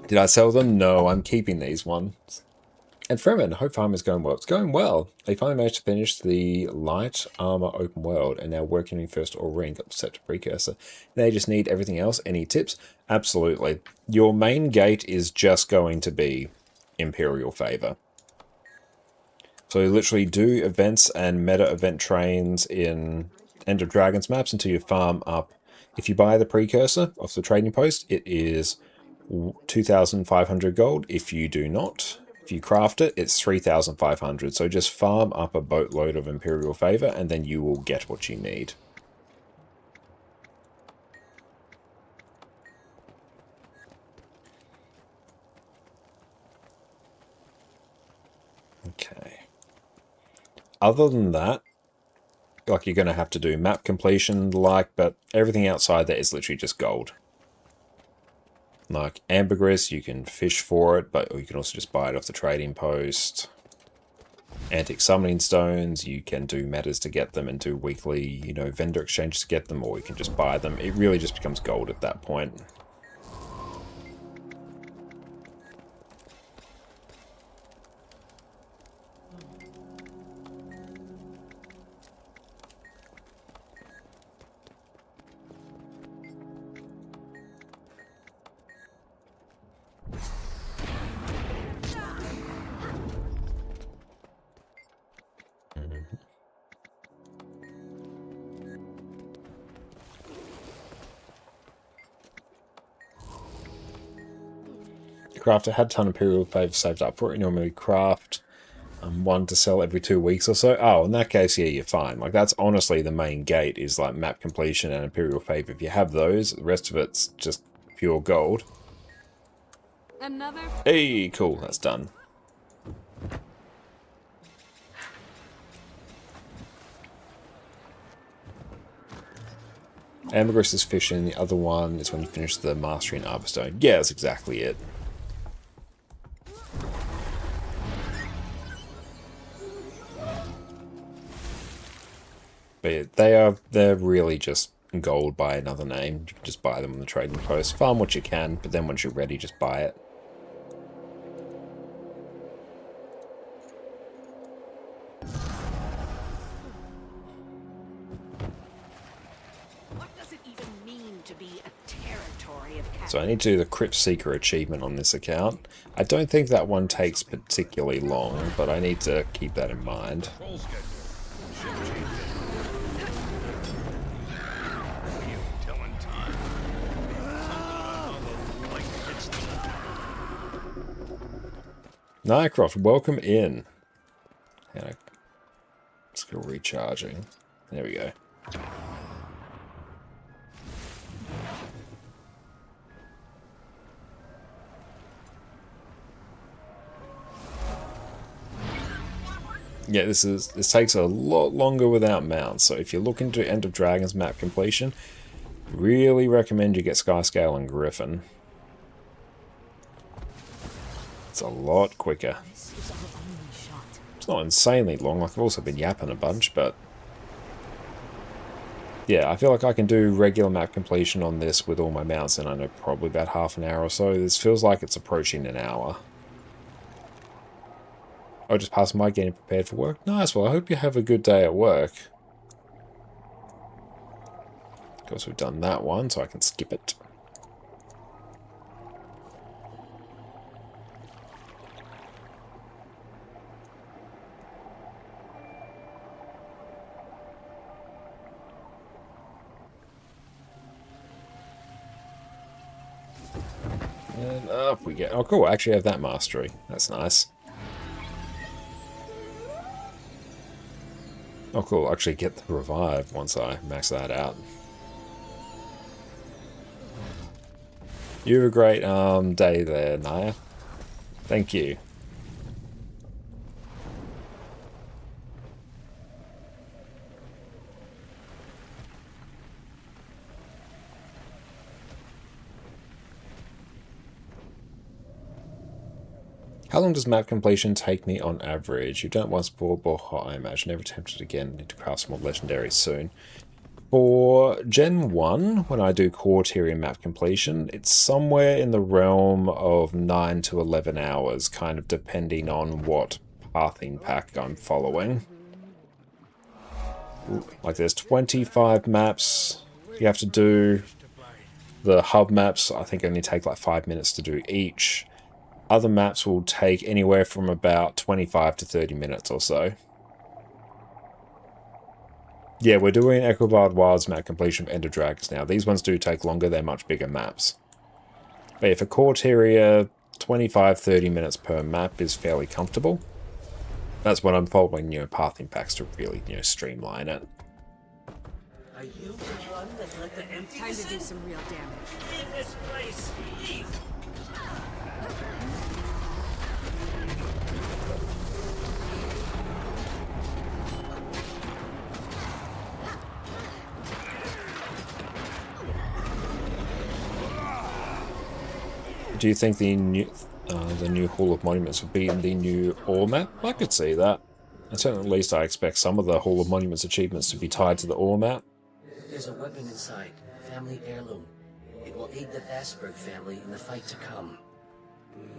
Did I sell them? No, I'm keeping these ones. And Fremen, hope farm is going well. It's going well. They finally managed to finish the light armor open world and now working on first Aurene, got set to precursor. They just need everything else. Any tips? Absolutely. Your main gate is just going to be Imperial Favor. So you literally do events and meta event trains in End of Dragons maps until you farm up. If you buy the precursor off the trading post, it is 2,500 gold. If you do not, if you craft it, it's 3,500. So just farm up a boatload of Imperial Favor and then you will get what you need. Okay. Other than that, like, you're going to have to do map completion, but everything outside that is literally just gold. Like ambergris, you can fish for it, but you can also just buy it off the trading post. Antique summoning stones, you can do metas to get them and do weekly, vendor exchanges to get them, or you can just buy them. It really just becomes gold at that point. Crafter had a ton of Imperial Favor saved up for it. You normally craft one to sell every 2 weeks or so. Oh, in that case, yeah, you're fine. Like, that's honestly the main gate, is like map completion and Imperial Favor. If you have those, the rest of it's just pure gold. Hey, cool, that's done. Ambergris is fishing, the other one is when you finish the Mastering Arborstone. Yeah, that's exactly it. But they're really just gold by another name. You can just buy them on the trading post. Farm what you can, but then once you're ready, just buy it. What does it even mean to be a territory of cat? So I need to do the Crypt Seeker achievement on this account. I don't think that one takes particularly long, but I need to keep that in mind. Nycroft, welcome in. Yeah, let's go recharging. There we go. Yeah, this takes a lot longer without mounts. So if you're looking to End of Dragons map completion, Really recommend you get Skyscale and Griffin. It's a lot quicker. It's not insanely long, like I've also been yapping a bunch, but yeah, I feel like I can do regular map completion on this with all my mounts in, I know, probably about half an hour or so. This feels like it's approaching an hour. Oh, just past my getting prepared for work. Nice, well I hope you have a good day at work. Of course we've done that one, so I can skip it. And up we get. Oh cool, I actually have that mastery. That's nice. Oh cool, I'll actually get the revive once I max that out. You have a great day there, Naya. Thank you. How long does map completion take me on average? You've done it once before, but I imagine never attempted again. Need to craft some more legendaries soon. For Gen 1, when I do core tier map completion, it's somewhere in the realm of 9 to 11 hours, kind of depending on what pathing pack I'm following. Like there's 25 maps you have to do. The hub maps, I think, only take like 5 minutes to do each. Other maps will take anywhere from about 25 to 30 minutes or so. Yeah, we're doing Equibard Wilds map completion of Ender Dragons now. These ones do take longer, they're much bigger maps. But yeah, for Corteria, 25-30 minutes per map is fairly comfortable. That's when I'm following, pathing packs to really, streamline it. Are you the one that let the empty Time to do some real damage. Leave this place! Leave! Do you think the new Hall of Monuments would be in the new ore map? I could see that. And certainly at least I expect some of the Hall of Monuments achievements to be tied to the ore map. There's a weapon inside. Family heirloom. It will aid the Vasberg family in the fight to come.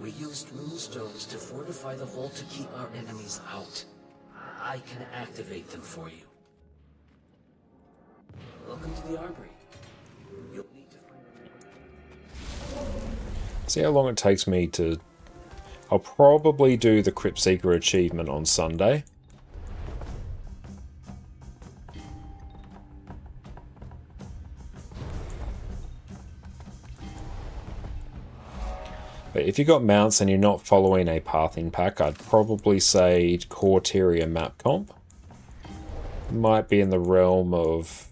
We used rune stones to fortify the vault to keep our enemies out. I can activate them for you. Welcome to the Armory. You'll need to find See how long it takes me to... I'll probably do the Crypt Seeker achievement on Sunday. But if you've got mounts and you're not following a pathing pack, I'd probably say Corteria map comp. Might be in the realm of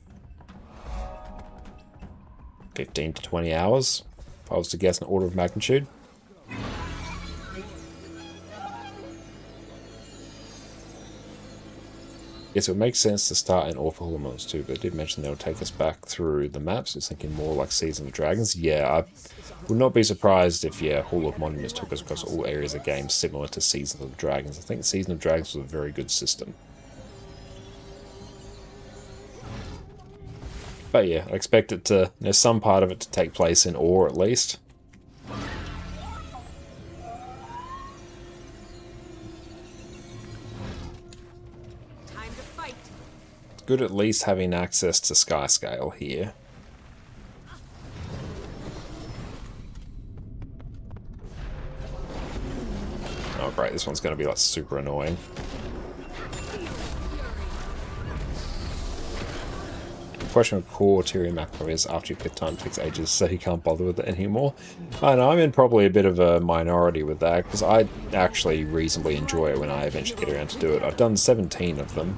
15 to 20 hours, if I was to guess an order of magnitude. Yes, it would make sense to start in Awful Elements too, but I did mention they'll take us back through the maps. I was thinking more like Season of Dragons. Yeah, I would not be surprised if, yeah, Hall of Monuments took us across all areas of games similar to Season of Dragons. I think Season of Dragons was a very good system. But yeah, I expect it to, there's some part of it to take place in ore at least. Good at least having access to Skyscale here. Oh great, this one's going to be like super annoying. The question of core Tyrion macro is after you pick time it takes ages, so you can't bother with it anymore. I know, I'm in probably a bit of a minority with that, because I actually reasonably enjoy it when I eventually get around to do it. I've done 17 of them.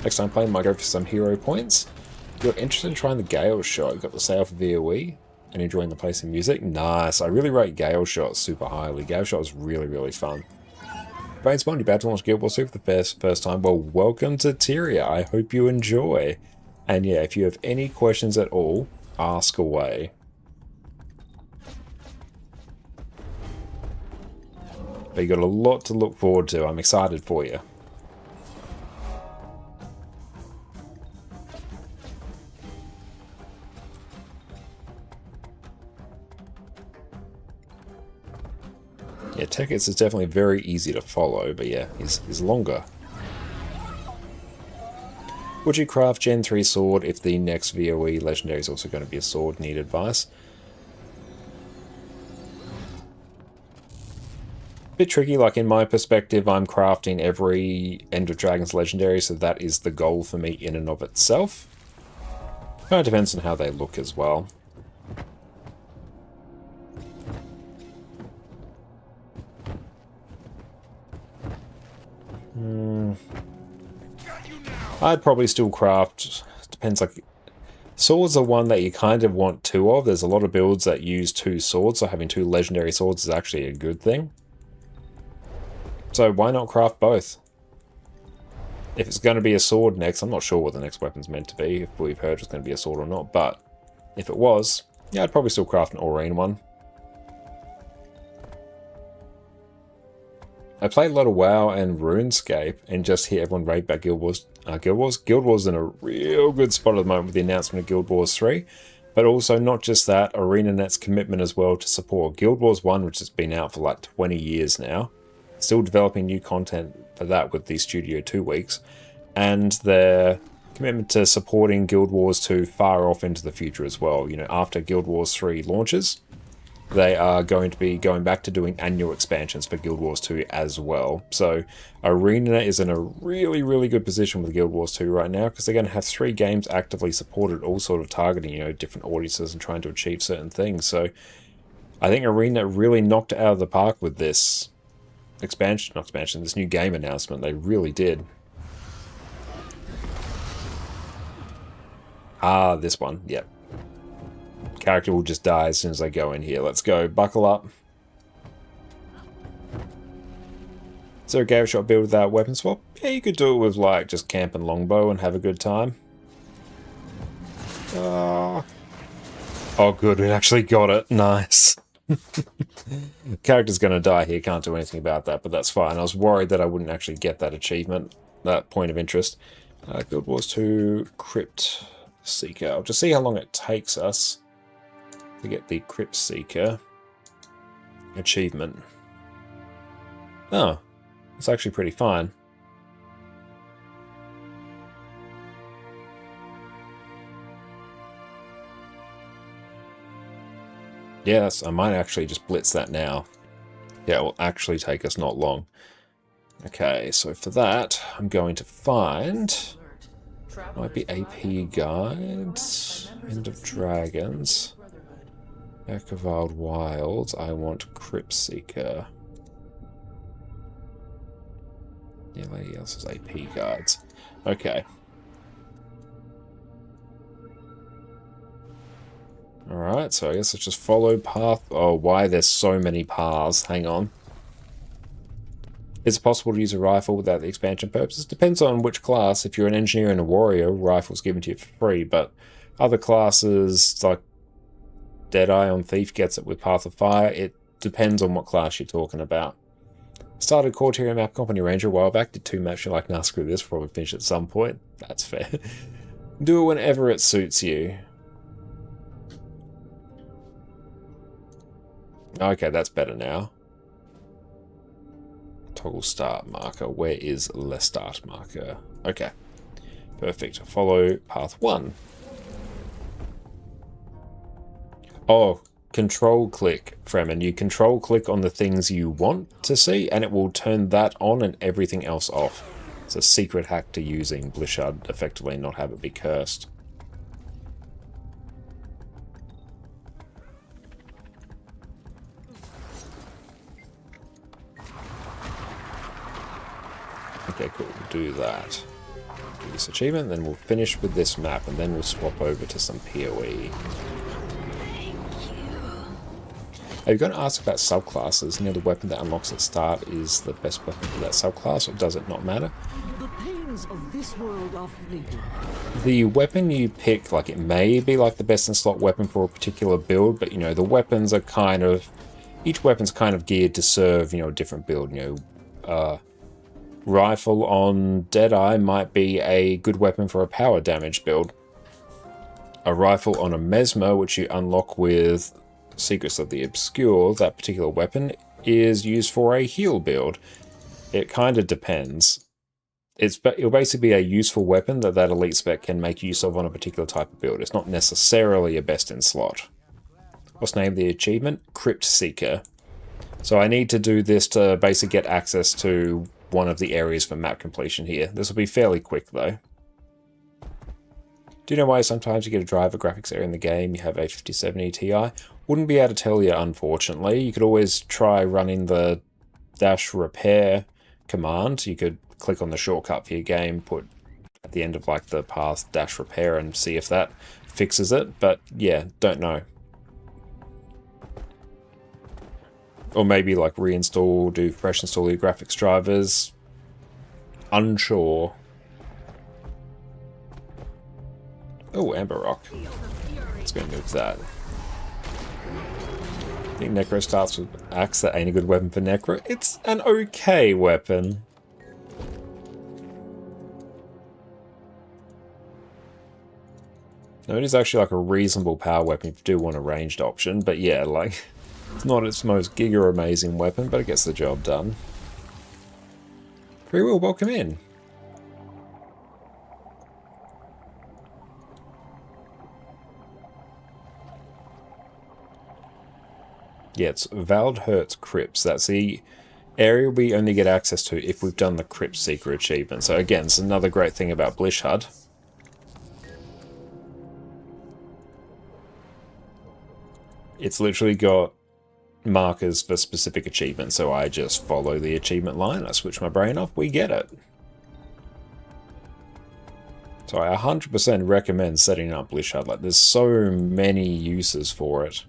Next time playing, might go for some hero points. If you're interested in trying the Gale Shot, you've got the sale for VOE, and enjoying the place in music. Nice, I really rate Gale Shot super highly. Gale Shot is really, really fun. Brainspawn, you're about to launch Guild Wars 2 for the first time. Well, welcome to Tyria. I hope you enjoy. And yeah, if you have any questions at all, ask away. But you got a lot to look forward to. I'm excited for you. Yeah, Tekis is definitely very easy to follow, but yeah, he's longer. Would you craft Gen 3 sword if the next VOE legendary is also going to be a sword? Need advice? Bit tricky, like in my perspective, I'm crafting every End of Dragons legendary, so that is the goal for me in and of itself. Kind of depends on how they look as well. I'd probably still craft, depends, like, swords are one that you kind of want two of. There's a lot of builds that use two swords, so having two legendary swords is actually a good thing. So why not craft both? If it's going to be a sword next, I'm not sure what the next weapon's meant to be, if we've heard it's going to be a sword or not, but if it was, yeah, I'd probably still craft an Aurene one. I played a lot of WoW and RuneScape and just hear everyone rave about Guild Wars. Guild Wars is in a real good spot at the moment with the announcement of Guild Wars 3, but also not just that, ArenaNet's commitment as well to support Guild Wars 1, which has been out for like 20 years now. Still developing new content for that with the Studio 2 weeks, and their commitment to supporting Guild Wars 2 far off into the future as well. You know, after Guild Wars 3 launches, they are going to be going back to doing annual expansions for Guild Wars 2 as well. So ArenaNet is in a really, really good position with Guild Wars 2 right now, because they're going to have 3 games actively supported, all sort of targeting, you know, different audiences and trying to achieve certain things. So I think ArenaNet really knocked it out of the park with this this new game announcement. They really did. Ah, this one, yep. Character will just die as soon as I go in here. Let's go, buckle up. Is there a game shot build without weapon swap? Yeah, you could do it with like just camp and longbow and have a good time. Oh good, we actually got it. Nice. Character's gonna die here, can't do anything about that, but that's fine. I was worried that I wouldn't actually get that achievement, that point of interest. Guild Wars 2 Crypt Seeker. I'll just see how long it takes us to get the Crypt Seeker achievement. Oh, it's actually pretty fine. Yes, I might actually just blitz that now. Yeah, it will actually take us not long. Okay, so for that, I'm going to find... might be AP Guides, End of Dragons, Back of Wild Wilds. I want Crypt Seeker. Yeah, lady else's AP Guides. Okay. Alright, so I guess let's just follow path. Oh, why there's so many paths. Hang on. Is it possible to use a rifle without the expansion purposes? Depends on which class. If you're an engineer and a warrior, rifle's given to you for free, but other classes, like Deadeye on Thief gets it with Path of Fire. It depends on what class you're talking about. Started Quartier Map Company Ranger a while back, did 2 maps, you're like, nah, screw this, probably finish at some point. That's fair. Do it whenever it suits you. Okay, that's better now. Toggle start marker. Where is the start marker? Okay. Perfect. Follow path 1. Oh, control click, Fremen. You control click on the things you want to see, and it will turn that on and everything else off. It's a secret hack to using Blishard effectively, not have it be cursed. Okay, cool. We'll do that. Do this achievement, then we'll finish with this map, and then we'll swap over to some PoE. Are you going to ask about subclasses? You know, the weapon that unlocks at start is the best weapon for that subclass, or does it not matter? weapons of this world are fleeting. The weapon you pick, like, it may be like the best in slot weapon for a particular build, but, you know, the weapons are kind of, each weapon's kind of geared to serve, you know, a different build. You know, rifle on Deadeye might be a good weapon for a power damage build. A rifle on a Mesmer, which you unlock with Secrets of the Obscure, that particular weapon is used for a heal build. It kind of depends. It'll basically be a useful weapon that elite spec can make use of on a particular type of build. It's not necessarily a best in slot. What's the name of the achievement? Crypt Seeker. So I need to do this to basically get access to one of the areas for map completion here. This will be fairly quick though. Do you know why sometimes you get a driver graphics error in the game, you have a 5070 Ti? Wouldn't be able to tell you, unfortunately. You could always try running the dash repair command. You could click on the shortcut for your game, put at the end of like the path dash repair and see if that fixes it, but yeah, don't know. Or maybe like reinstall, do fresh install your graphics drivers. Unsure. Oh, Amber Rock. Let's go move that. I think Necro starts with Axe. That ain't a good weapon for Necro. It's an okay weapon. No, it is actually like a reasonable power weapon if you do want a ranged option, but yeah, like, it's not its most giga amazing weapon, but it gets the job done. Free Will, welcome in. Yeah, it's Valdhert's Crypts. That's the area we only get access to if we've done the Crypt Seeker achievement. So again, it's another great thing about Blishhud. It's literally got markers for specific achievements, so I just follow the achievement line, I switch my brain off, we get it. So I 100% recommend setting up Blishhud. Like, there's so many uses for it.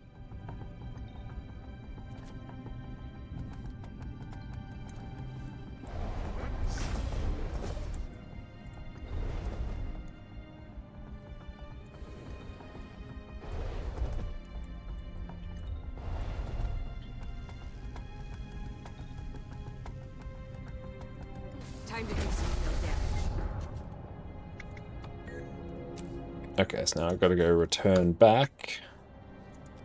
Time to do some real damage. Okay, so now I've got to go return back.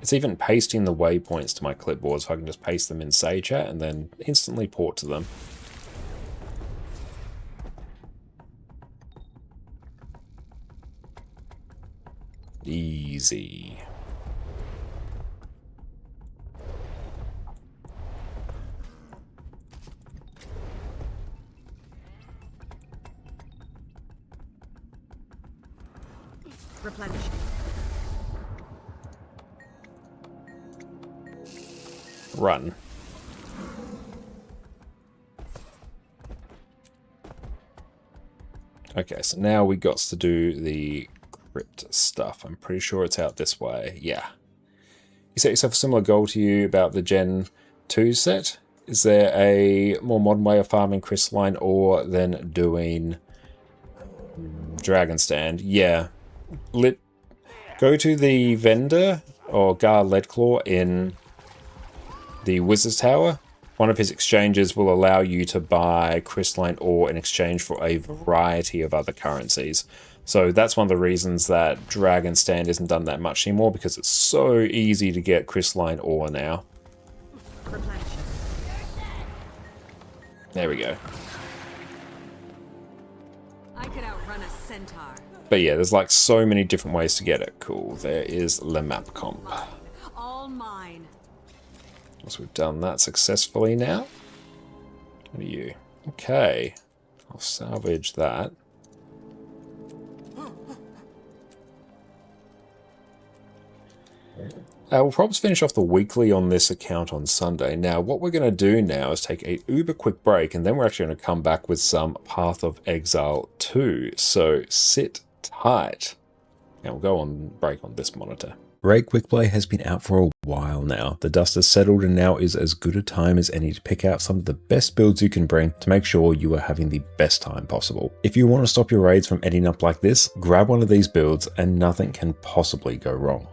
It's even pasting the waypoints to my clipboard, so I can just paste them in Say Chat and then instantly port to them. Easy. Replenish. Run. Okay, so now we got to do the crypt stuff. I'm pretty sure it's out this way. Yeah. You set yourself a similar goal to you about the Gen 2 set. Is there a more modern way of farming crystalline ore than doing Dragon Stand? Yeah. Go to the vendor or Gar Leadclaw in the Wizard's Tower. One of his exchanges will allow you to buy crystalline ore in exchange for a variety of other currencies. So that's one of the reasons that Dragon Stand isn't done that much anymore, because it's so easy to get crystalline ore now. There we go. I could outrun a centaur. But yeah, there's like so many different ways to get it. Cool. There is Le Map Comp. All mine. So we've done that successfully now. What are you? Okay. I'll salvage that. We'll probably finish off the weekly on this account on Sunday. Now, what we're going to do now is take a uber quick break, and then we're actually going to come back with some Path of Exile 2. So sit tight. And we'll go on break on this monitor. Raid Quickplay has been out for a while now. The dust has settled and now is as good a time as any to pick out some of the best builds you can bring to make sure you are having the best time possible. If you want to stop your raids from ending up like this, grab one of these builds and nothing can possibly go wrong.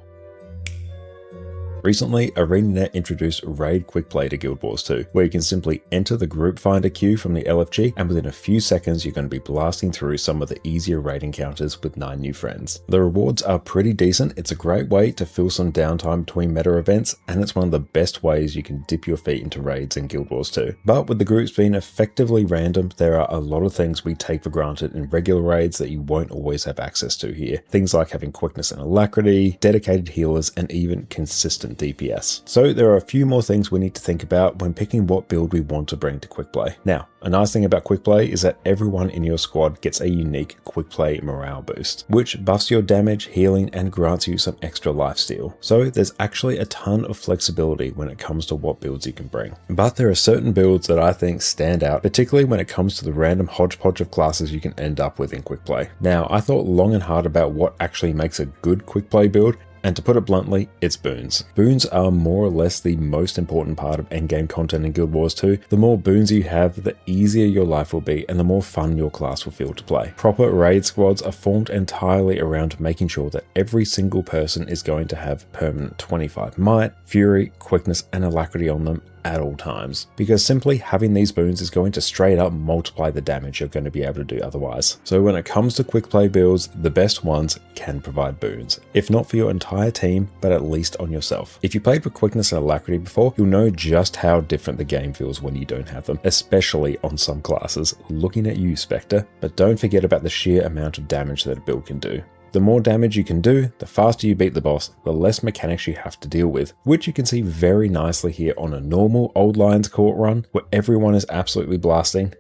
Recently, ArenaNet introduced Raid Quickplay to Guild Wars 2, where you can simply enter the group finder queue from the LFG, and within a few seconds you're going to be blasting through some of the easier raid encounters with 9 new friends. The rewards are pretty decent, it's a great way to fill some downtime between meta events, and it's one of the best ways you can dip your feet into raids in Guild Wars 2. But with the groups being effectively random, there are a lot of things we take for granted in regular raids that you won't always have access to here. Things like having quickness and alacrity, dedicated healers, and even consistent DPS. So there are a few more things we need to think about when picking what build we want to bring to quick play. Now, a nice thing about quick play is that everyone in your squad gets a unique quick play morale boost, which buffs your damage, healing, and grants you some extra lifesteal. So there's actually a ton of flexibility when it comes to what builds you can bring. But there are certain builds that I think stand out, particularly when it comes to the random hodgepodge of classes you can end up with in quick play. Now, I thought long and hard about what actually makes a good quick play build, and to put it bluntly, it's boons. Boons are more or less the most important part of endgame content in Guild Wars 2. The more boons you have, the easier your life will be and the more fun your class will feel to play. Proper raid squads are formed entirely around making sure that every single person is going to have permanent 25 might, fury, quickness, and alacrity on them at all times, because simply having these boons is going to straight up multiply the damage you're going to be able to do otherwise. So when it comes to quick play builds, the best ones can provide boons, if not for your entire team, but at least on yourself. If you played with quickness and alacrity before, you'll know just how different the game feels when you don't have them, especially on some classes. Looking at you, Spectre, but don't forget about the sheer amount of damage that a build can do. The more damage you can do, the faster you beat the boss, the less mechanics you have to deal with, which you can see very nicely here on a normal Old Lions Court run, where everyone is absolutely blasting.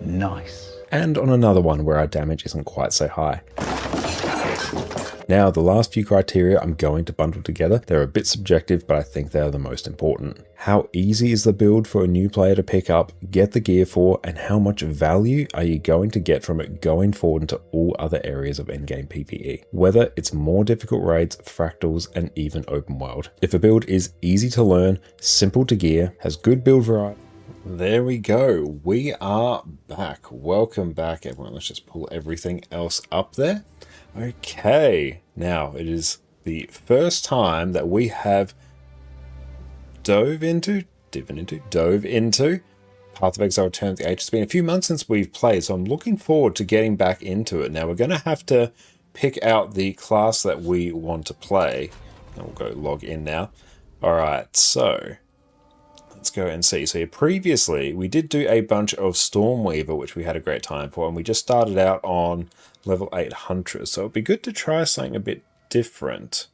Nice. And on another one where our damage isn't quite so high. Now, the last few criteria I'm going to bundle together. They're a bit subjective, but I think they are the most important. How easy is the build for a new player to pick up, get the gear for, and how much value are you going to get from it going forward into all other areas of endgame PvE? Whether it's more difficult raids, fractals, and even open world. If a build is easy to learn, simple to gear, has good build variety. There we go. We are back. Welcome back, everyone. Let's just pull everything else up there. Okay, now it is the first time that we have dove into Path of Exile Return of the Age. It's been a few months since we've played, so I'm looking forward to getting back into it. Now we're going to have to pick out the class that we want to play. And we'll go log in now. Alright, so let's go and see. So previously we did do a bunch of Stormweaver, which we had a great time for, and we just started out on level 8 Huntress, so it'd be good to try something a bit different.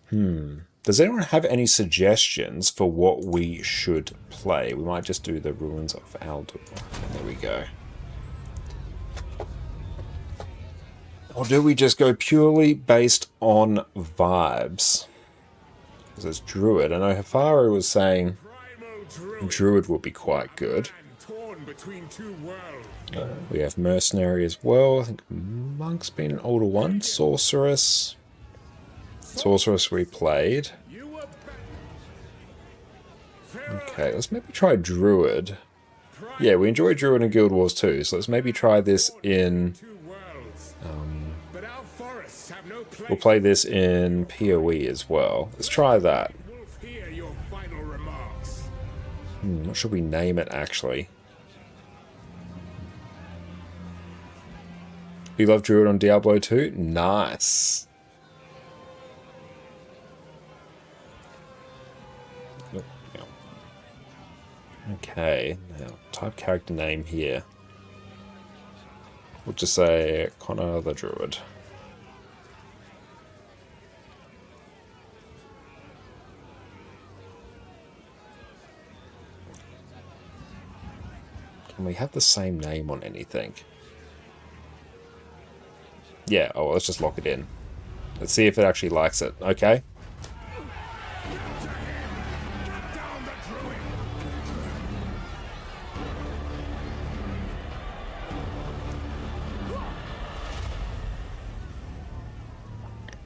Does anyone have any suggestions for what we should play? We might just do the Ruins of Aldur. There we go. Or do we just go purely based on vibes? Because it's Druid. I know Hafaru was saying Druid would be quite good. We have Mercenary as well. I think Monk's been an older one. Sorceress. Sorceress we played. Okay, let's maybe try Druid. Yeah, we enjoy Druid in Guild Wars 2, so let's maybe try this in... we'll play this in PoE as well. Let's try that. What should we name it, actually? You love Druid on Diablo 2? Nice. Okay, now type character name here. We'll just say Connor the Druid. Can we have the same name on anything? Yeah, oh, let's just lock it in. Let's see if it actually likes it. Okay.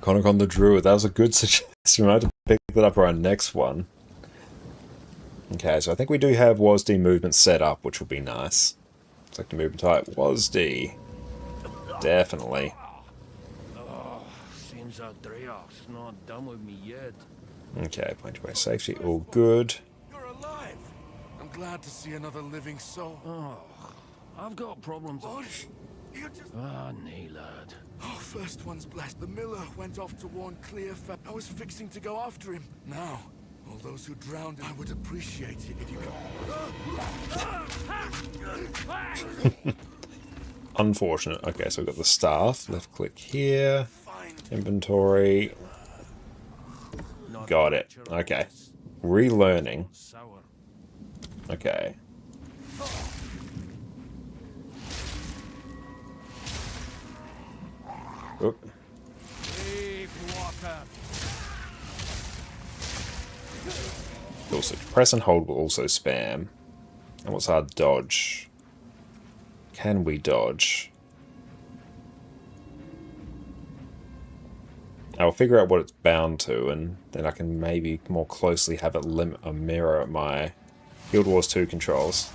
ConnorConCarne the Druid. That was a good suggestion. We might have to pick that up for our next one. Okay, so I think we do have WASD movement set up, which will be nice. Select the movement type. WASD. Definitely. Seems that Dreyarch's not done with me yet. Okay, point away safety. All good. You're alive! I'm glad to see another living soul. Oh, I've got problems. What? You just... Ah, nay, lad. Oh, first one's blessed. The miller went off to warn Clearfa. I was fixing to go after him. Now, all those who drowned, I would appreciate it if you could... Unfortunate. Okay, so we've got the staff. Left click here. Inventory. Got it. Okay. Relearning. Okay. Oop. Also, press and hold will also spam. And what's our dodge? Can we dodge? I'll figure out what it's bound to, and then I can maybe more closely have it mirror my Guild Wars 2 controls.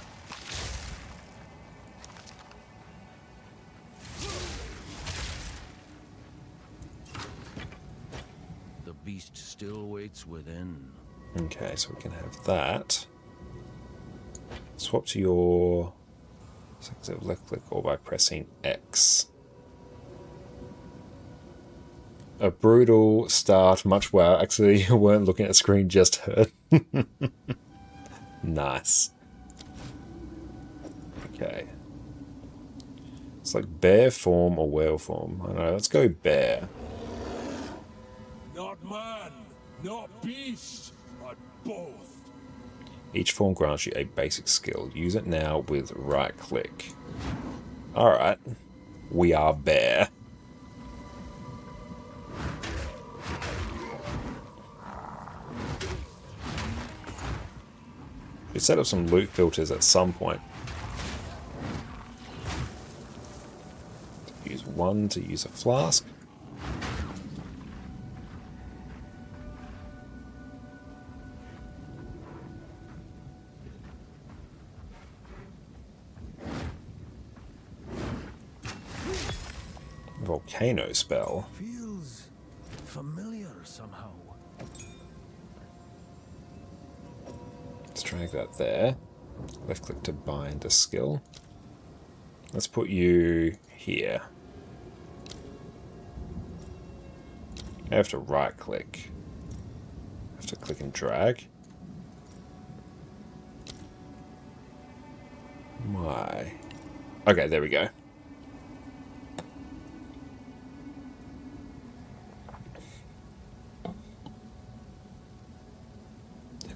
The beast still waits within. Okay, so we can have that. Swap to your left click or by pressing X. A brutal start, much wow. Actually, you weren't looking at the screen, just heard. Nice. Okay. It's like bear form or whale form. I don't know, let's go bear. Not man, not beast, but both. Each form grants you a basic skill. Use it now with right click. Alright. We are bear. We set up some loot filters at some point. Use one to use a flask. Volcano spell. Feels familiar somehow. Let's drag that there. Left click to bind a skill. Let's put you here. I have to right click. I have to click and drag. Why? Okay, there we go.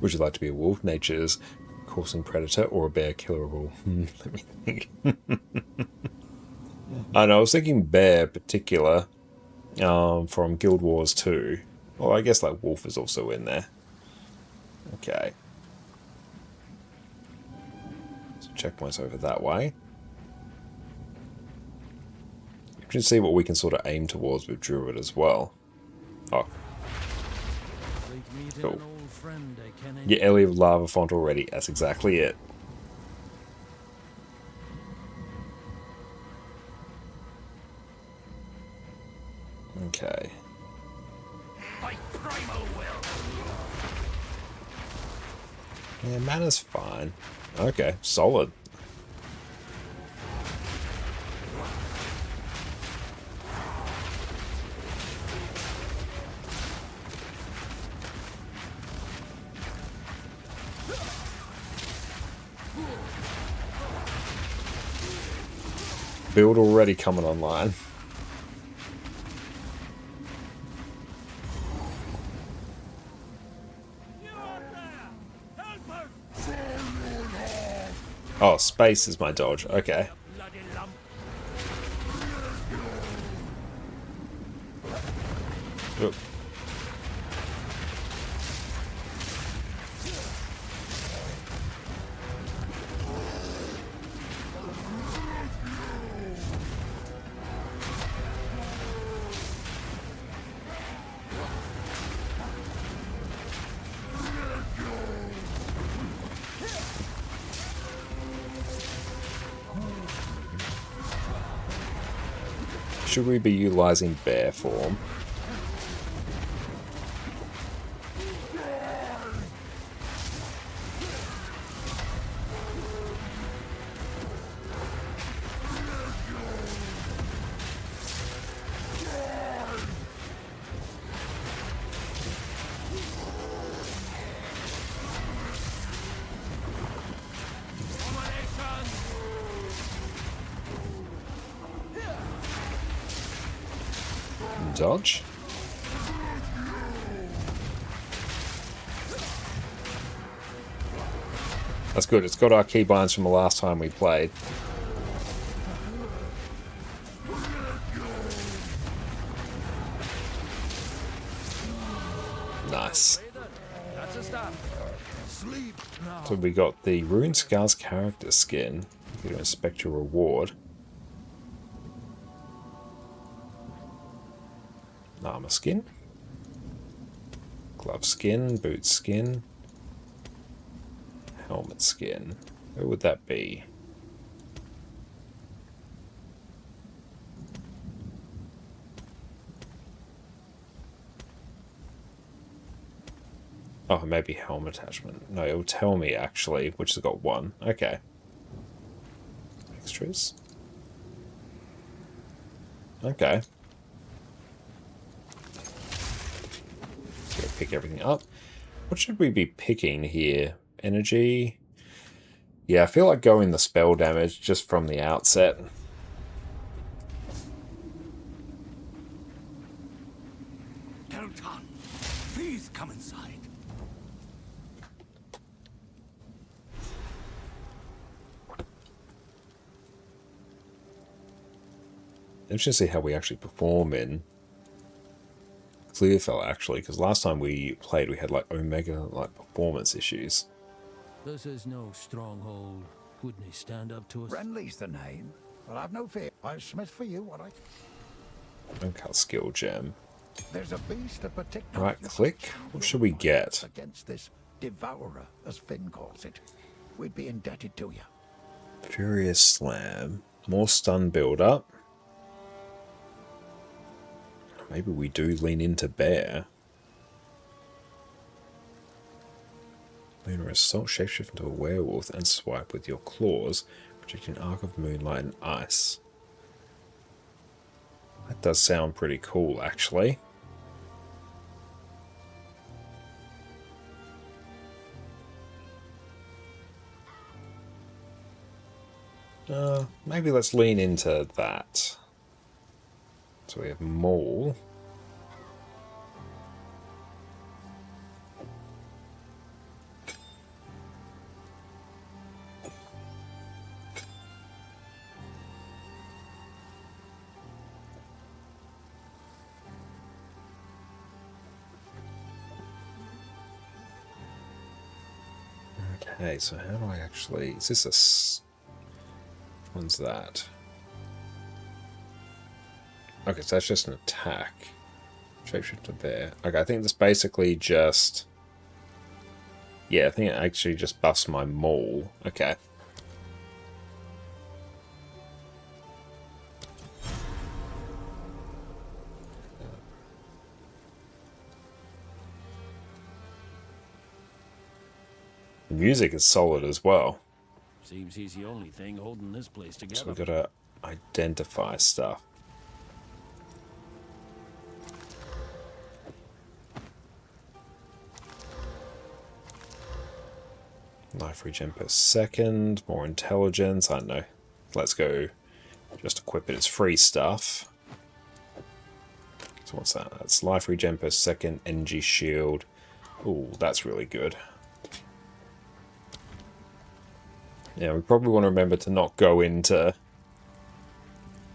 Would you like to be a wolf, nature's coursing predator, or a bear killerable? Let me think. I know, I was thinking bear particular from Guild Wars 2. Well, I guess like wolf is also in there. Okay. So checkpoints over that way. You can see what we can sort of aim towards with Druid as well. Oh. Cool. Yeah, Ellie of Lava Font already. That's exactly it. Okay. Yeah, mana's fine. Okay, solid. Build already coming online. Oh, space is my dodge. Okay. Oop. Should we be utilizing bear form? Dodge. That's good. It's got our keybinds from the last time we played. Nice. So we got the Ruined Scars character skin. You can inspect your reward. Armor skin. Glove skin. Boot skin. Helmet skin. Where would that be? Oh, maybe helm attachment. No, it'll tell me actually, which has got one. Okay. Extras. Okay. Let's go pick everything up. What should we be picking here? Energy. Yeah, I feel like going the spell damage just from the outset. Delton, please come inside. Interesting to see how we actually perform in Clearfell, actually, because last time we played we had like Omega like performance issues. This is no stronghold. Wouldn't he stand up to us? Renly's the name. Well, I've no fear. I'll smith for you what I... Uncut skill gem. There's a beast that particularly... Right click. What should we get? Against this devourer, as Finn calls it. We'd be indebted to you. Furious Slam. More stun build up. Maybe we do lean into bear. Lunar Assault, shapeshift into a werewolf and swipe with your claws, projecting arc of moonlight and ice. That does sound pretty cool, actually. Maybe let's lean into that. So we have Maul. Okay, so how do I actually... Is this a... Which one's that? Okay, so that's just an attack. Shapeshift to bear. Okay, I think that's basically just... Yeah, I think it actually just buffs my maul. Okay. The music is solid as well. Seems he's the only thing holding this place together. So we've got to identify stuff. Life regen per second, more intelligence, I don't know. Let's go just equip it, it's free stuff. So what's that? That's life regen per second, energy shield. Ooh, that's really good. Yeah, we probably want to remember to not go into...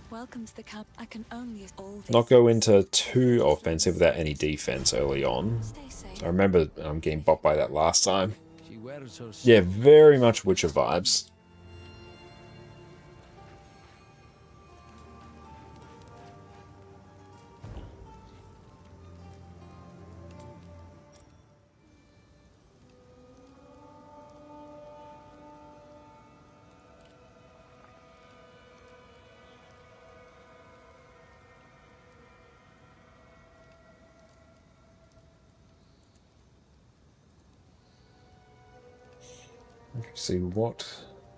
Welcome to the camp. I can only all this. Not go into too offensive without any defense early on. I remember getting bopped by that last time. Yeah, very much Witcher vibes. Okay, see what...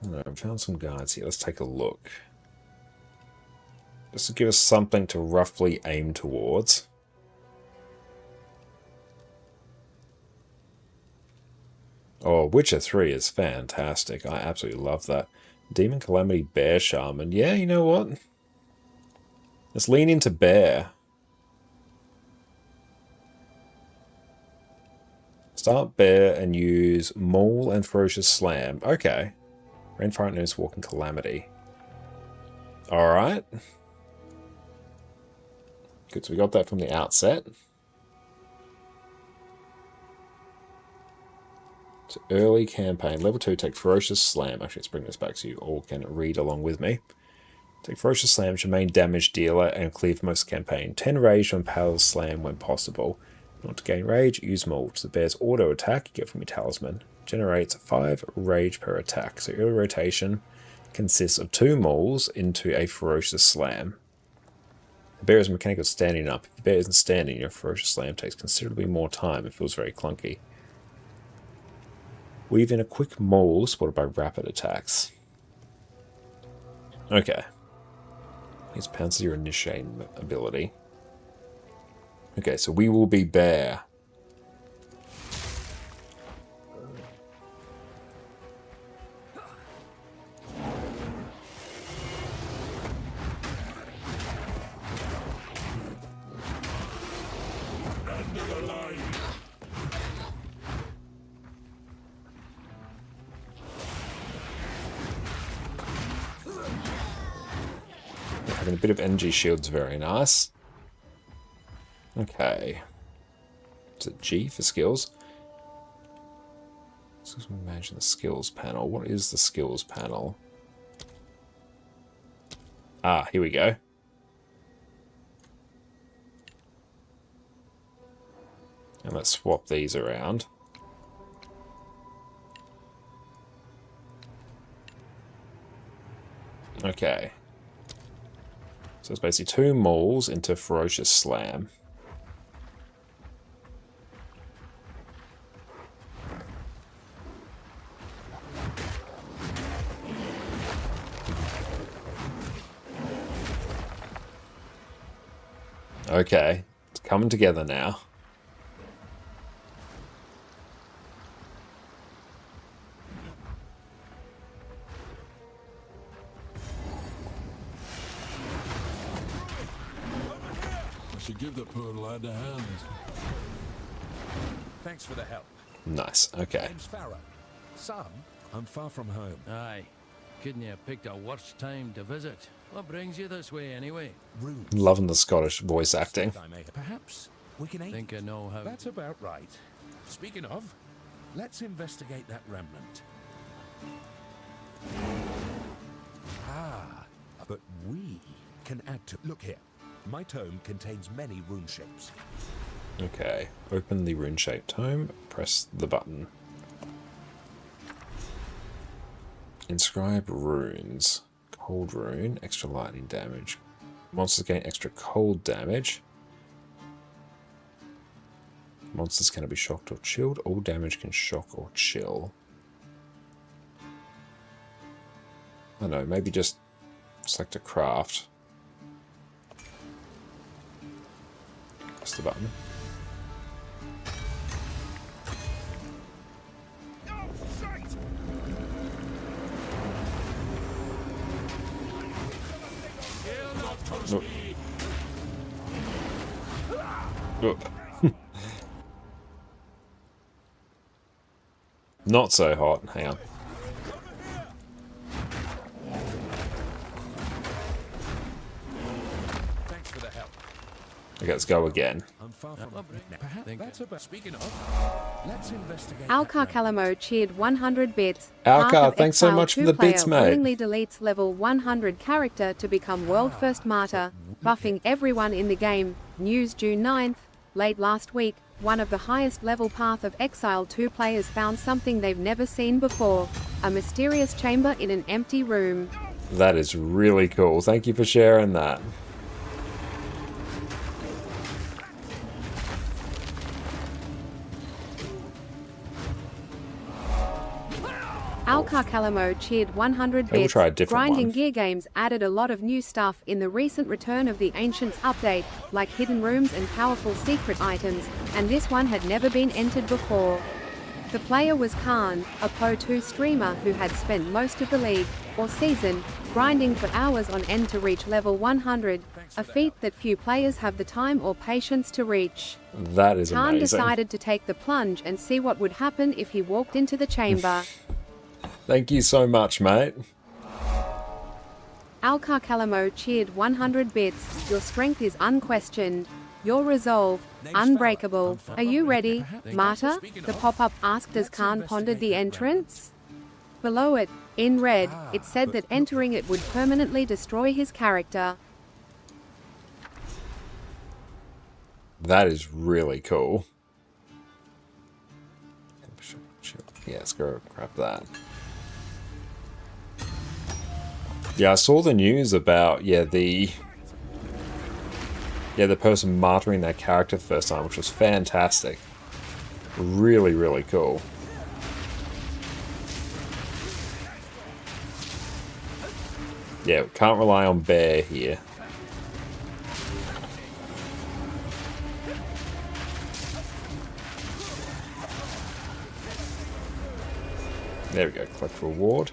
No, I found some guides here. Let's take a look. Just to give us something to roughly aim towards. Oh, Witcher 3 is fantastic. I absolutely love that. Demon Calamity Bear Shaman. Yeah, you know what? Let's lean into Bear. Start Bear and use Maul and Ferocious Slam. Okay. Rainfire knows Walking Calamity. Alright. Good, so we got that from the outset. So early campaign. Level 2, take Ferocious Slam. Actually, let's bring this back so you all can read along with me. Take Ferocious Slam, your main damage dealer, and clear for most of the campaign. 10 rage on Power Slam when possible. If you want to gain rage, use Maul, which is the bear's auto attack you get from your talisman. Generates 5 rage per attack. So early rotation consists of 2 Mauls into a Ferocious Slam. The bear is a mechanic of standing up. If the bear isn't standing, your Ferocious Slam takes considerably more time and feels very clunky. Weave in a quick Maul supported by rapid attacks. Okay. Here's Pounce your initiating ability. Okay, so we will be Bear. Having a bit of energy shield's very nice. Okay. Is it G for skills? Let's imagine the skills panel. What is the skills panel? Ah, here we go. And let's swap these around. Okay. So it's basically 2 Mauls into Ferocious Slam. Okay, it's coming together now. Should give the poor lad a hand. Thanks for the help. Nice, okay. Name's Pharaoh. Son, I'm far from home. Aye. Couldn't you have picked a worse time to visit? What brings you this way, anyway? Runes. Loving the Scottish voice acting. Perhaps we can aid. Think I know how. That's about right. Speaking of, let's investigate that remnant. Ah, but we can add to... Look here. My tome contains many rune shapes. Okay, open the rune-shaped tome, press the button. Inscribe runes. Cold rune, extra lightning damage. Monsters gain extra cold damage. Monsters cannot be shocked or chilled. All damage can shock or chill. I don't know, maybe just select a craft. Press the button. Look. Look. Not so hot. Hang on. Thanks for the help. Okay, let's go again. I'm far from perhaps that's about speaking of. Let's investigate. Alcar Calamo cheered 100 bits. Alcar, Part of thanks so Exile much for the 2 bits, player mate. willingly deletes level 100 character to become world first martyr, buffing everyone in the game. News June 9th. Late last week, one of the highest level path of Exile 2 players found something they've never seen before. A mysterious chamber in an empty room. That is really cool. Thank you for sharing that. Alcar Calamo cheered 100 Okay, we'll bits. try a different Grinding one. Gear Games added a lot of new stuff in the recent Return of the Ancients update, like hidden rooms and powerful secret items, and this one had never been entered before. The player was Khan, a Po2 streamer who had spent most of the league, or season, grinding for hours on end to reach level 100, a feat that few players have the time or patience to reach. That is Khan amazing. decided to take the plunge and see what would happen if he walked into the chamber. Thank you so much, mate. Alcar Calamo cheered 100 bits. Your strength is unquestioned. Your resolve, unbreakable. Are you ready, Martyr? The pop-up asked as Khan pondered the entrance. Below it, in red, it said that entering it would permanently destroy his character. That is really cool. Yeah, let's go grab that. Yeah, I saw the news about, the person martyring their character first time, which was fantastic. Really, really cool. Yeah, can't rely on Bear here. There we go, collect reward.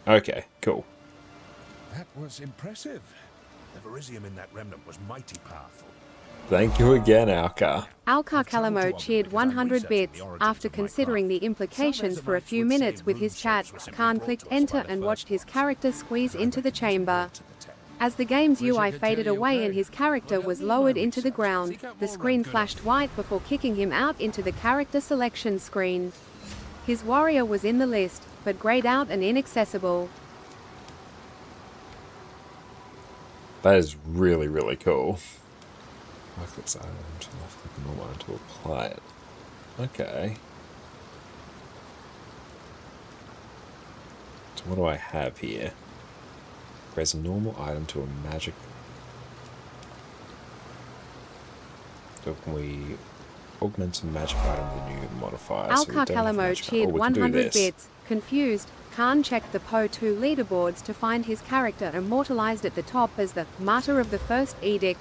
Okay, cool. That was impressive. The Verisium in that remnant was mighty powerful. Thank you again, Alcar. Alcar Calamo cheered 100 bits. After considering the implications for a few minutes with his chat, Khan clicked enter and watched his character squeeze into the chamber. As the game's UI faded away and his character was lowered into the ground, the screen flashed white before kicking him out into the character selection screen. His warrior was in the list, but grayed out and inaccessible. That is really, really cool. Left click item to left click normal item to apply it. Okay. So what do I have here? Raise a normal item to a magic. So can we augment a magic item with a new modifier? Alcar Calamo cheered 100 bits. Confused, Khan checked the Po2 leaderboards to find his character immortalized at the top as the Martyr of the First Edict.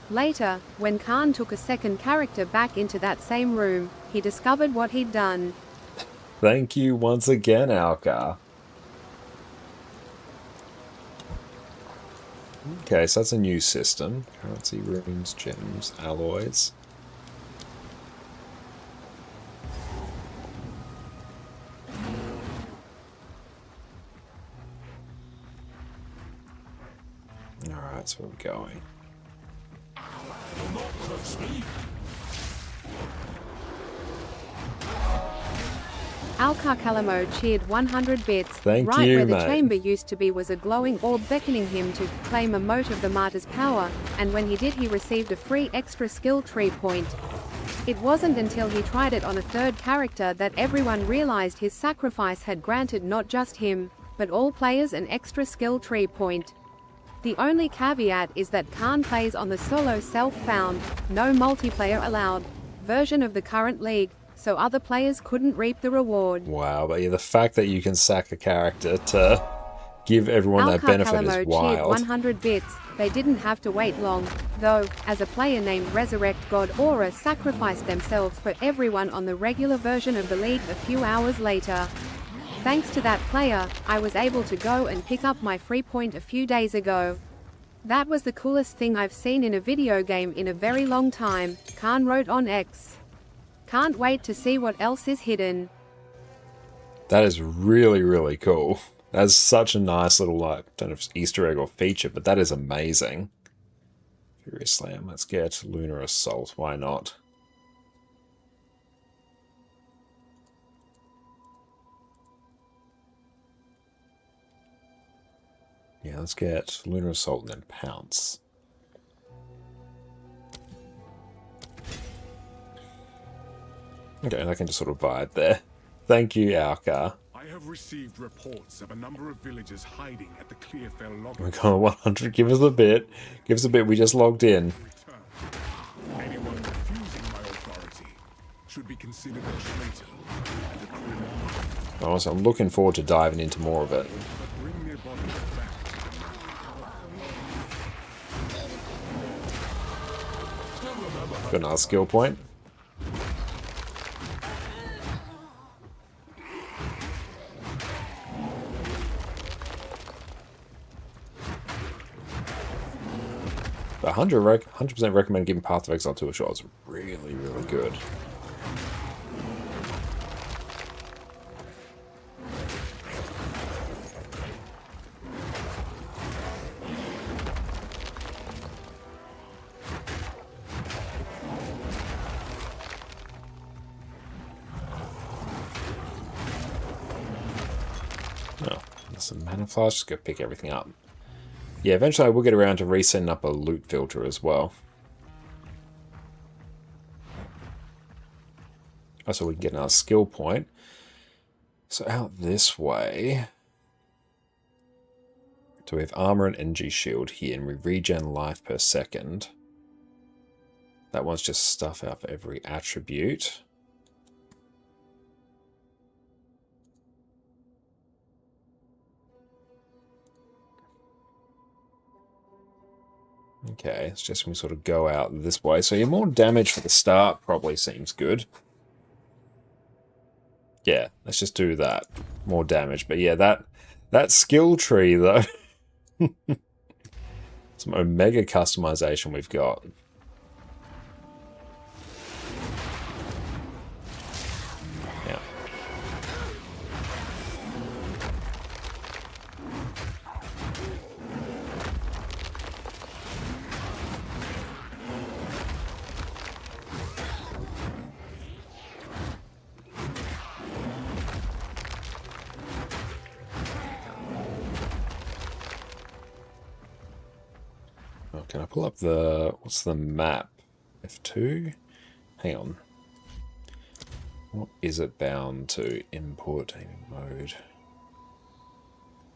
Later, when Khan took a second character back into that same room, he discovered what he'd done. Thank you once again, Alcar. Okay, so that's a new system. Currency, runes, gems, alloys. Alright, so where are we going? Alcar Calamo cheered 100 bits. Thank right you, where the mate. chamber used to be was a glowing orb beckoning him to claim a mote of the martyr's power, and when he did he received a free extra skill tree point. It wasn't until he tried it on a third character that everyone realized his sacrifice had granted not just him, but all players an extra skill tree point. The only caveat is that Khan plays on the solo self-found, no multiplayer allowed, version of the current league, so other players couldn't reap the reward. Wow, but yeah, the fact that you can sack a character to give everyone that benefit Calamo is wild. cheered 100 bits. They didn't have to wait long, though, as a player named Resurrect God Aura sacrificed themselves for everyone on the regular version of the league a few hours later. Thanks to that player, I was able to go and pick up my free point a few days ago. That was the coolest thing I've seen in a video game in a very long time, Khan wrote on X. Can't wait to see what else is hidden. That is really, really cool. That's such a nice little, like, I don't know if it's Easter egg or feature, but that is amazing. Furious Slam, let's get Lunar Assault, why not? Yeah, let's get Lunar Assault and then Pounce. Okay, I can just sort of vibe there. Thank you, Alcar. I have received reports of a number of villagers hiding at the Clearfell log. We're going 100. Give us a bit. Give us a bit. We just logged in. Anyone refusing my should be considered a traitor and a criminal. Honestly, I'm looking forward to diving into more of it. But bring their bodies back to the Got another skill point. But 100% recommend giving Path of Exile 2 a shot. It's really, really good. Oh, there's some mana flash. Just go pick everything up. Yeah, eventually I will get around to resetting up a loot filter as well. Oh, so we can get another skill point. So out this way. So we have armor and energy shield here, and we regen life per second. That one's just stuff out for every attribute. Okay, it's just when we sort of go out this way. So you're more damage for the start probably seems good. Yeah, let's just do that. More damage. But yeah, that skill tree though. Some Omega customization we've got. Yeah. Oh, can I pull up the... What's the map? F2? Hang on. What is it bound to? Import aiming mode.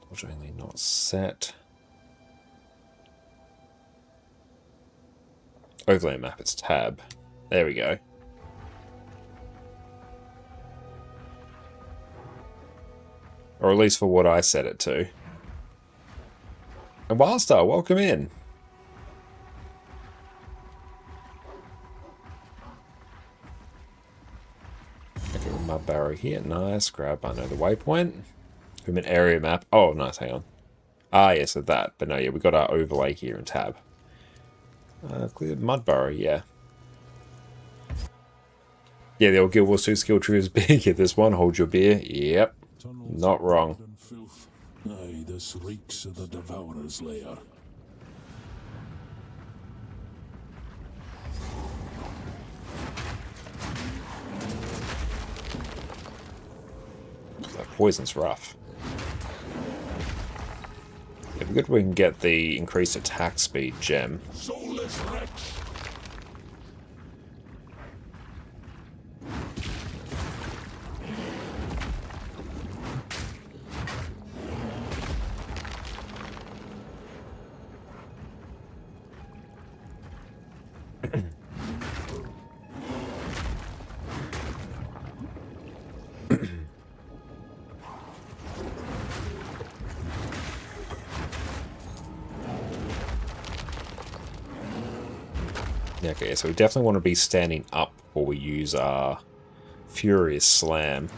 Unfortunately not set. Overlay map, it's tab. There we go. Or at least for what I set it to. And Wildstar, welcome in. Okay, mud barrow here, nice. Grab another waypoint. Human area map. Oh, nice, hang on. Ah, yes, at that. But no, yeah, we got our overlay here in tab. Clear mud barrow, yeah. Yeah, the old Guild Wars 2 skill tree is big. If there's one, hold your beer. Yep. Not wrong. Aye, this reeks of the Devourer's lair. That poison's rough. It'd be good if we can get the increased attack speed gem. Soulless wretch! Okay, so we definitely want to be standing up while we use our Furious Slam.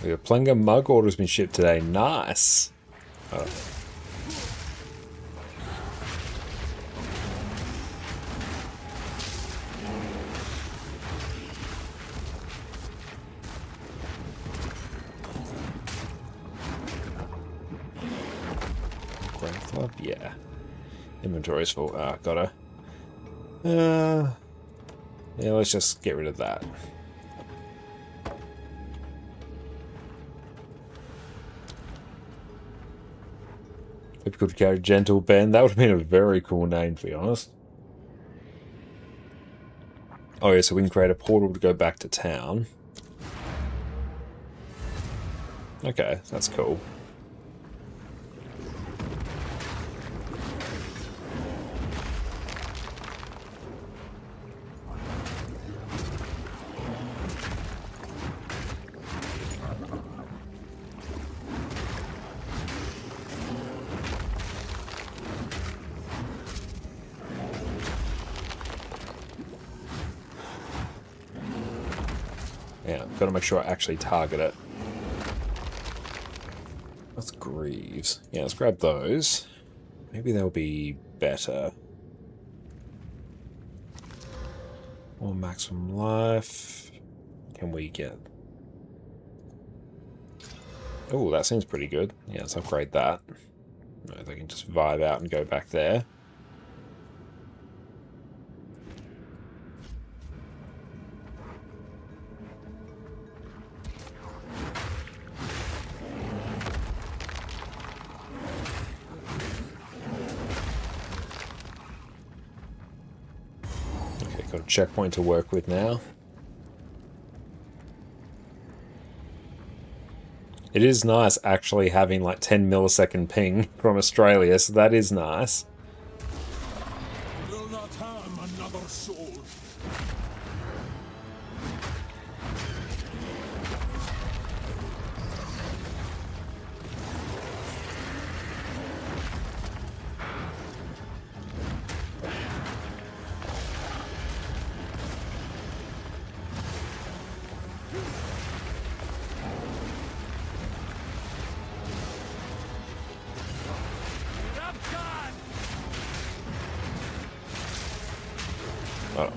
We have plenty of mug orders been shipped today. Nice. Oh. Yeah. Inventory's full. Ah, gotta. Yeah, let's just get rid of that. If we could carry Gentle Ben, that would have been a very cool name, to be honest. Oh yeah, so we can create a portal to go back to town. Okay, that's cool. Yeah, got to make sure I actually target it. That's Greaves. Yeah, let's grab those. Maybe they'll be better. More maximum life. Can we get... Oh, that seems pretty good. Yeah, let's upgrade that. No, they can just vibe out and go back there. Okay, got a checkpoint to work with now. It is nice actually having like 10 millisecond ping from Australia, so that is nice. Will not harm another soul. Oh.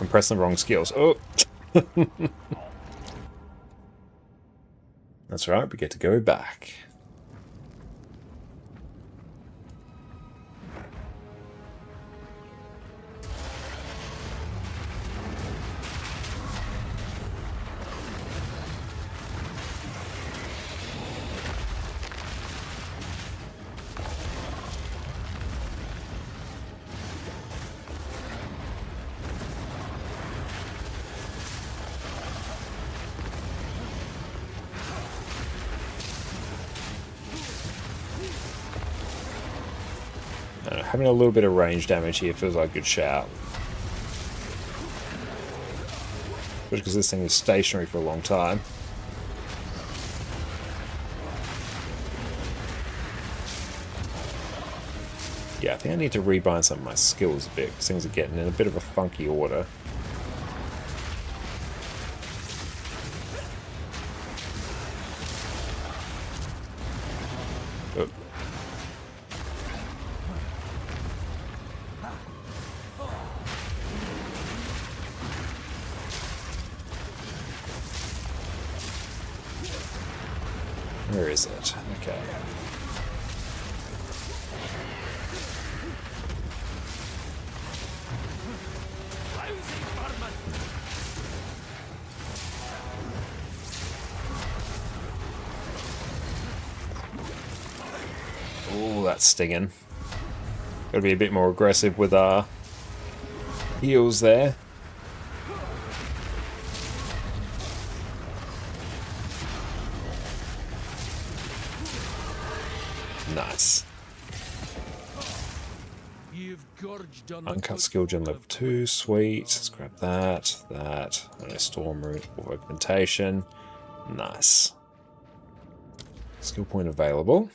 I'm pressing the wrong skills. Oh! That's right, we get to go back. Having a little bit of range damage here feels like a good shout. Especially because this thing is stationary for a long time. Yeah, I think I need to rebind some of my skills a bit, because things are getting in a bit of a funky order. Oh. Where is it? Okay. Oh, that's stinging. Gotta be a bit more aggressive with our heals there. Nice. Uncut skill gen level 2, sweet. Let's grab that, and a storm root or augmentation. Nice. Skill point available.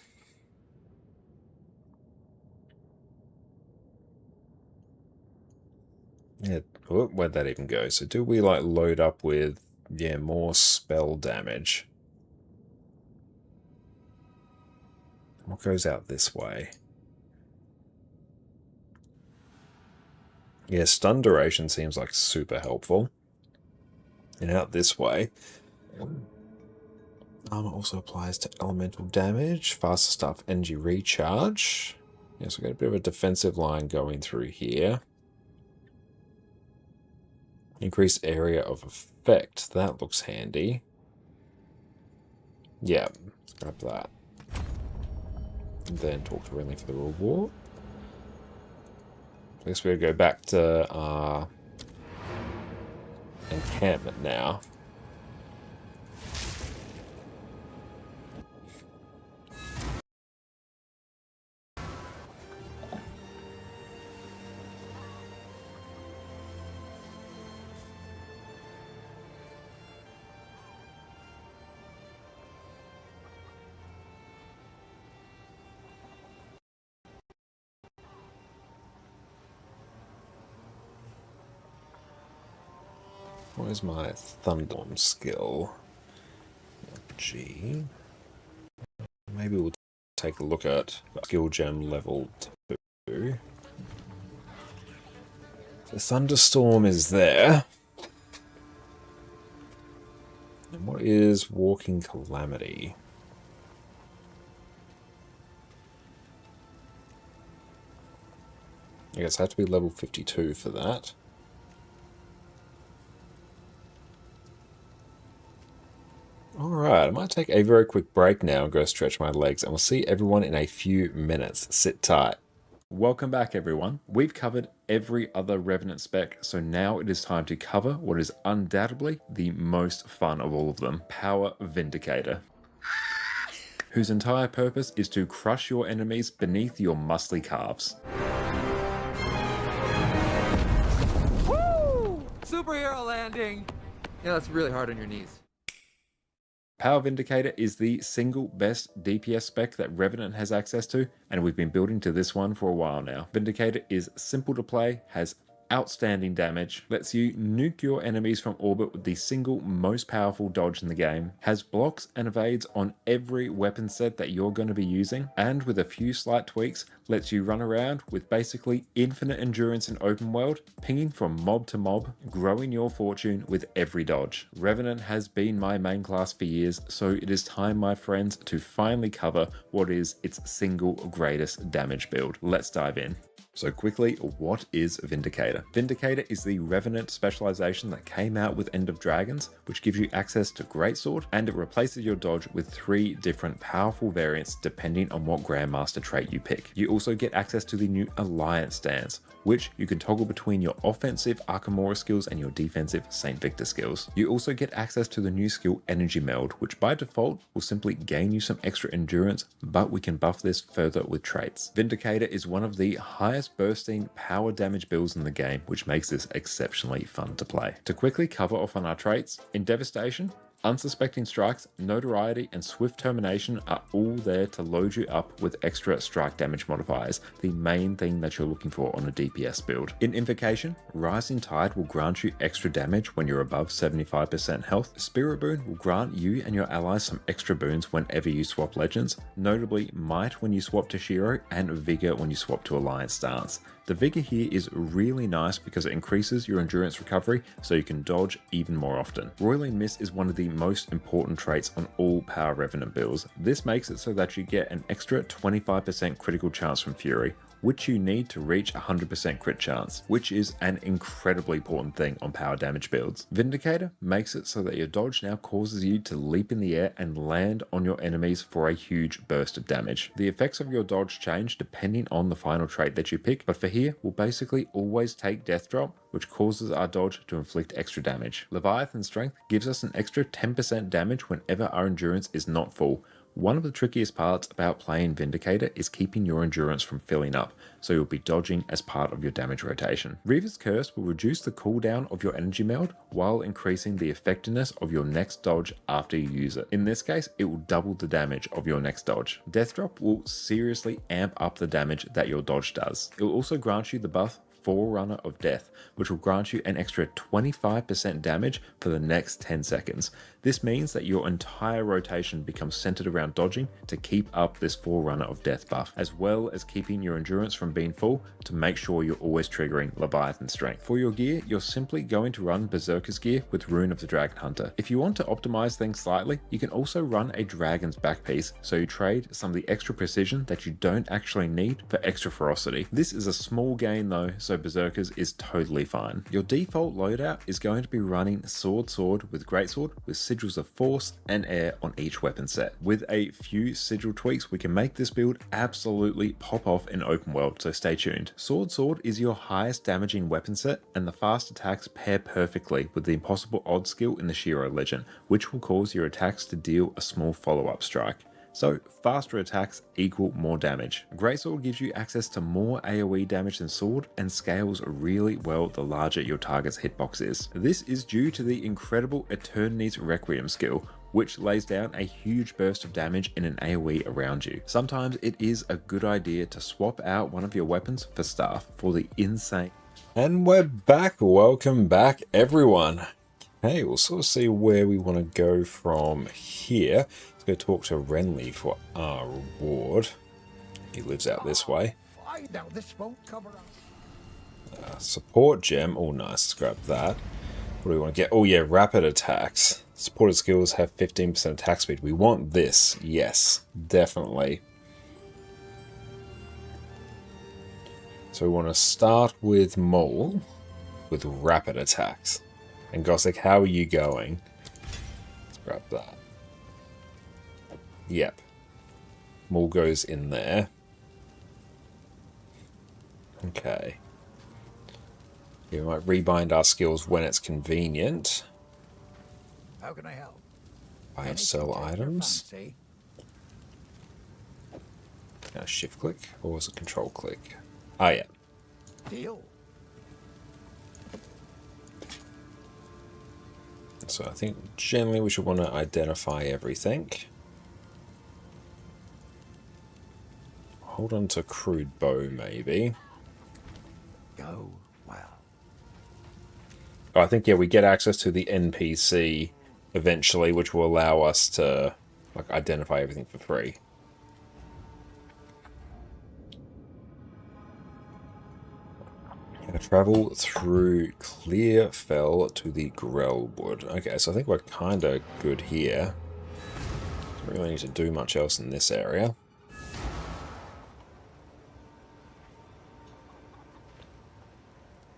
Yeah, where'd that even go? So do we like load up with, yeah, more spell damage? What goes out this way? Yeah, stun duration seems like super helpful. And out this way. Armor also applies to elemental damage. Faster stuff, energy recharge. Yeah, so we've got a bit of a defensive line going through here. Increased area of effect. That looks handy. Yeah, let's grab that. And then talk to Aurene for the reward. I guess we'll go back to our encampment now. Where's my Thunderstorm skill? G. Maybe we'll take a look at skill gem level 2. The Thunderstorm is there. And what is Walking Calamity? I guess I have to be level 52 for that. Alright, I might take a very quick break now and go stretch my legs, and we'll see everyone in a few minutes. Sit tight. Welcome back, everyone. We've covered every other Revenant spec, so now it is time to cover what is undoubtedly the most fun of all of them, Power Vindicator, whose entire purpose is to crush your enemies beneath your muscly calves. Woo! Superhero landing! Yeah, that's really hard on your knees. Power Vindicator is the single best DPS spec that Revenant has access to, and we've been building to this one for a while now. Vindicator is simple to play, has outstanding damage, lets you nuke your enemies from orbit with the single most powerful dodge in the game, has blocks and evades on every weapon set that you're going to be using, and with a few slight tweaks, lets you run around with basically infinite endurance in open world, pinging from mob to mob, growing your fortune with every dodge. Revenant has been my main class for years, so it is time, my friends, to finally cover what is its single greatest damage build. Let's dive in. So quickly, what is Vindicator? Vindicator is the Revenant specialization that came out with End of Dragons, which gives you access to Greatsword, and it replaces your dodge with 3 different powerful variants depending on what Grandmaster trait you pick. You also get access to the new Alliance stance, which you can toggle between your offensive Arkamora skills and your defensive St. Victor skills. You also get access to the new skill Energy Meld, which by default will simply gain you some extra endurance, but we can buff this further with traits. Vindicator is one of the highest bursting power damage builds in the game, which makes this exceptionally fun to play. To quickly cover off on our traits, in Devastation, Unsuspecting Strikes, Notoriety, and Swift Termination are all there to load you up with extra strike damage modifiers, the main thing that you're looking for on a DPS build. In Invocation, Rising Tide will grant you extra damage when you're above 75% health. Spirit Boon will grant you and your allies some extra boons whenever you swap legends, notably Might when you swap to Shiro and Vigor when you swap to Alliance stance. The Vigor here is really nice because it increases your endurance recovery so you can dodge even more often. Roiling Mist is one of the most important traits on all Power Revenant builds. This makes it so that you get an extra 25% critical chance from Fury, which you need to reach 100% crit chance, which is an incredibly important thing on power damage builds. Vindicator makes it so that your dodge now causes you to leap in the air and land on your enemies for a huge burst of damage. The effects of your dodge change depending on the final trait that you pick, but for here, we'll basically always take Death Drop, which causes our dodge to inflict extra damage. Leviathan Strength gives us an extra 10% damage whenever our endurance is not full. One of the trickiest parts about playing Vindicator is keeping your endurance from filling up, so you'll be dodging as part of your damage rotation. Reaver's Curse will reduce the cooldown of your energy meld while increasing the effectiveness of your next dodge after you use it. In this case, it will double the damage of your next dodge. Death Drop will seriously amp up the damage that your dodge does. It will also grant you the buff Forerunner of Death, which will grant you an extra 25% damage for the next 10 seconds. This means that your entire rotation becomes centered around dodging to keep up this Forerunner of Death buff, as well as keeping your endurance from being full to make sure you're always triggering Leviathan Strength. For your gear, you're simply going to run Berserker's gear with Rune of the Dragon Hunter. If you want to optimize things slightly, you can also run a Dragon's back piece, so you trade some of the extra precision that you don't actually need for extra ferocity. This is a small gain though, so Berserkers is totally fine. Your default loadout is going to be running Sword with Greatsword with Sigil sigils of force and air on each weapon set. With a few sigil tweaks, we can make this build absolutely pop off in open world, so stay tuned. Sword is your highest damaging weapon set, and the fast attacks pair perfectly with the impossible odd skill in the Shiro Legend, which will cause your attacks to deal a small follow-up strike. So, faster attacks equal more damage. Greatsword gives you access to more AoE damage than Sword and scales really well the larger your target's hitbox is. This is due to the incredible Eternity's Requiem skill, which lays down a huge burst of damage in an AoE around you. Sometimes it is a good idea to swap out one of your weapons for staff for the insane. And we're back. Welcome back, everyone. Okay, we'll sort of see where we want to go from here. Go talk to Renly for our reward. He lives out this way. Now this won't cover up. Support gem. Oh, nice. Let's grab that. What do we want to get? Oh, yeah, rapid attacks. Supported skills have 15% attack speed. We want this. Yes, definitely. So we want to start with Mole with rapid attacks. And Gothic, how are you going? Let's grab that. Yep. Maul goes in there. Okay. We might rebind our skills when it's convenient. How can I help? Buy and sell items. Shift click, or was it control click? Ah, yeah. Deal. So I think generally we should want to identify everything. Hold on to crude bow, maybe. Go well. Oh, I think, yeah, we get access to the NPC eventually, which will allow us to identify everything for free. Travel through Clearfell to the Grellwood. Okay, so I think we're kind of good here. Don't really need to do much else in this area.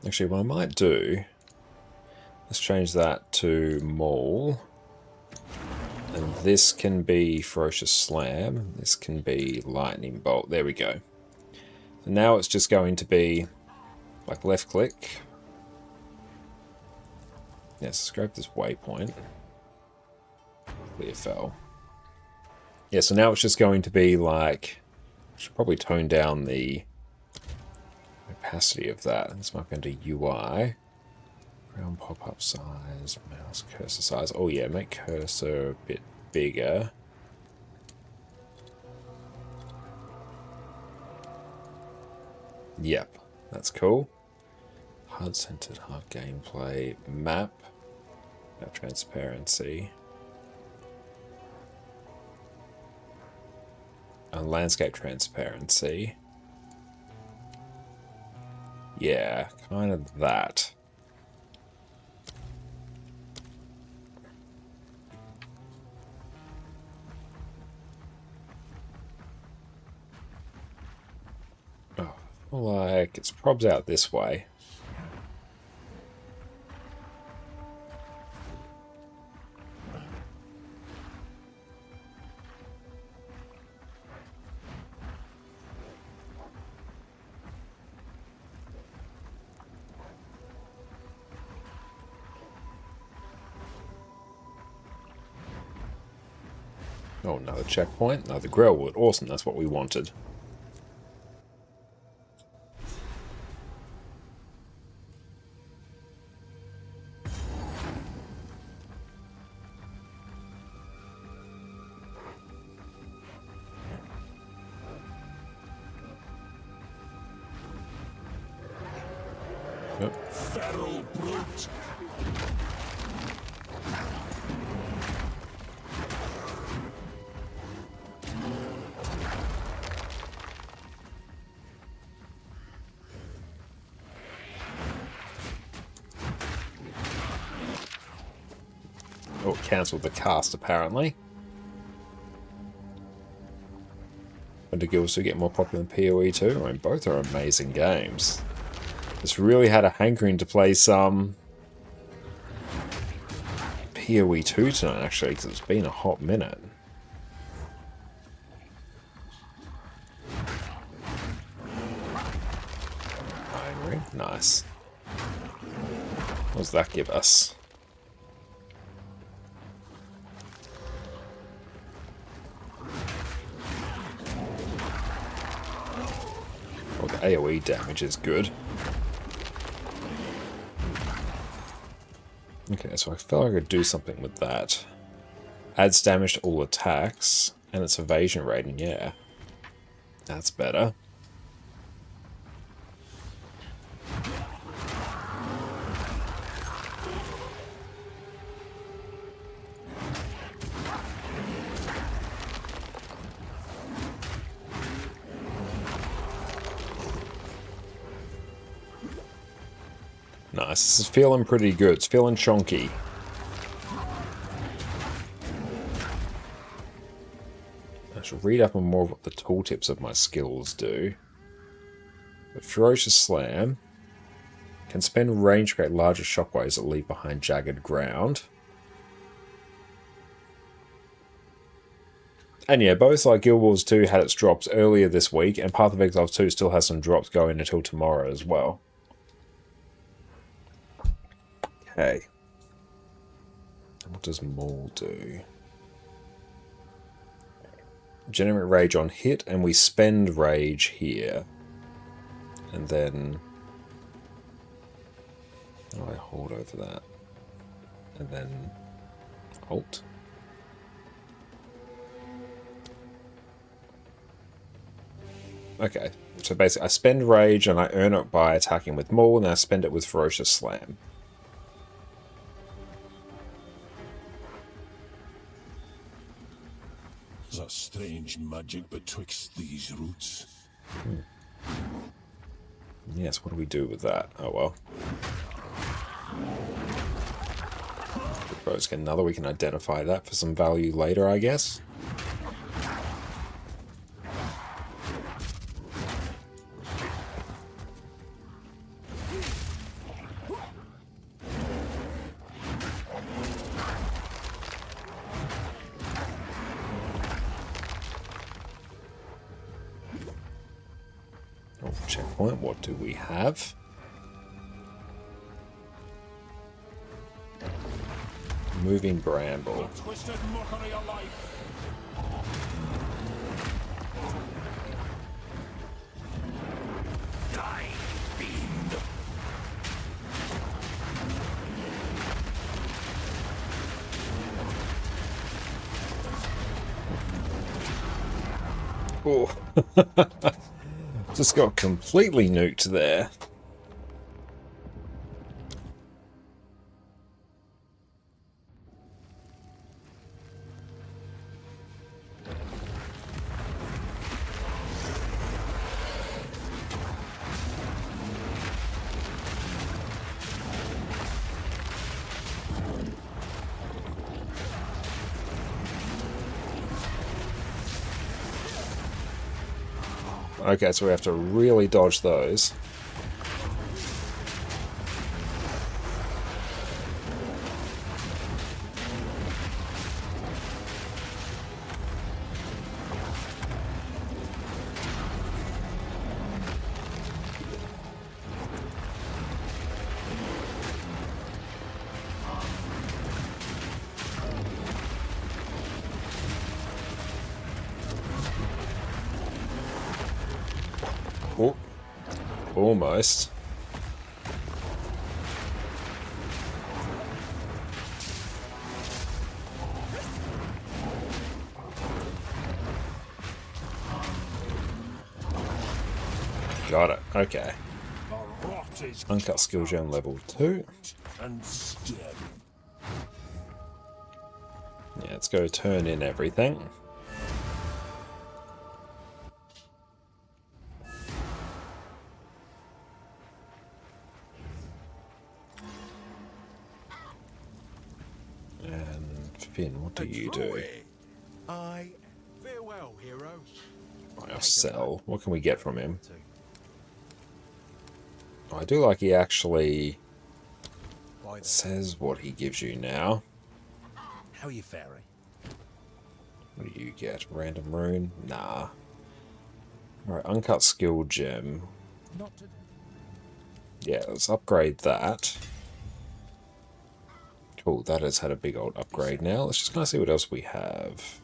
Actually, what I might do, let's change that to Maul. And this can be Ferocious Slam. This can be Lightning Bolt. There we go. So now it's just going to be left click. Yes, let's grab this waypoint. Clearfell. Yeah, so now it's just going to be should probably tone down the opacity of that. This might go into UI. Round pop-up size, mouse cursor size. Oh yeah, make cursor a bit bigger. Yep, that's cool. HUD-centered, hard gameplay, map, transparency. And landscape transparency. Yeah, kind of that. Oh, it's probs out this way. Oh, another checkpoint, another Grellwood. Awesome, that's what we wanted. Yep. Feral brute. Oh, cancelled the cast, apparently. And the guilds do get more popular than PoE too. I mean, both are amazing games. Just really had a hankering to play some AoE 2 tonight, actually, because it's been a hot minute. Nice. What does that give us? Oh, the AoE damage is good. Okay, so I feel like I could do something with that. Adds damage to all attacks, and its evasion rating, yeah. That's better. Nice. This is feeling pretty good. It's feeling chonky. I should read up on more of what the tooltips of my skills do. The Ferocious Slam can spend range to create larger shockwaves that leave behind jagged ground. And yeah, both like Guild Wars 2 had its drops earlier this week, and Path of Exile 2 still has some drops going until tomorrow as well. Okay. What does Maul do? Generate rage on hit, and we spend rage here. And then... how do I hold over that? And then... Alt. Okay, so basically I spend rage and I earn it by attacking with Maul, and I spend it with Ferocious Slam. There's a strange magic betwixt these roots. Yes, what do we do with that? Oh well. Let's get another, we can identify that for some value later, I guess. Checkpoint, what do we have? Moving Bramble. Twisted mockery of life. Die, fiend. Oh. Just got completely nuked there. Okay, so we have to really dodge those. Oh, almost. Got it. Okay. Uncut skill gem level 2. And stem. Yeah, let's go turn in everything. Finn, what do you do? Farewell, hero. I'll sell. What can we get from him? Oh, I do like he actually says what he gives you now. How are you faring? What do you get? Random rune? Nah. Alright, uncut skill gem. Not to... Yeah, let's upgrade that. Cool, that has had a big old upgrade now. Let's just kind of see what else we have.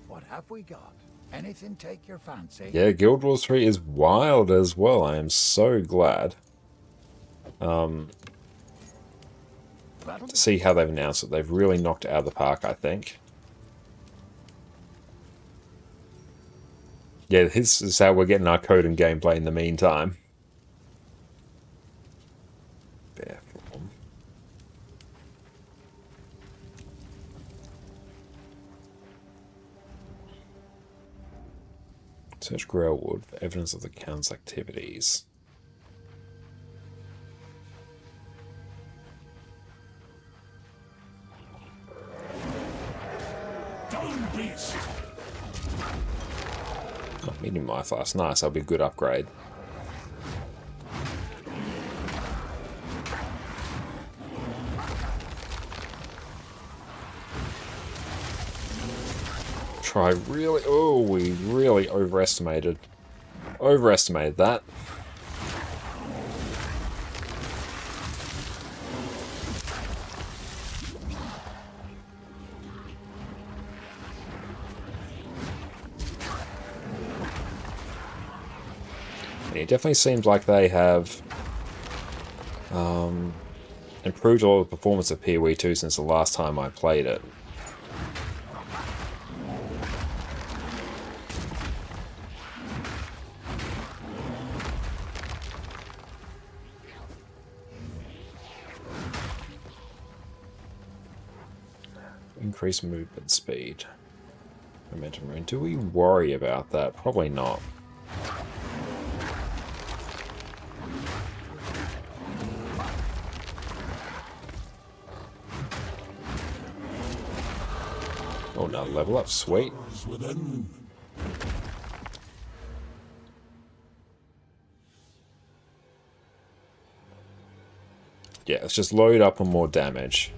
What have we got? Anything take your fancy? Yeah, Guild Wars 3 is wild as well. I am so glad to see how they've announced it. They've really knocked it out of the park, I think. Yeah, this is how we're getting our code and gameplay in the meantime. Bear form. Search Grailwood for evidence of the Count's activities. Oh, medium life last. Nice, that'll be a good upgrade. Try really... Oh, we really overestimated that. It definitely seems like they have improved a lot of the performance of PoE 2 since the last time I played it. Increase movement speed. Momentum rune. Do we worry about that? Probably not. Oh, now level up. Sweet. Yeah, let's just load up on more damage.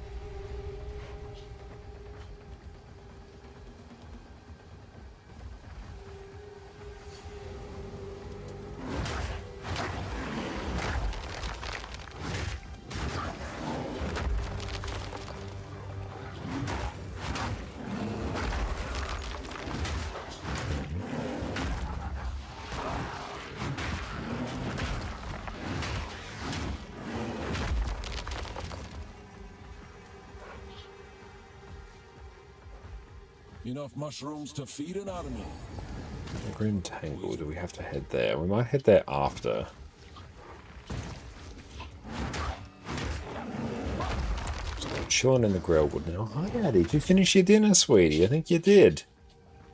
Enough mushrooms to feed an army. Grim Tangle, do we have to head there? We might head there after. Just chilling in the Grailwood now. Hi, Addy. Did you finish your dinner, sweetie? I think you did.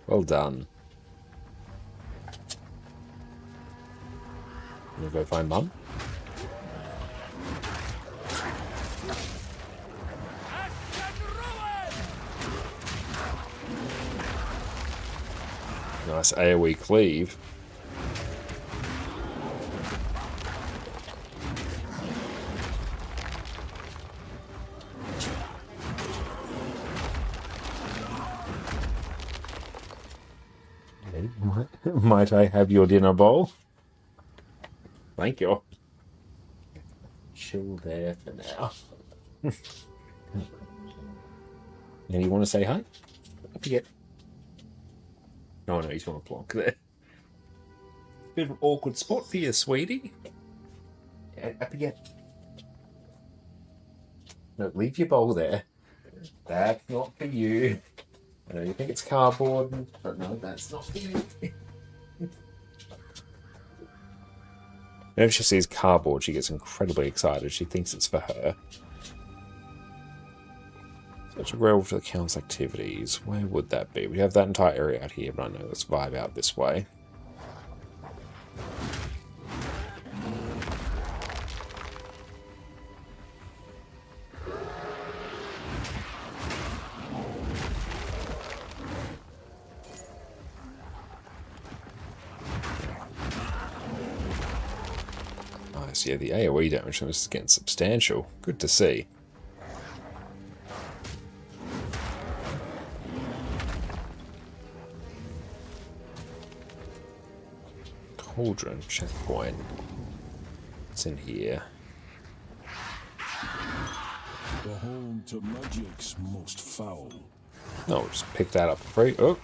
Well done. You go find Mum? Nice AoE cleave. Might I have your dinner bowl? Thank you. Chill there for now. And you want to say hi? I forget. Oh no, he's on a block there. Bit of an awkward spot for you, sweetie. Up again. No, leave your bowl there. That's not for you. I know you think it's cardboard, but no, that's not for you. Whenever she sees cardboard, she gets incredibly excited. She thinks it's for her. Let's roll for the Count's activities. Where would that be? We have that entire area out here, but I know let's vibe out this way. So yeah, the AoE damage from this is getting substantial. Good to see. Cauldron checkpoint. What's in here? The home to magic's most foul. No, we'll just pick that up for free. Oh.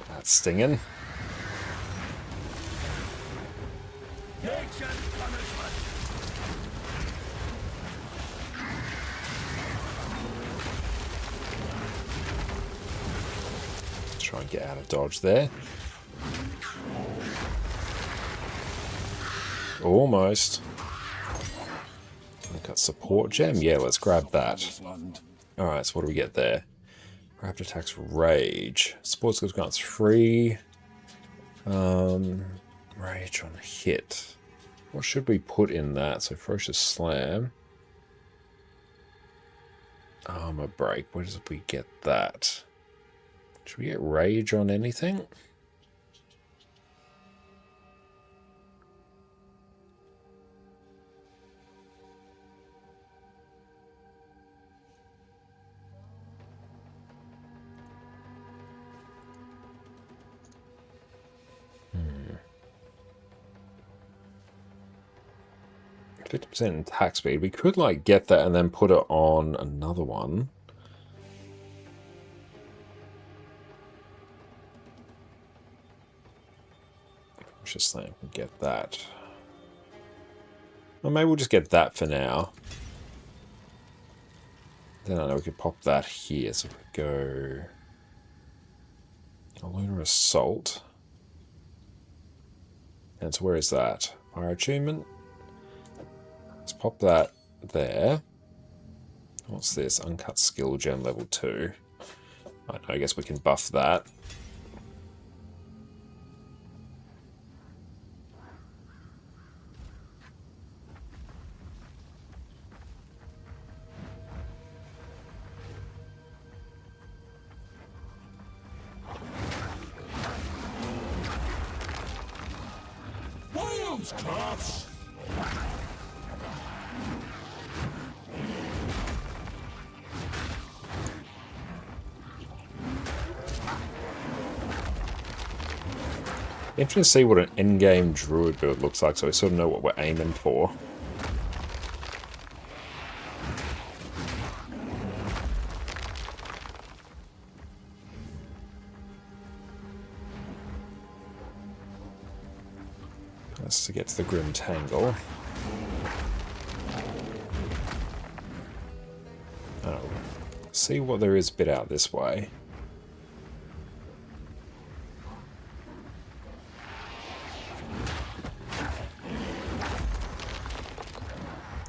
That's stinging. Try and get out of dodge there. Almost. Got support gem. Yeah, let's grab that. Alright, so what do we get there? Rapid attacks rage. Sports skills grants 3. Rage on hit. What should we put in that? So ferocious slam. Armor break. Where does we get that? Should we get rage on anything? Hmm. 50% attack speed. We could like get that and then put it on another one. Just think we get that. Or maybe we'll just get that for now. Then I know we could pop that here. So if we go a lunar assault. And so where is that? Fire attunement. Let's pop that there. What's this? Uncut skill gem level 2. I guess we can buff that. Interesting to see what an in-game druid build looks like, so we sort of know what we're aiming for. That's to get to the Grim Tangle. Oh, see what there is a bit out this way.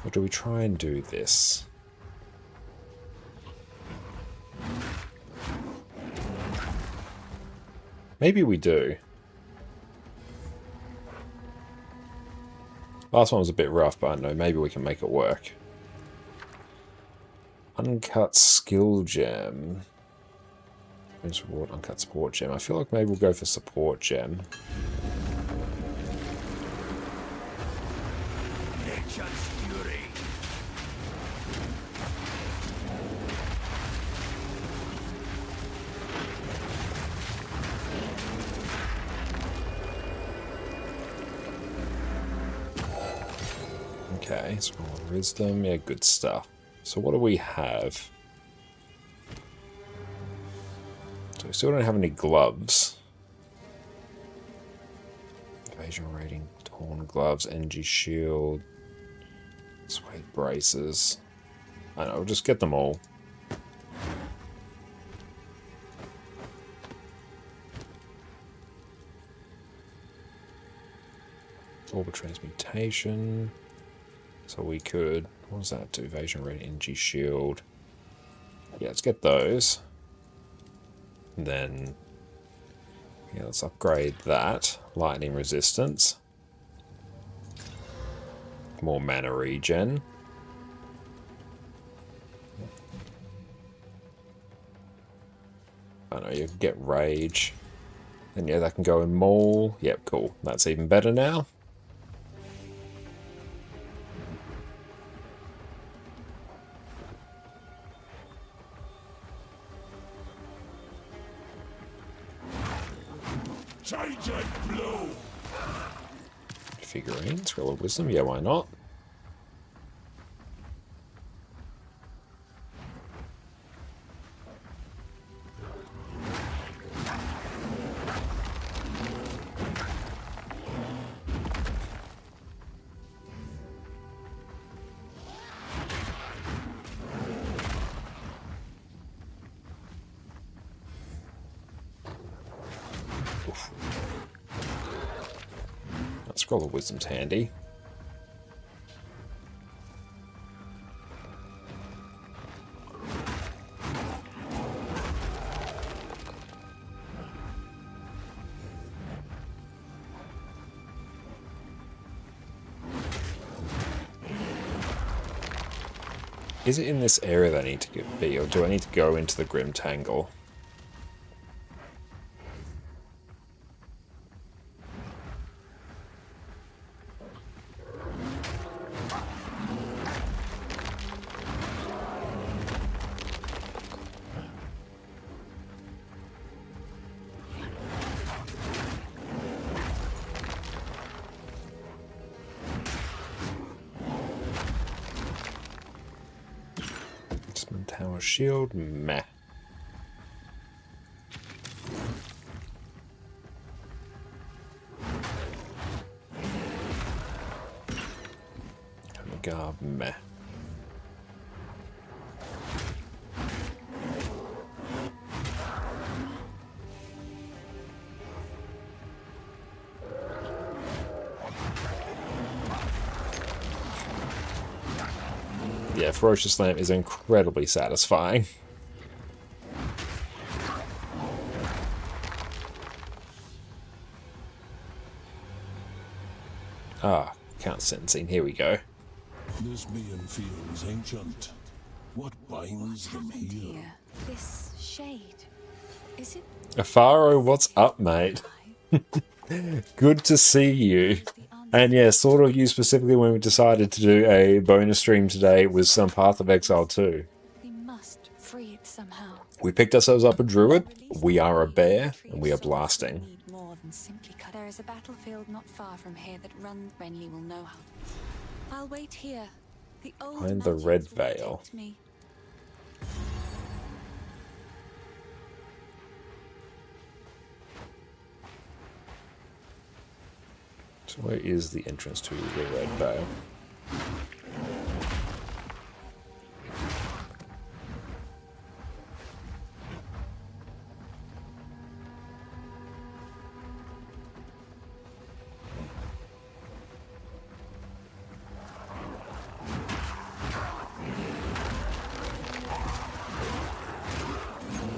Or do we try and do this? Maybe we do. Last one was a bit rough, but I don't know, maybe we can make it work. Uncut skill gem. Reward, uncut support gem. I feel like maybe we'll go for support gem. Okay, so wisdom, yeah, good stuff. So what do we have? So we still don't have any gloves. Evasion rating, torn gloves, energy shield, suede braces. I don't know, we'll just get them all. Orbital transmutation. So we could... What does that do? Evasion rate, energy shield. Yeah, let's get those. And then... Yeah, let's upgrade that. Lightning resistance. More mana regen. I know, you can get rage. And yeah, that can go in maul. Yep, cool. That's even better now. Figurines, Scroll of Wisdom, yeah, why not? That Scroll of Wisdom's handy. Is it in this area that I need to be, or do I need to go into the Grim Tangle? Tower shield, meh. Guard, meh. Yeah, Ferocious Slam is incredibly satisfying. Ah, count sentencing, here we go. This being feels ancient. What binds them here? This shade, is it? Afaro, what's up, mate? Good to see you. And yeah, sort of you specifically when we decided to do a bonus stream today with some Path of Exile 2. We must free it somehow. We picked ourselves up a druid, we are a bear, and we are blasting. More than simply cut. There is a battlefield not far from here that runs. Renly will know how. I'll wait here. The old Behind the red veil. Me. So where is the entrance to the red veil?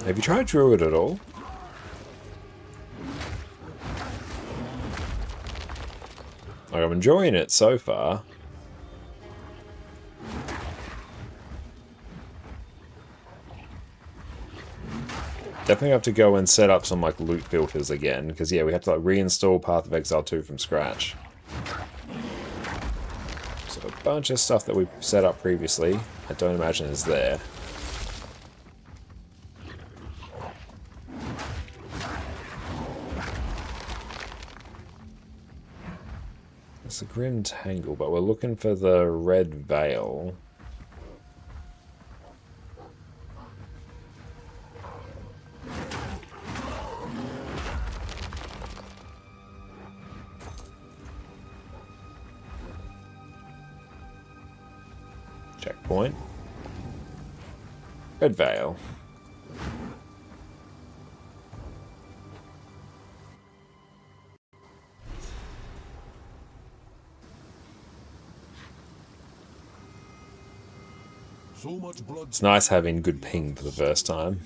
Have you tried Druid at all? Like, I'm enjoying it so far. Definitely have to go and set up some like loot filters again, because yeah, we have to like reinstall Path of Exile 2 from scratch. So a bunch of stuff that we set up previously, I don't imagine is there. It's a Grim Tangle, but we're looking for the red veil. Checkpoint. Red veil. So much blood. It's nice having good ping for the first time.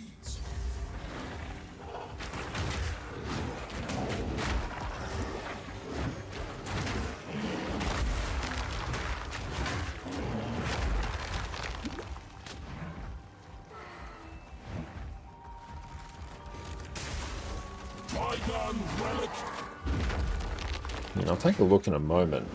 I'll take a look in a moment.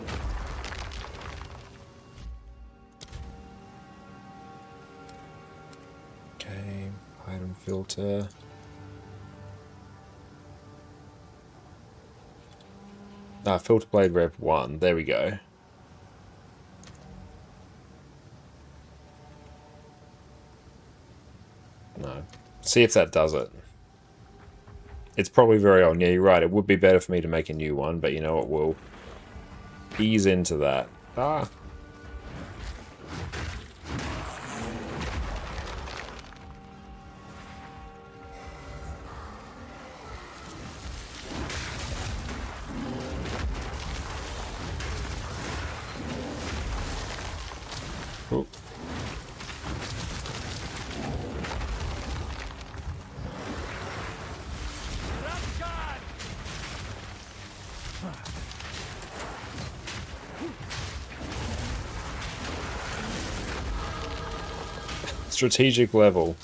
Okay, item filter. Filter blade rev 1. There we go. No. See if that does it. It's probably very old. Yeah, you're right. It would be better for me to make a new one, but you know what? We'll ease into that. Ah. Oh. Strategic level.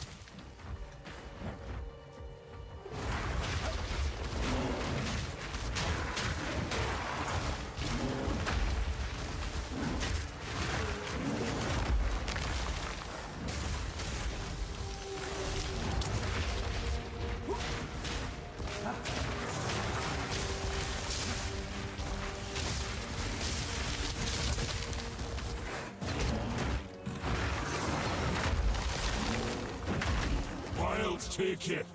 Take it.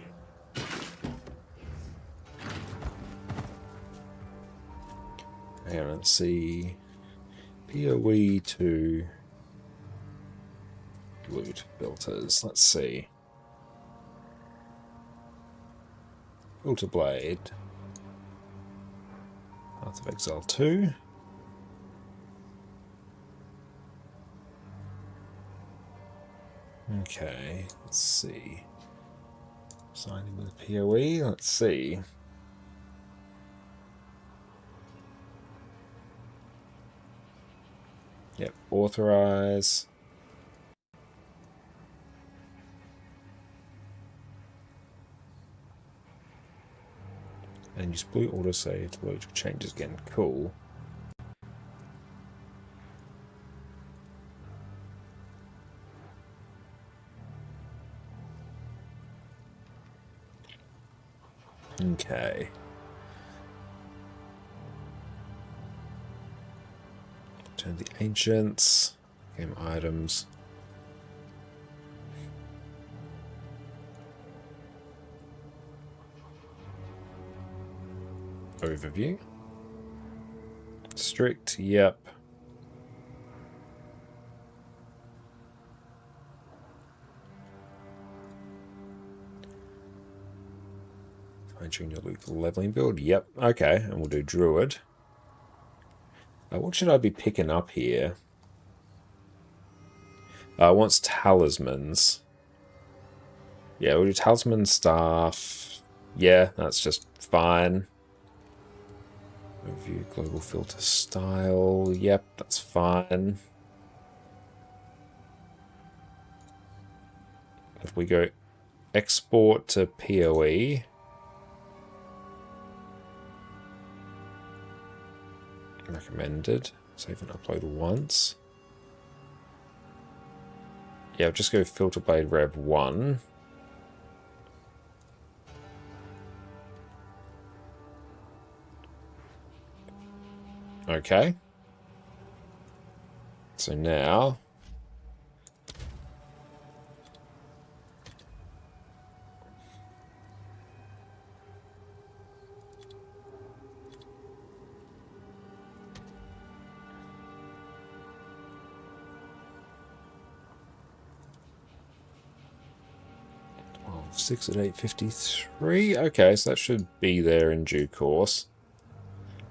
Hang on, let's see. PoE to loot filters. Let's see. Filter blade. Path of Exile 2. Okay, let's see. Signing with PoE, let's see. Yep, authorize. And use blue autosave to load your changes again. Cool. Okay. Turn the ancients. Game items. Overview. Strict, yep. Fine-tune your loot leveling build. Yep. Okay. And we'll do Druid. What should I be picking up here? Wants talismans. Yeah, we'll do talisman staff. Yeah, that's just fine. Review global filter style. Yep, that's fine. If we go export to PoE. Recommended. Save and upload once. Yeah, I'll just go filter blade rev 1. Okay. So now well, 6 at 8:53. Okay, so that should be there in due course.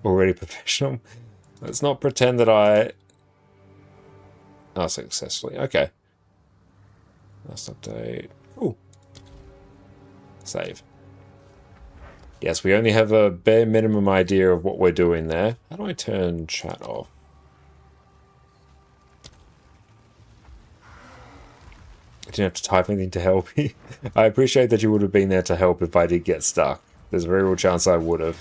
Already professional. Let's not pretend that I... Oh, successfully. Okay. Last update. Ooh. Save. Yes, we only have a bare minimum idea of what we're doing there. How do I turn chat off? I didn't have to type anything to help you. I appreciate that you would have been there to help if I did get stuck. There's a very real chance I would have.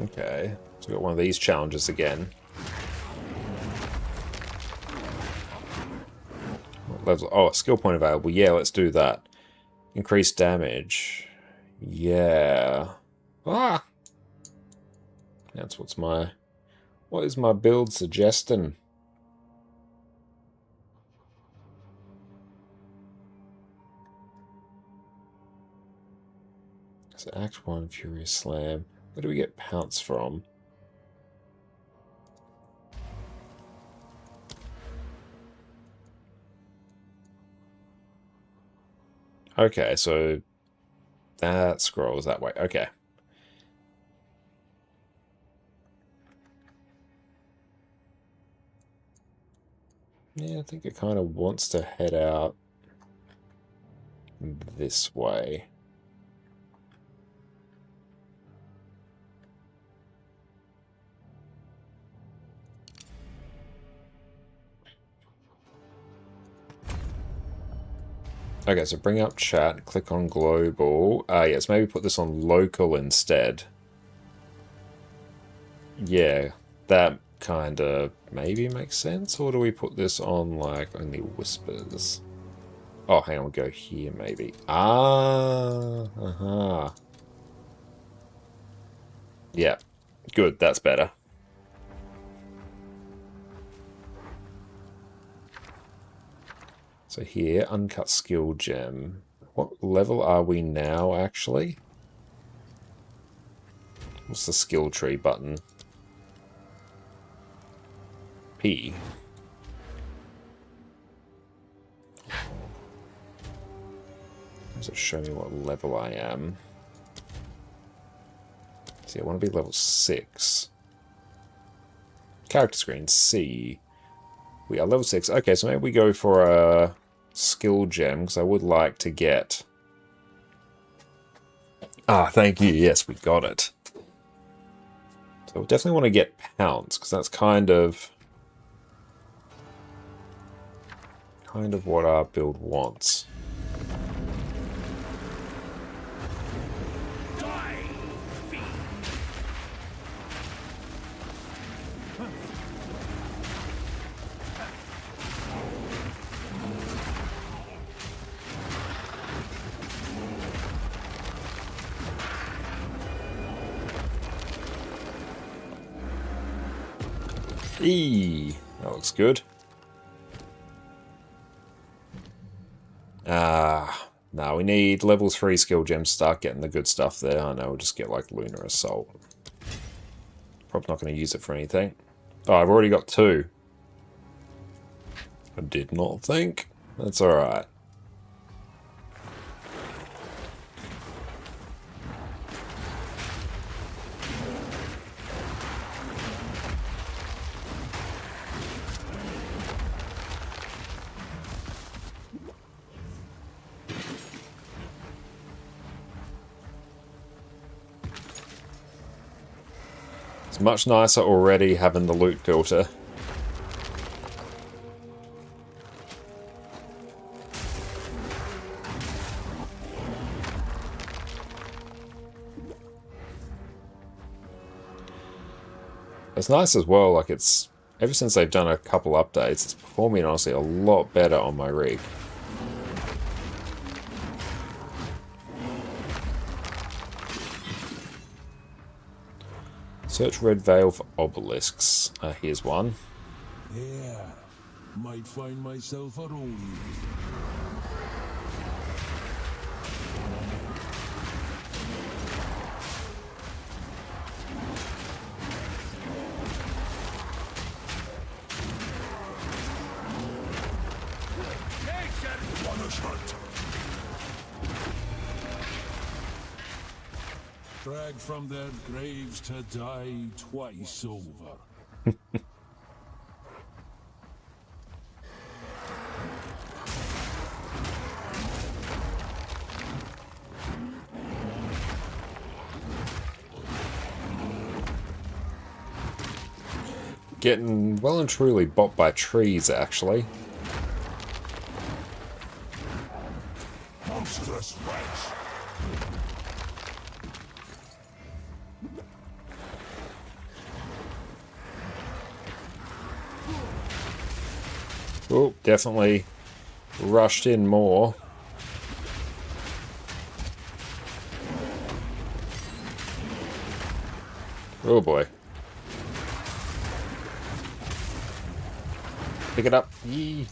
Okay, so we've got one of these challenges again. Oh, skill point available. Yeah, let's do that. Increased damage. Yeah. Ah! That's what is my build suggesting? So Act 1, Furious Slam. Where do we get Pounce from? Okay, so that scrolls that way. Okay. Yeah, I think it kind of wants to head out this way. Okay, so bring up chat, click on global. Yes, maybe put this on local instead. Yeah, that kind of maybe makes sense. Or do we put this on, like, only whispers? Oh, hang on, we'll go here, maybe. Ah, uh-huh. Yeah, good, that's better. So here, uncut skill gem. What level are we now, actually? What's the skill tree button? P. Does it show me what level I am? See, I want to be level 6. Character screen, C. We are level 6. Okay, so maybe we go for a skill gem, because I would like to get... Ah, thank you. Yes, we got it. So we definitely want to get Pounce, because that's kind of what our build wants. Eee, that looks good. No, we need level 3 skill gems to start getting the good stuff there. I know, we'll just get like Lunar Assault. Probably not going to use it for anything. Oh, I've already got 2. I did not think. That's alright. It's much nicer already having the loot filter. It's nice as well, like it's... Ever since they've done a couple updates, it's performing honestly a lot better on my rig. Search Red Veil for obelisks. Here's one. Yeah, might find myself a role. dragged from their graves to die twice over. Getting well and truly bopped by trees, actually. Monstrous wretch! Oh, definitely rushed in more. Oh boy. Pick it up. Yee.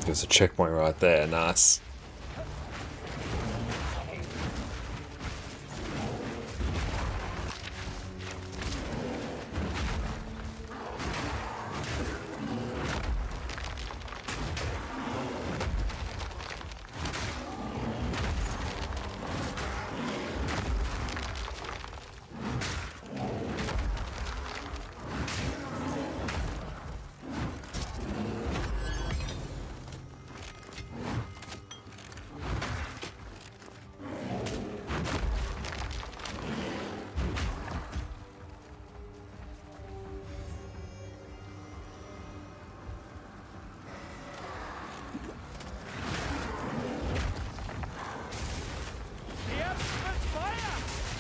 There's a checkpoint right there. Nice.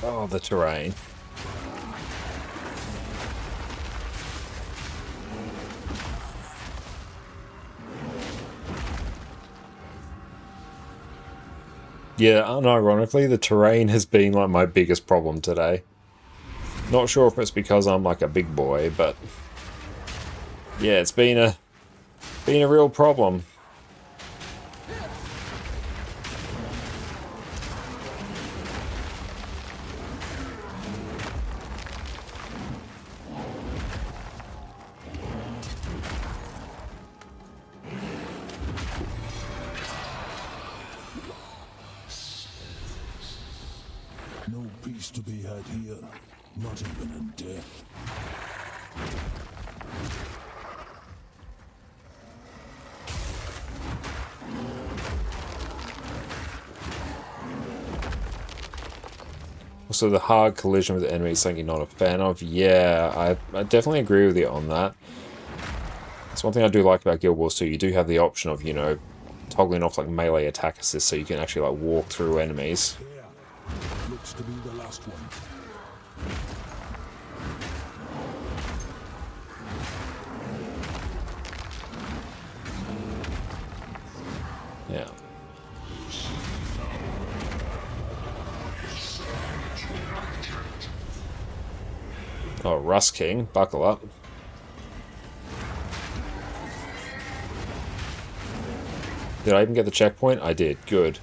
Oh, the terrain. Yeah, unironically, the terrain has been like my biggest problem today. Not sure if it's because I'm like a big boy, but yeah, it's been a real problem. No peace to be had here, not even in death. Also, the hard collision with the enemy is something you're not a fan of. Yeah, I definitely agree with you on that. That's one thing I do like about Guild Wars 2. You do have the option of, you know, toggling off like melee attack assist so you can actually like walk through enemies. Looks to be the last one. Yeah. Oh, Rust King, buckle up. Did I even get the checkpoint? I did. Good.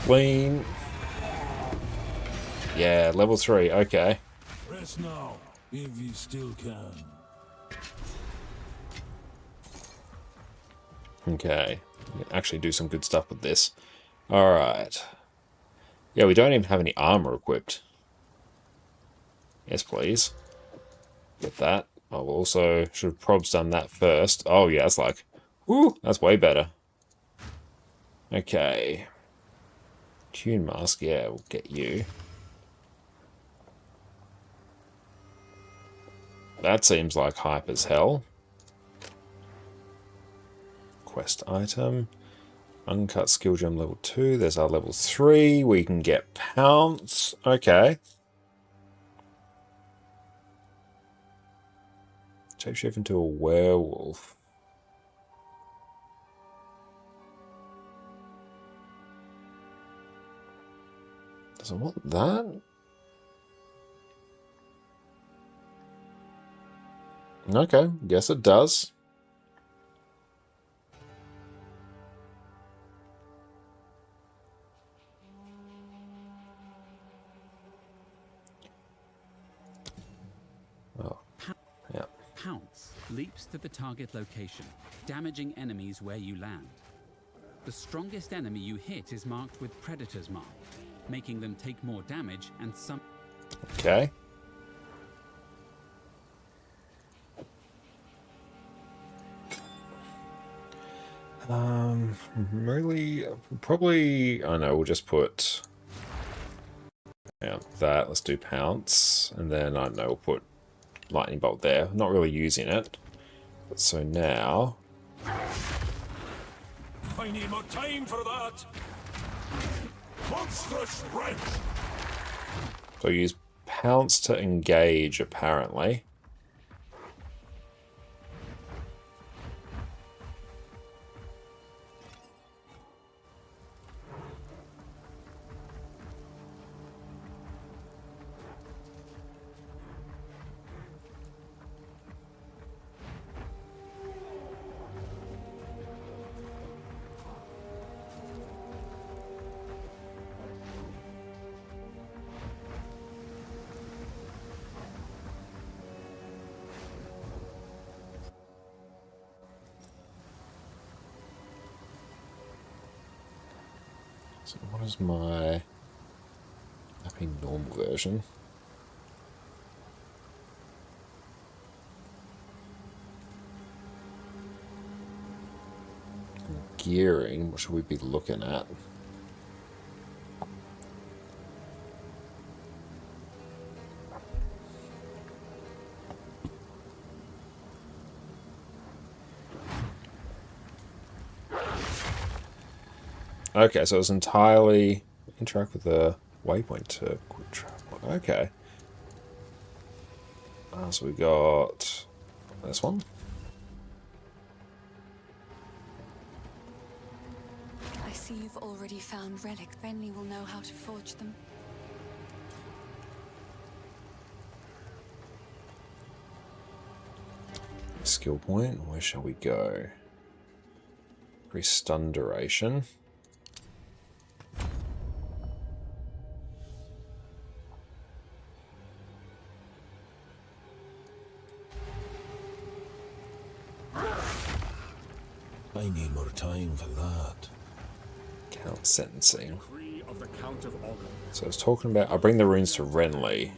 Clean. Yeah, level 3, okay. Rest now, if you still can. Okay. Actually do some good stuff with this. Alright. Yeah, we don't even have any armor equipped. Yes, please. Get that. Oh, we'll also should have probs done that first. Oh, yeah, that's like... Woo! That's way better. Okay. Tune mask, yeah, we'll get you. That seems like hype as hell. Quest item. Uncut skill gem level 2. There's our level 3. We can get pounce. Okay. Shapeshift into a werewolf. Does it want that? Okay, guess it does. Oh, yeah. Pounce leaps to the target location, damaging enemies where you land. The strongest enemy you hit is marked with Predator's Mark, making them take more damage and some... Okay. Really, probably, I know, we'll just put, yeah, that, let's do pounce, and then, I don't know, we'll put lightning bolt there. Not really using it. So now... I need more time for that! Monstrous wrench! So use pounce to engage, apparently. So what is my happy normal version? Gearing, what should we be looking at? Okay, so it's entirely interact with the waypoint to quick travel. Okay. So we got this one. I see you've already found relics. Renly will know how to forge them. Skill point, where shall we go? Increase stun duration. I need more time for that. Count sentencing. Of the Count of Aurene. So I was talking about, I'll bring the runes to Renly.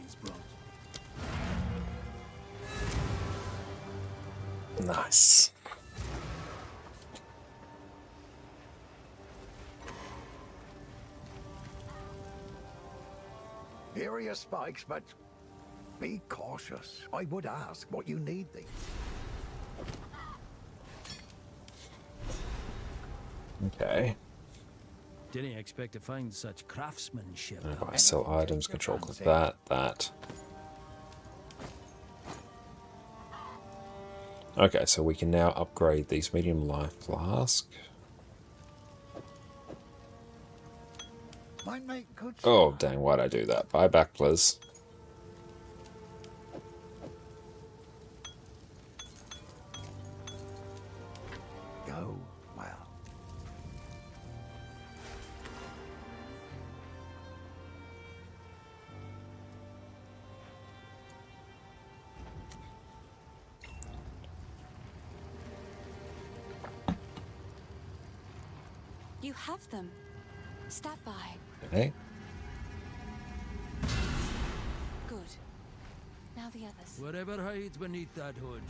Nice. Here are your spikes, but be cautious. I would ask what you need these. Okay. Didn't expect to find such craftsmanship. If I sell items, control click that. Okay, so we can now upgrade these medium life flask. Might make good. Oh, dang, why'd I do that? Buy back, please. Go well. You have them. Step by. Okay. Good. Now the others. Whatever hides beneath that hood.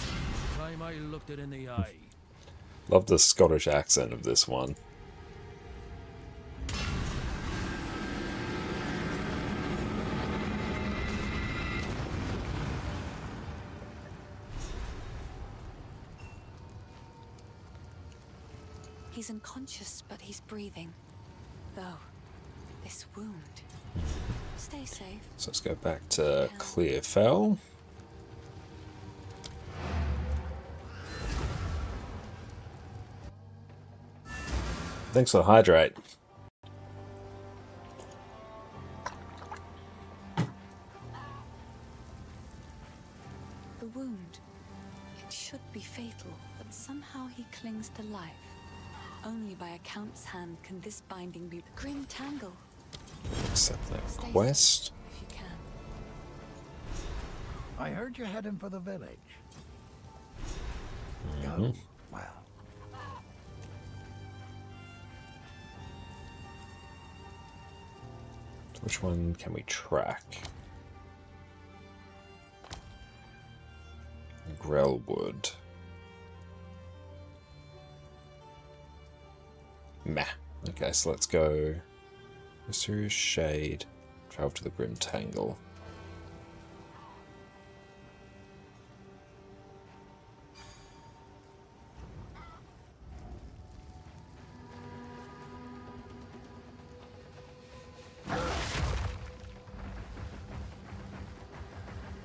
Time I looked it in the eye. Love the Scottish accent of this one. He's unconscious, but he's breathing. Though, this wound. Stay safe. So let's go back to Clearfell. Thanks for the hydrate. The wound. It should be fatal, but somehow he clings to life. Only by a count's hand can this binding be the grim tangle. Accept that quest. If you can. I heard you're heading for the village. Mm-hmm. Go. Well. Which one can we track? Grellwood. Meh. Okay, so let's go. Mysterious Shade. Travel to the Grim Tangle.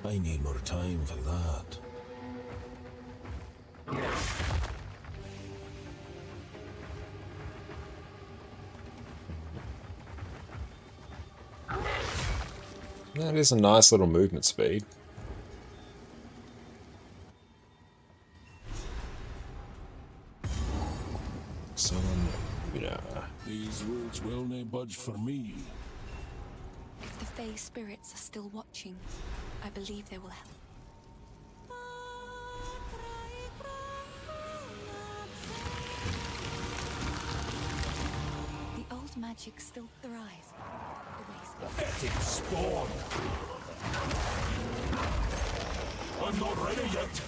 I need more time for that. That is a nice little movement speed. Someone, you know. These roots will nae budge for me. If the Fey spirits are still watching, I believe they will help. The old magic still thrives. Ethic spawn! I'm not ready yet!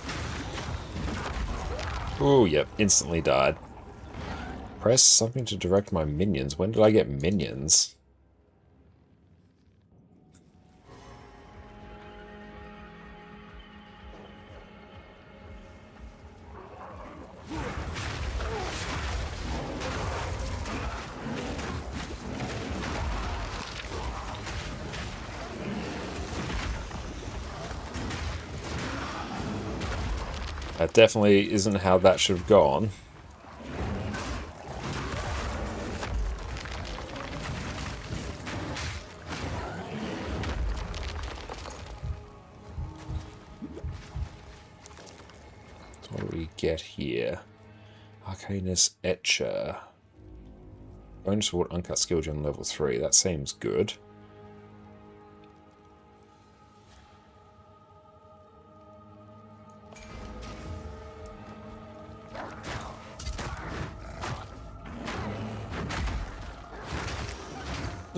Oh, yep, instantly died. Press something to direct my minions. When did I get minions? That definitely isn't how that should have gone. So what do we get here? Arcanus Etcher. Bonus Sword Uncut Skill Gem level 3. That seems good.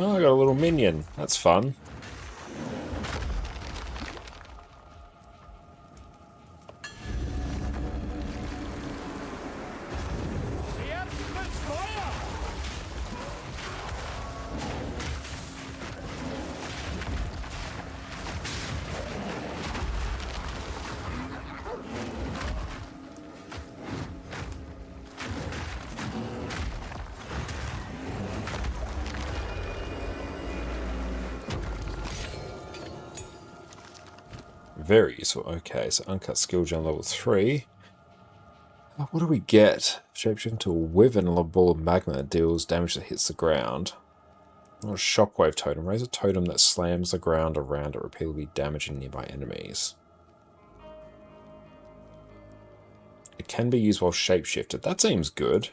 Oh, I got a little minion. That's fun. Very useful. Okay, so Uncut Skill Gem level 3. What do we get? Shapeshift into a wyvern and a ball of magma that deals damage that hits the ground. Or a shockwave totem. Raise a totem that slams the ground around it, repeatedly damaging nearby enemies. It can be used while shapeshifted. That seems good.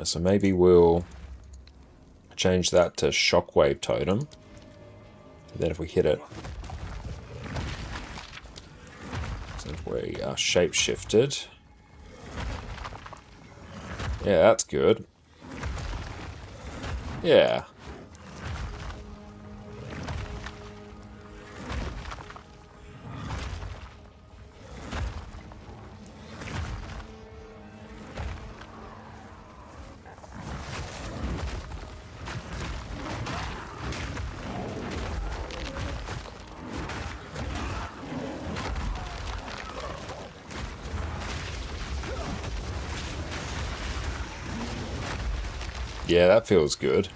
So maybe we'll change that to shockwave totem. And then if we hit it, so if we are shapeshifted, yeah, that's good. Yeah. Yeah, that feels good.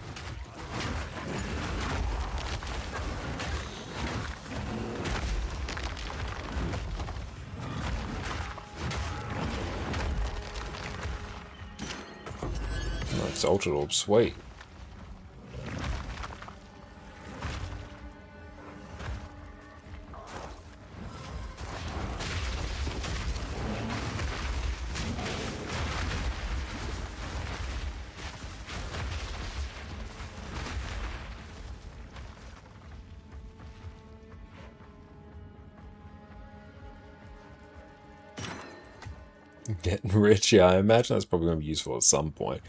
Oh, Exalted Orb, sweet. Getting rich, yeah, I imagine that's probably going to be useful at some point.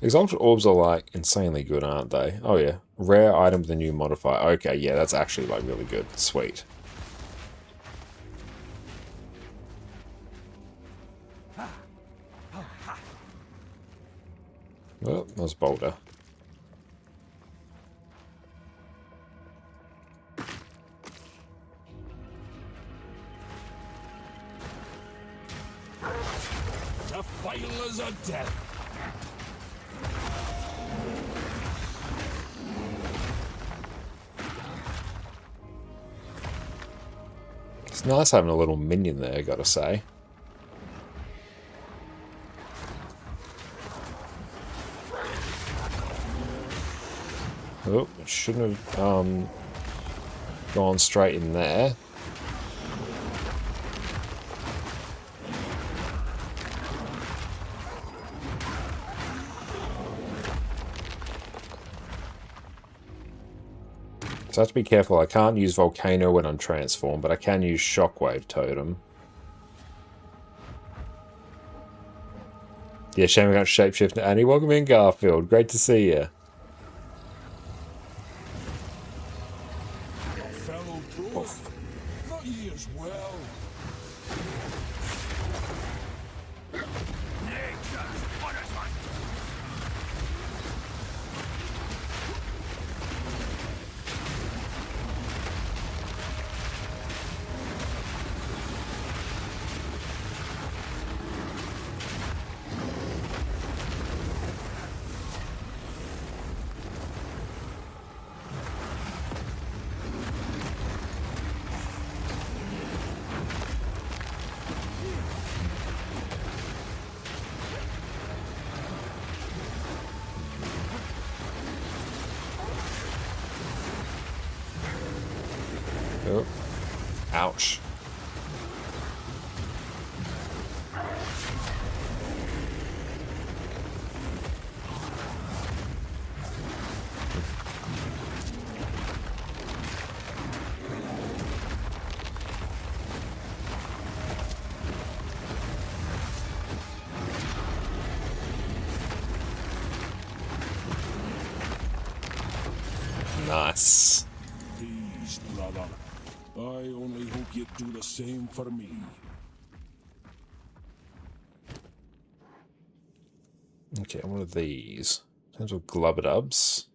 Exalted Orbs are, like, insanely good, aren't they? Oh, yeah. Rare item with a new modifier. Okay, yeah, that's actually, like, really good. Sweet. Well, that was bolder. Defilers of death. It's nice having a little minion there, gotta say. Oh, it shouldn't have gone straight in there. So I have to be careful. I can't use Volcano when I'm transformed, but I can use Shockwave Totem. Yeah, shame we got shapeshift to Annie. Welcome in, Garfield. Great to see you. Fellow proof. Thought ye as well. Nature's punishment. Oh. Ouch. Nice. Please, brother. I only hope you'd do the same for me. Okay, what are these? In terms of Glubberdubs.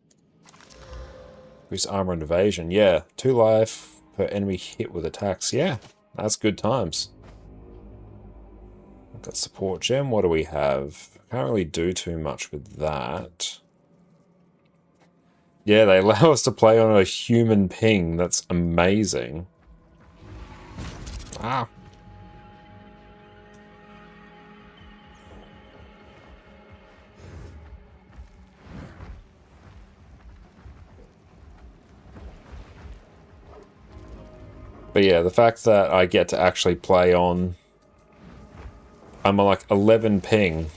Increase armor and evasion. Yeah, 2 life per enemy hit with attacks. Yeah, that's good times. I've got support gem. What do we have? Can't really do too much with that. Yeah, they allow us to play on a human ping. That's amazing. Ah. But yeah, the fact that I get to actually play on... I'm on like 11 ping.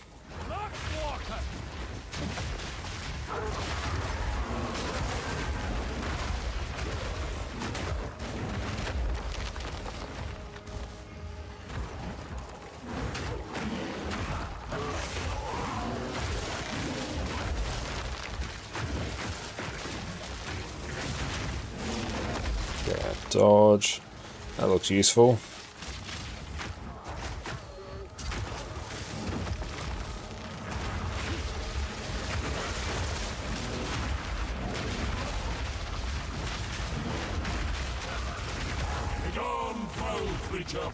Yeah, dodge. That looks useful. Begone, foul creature!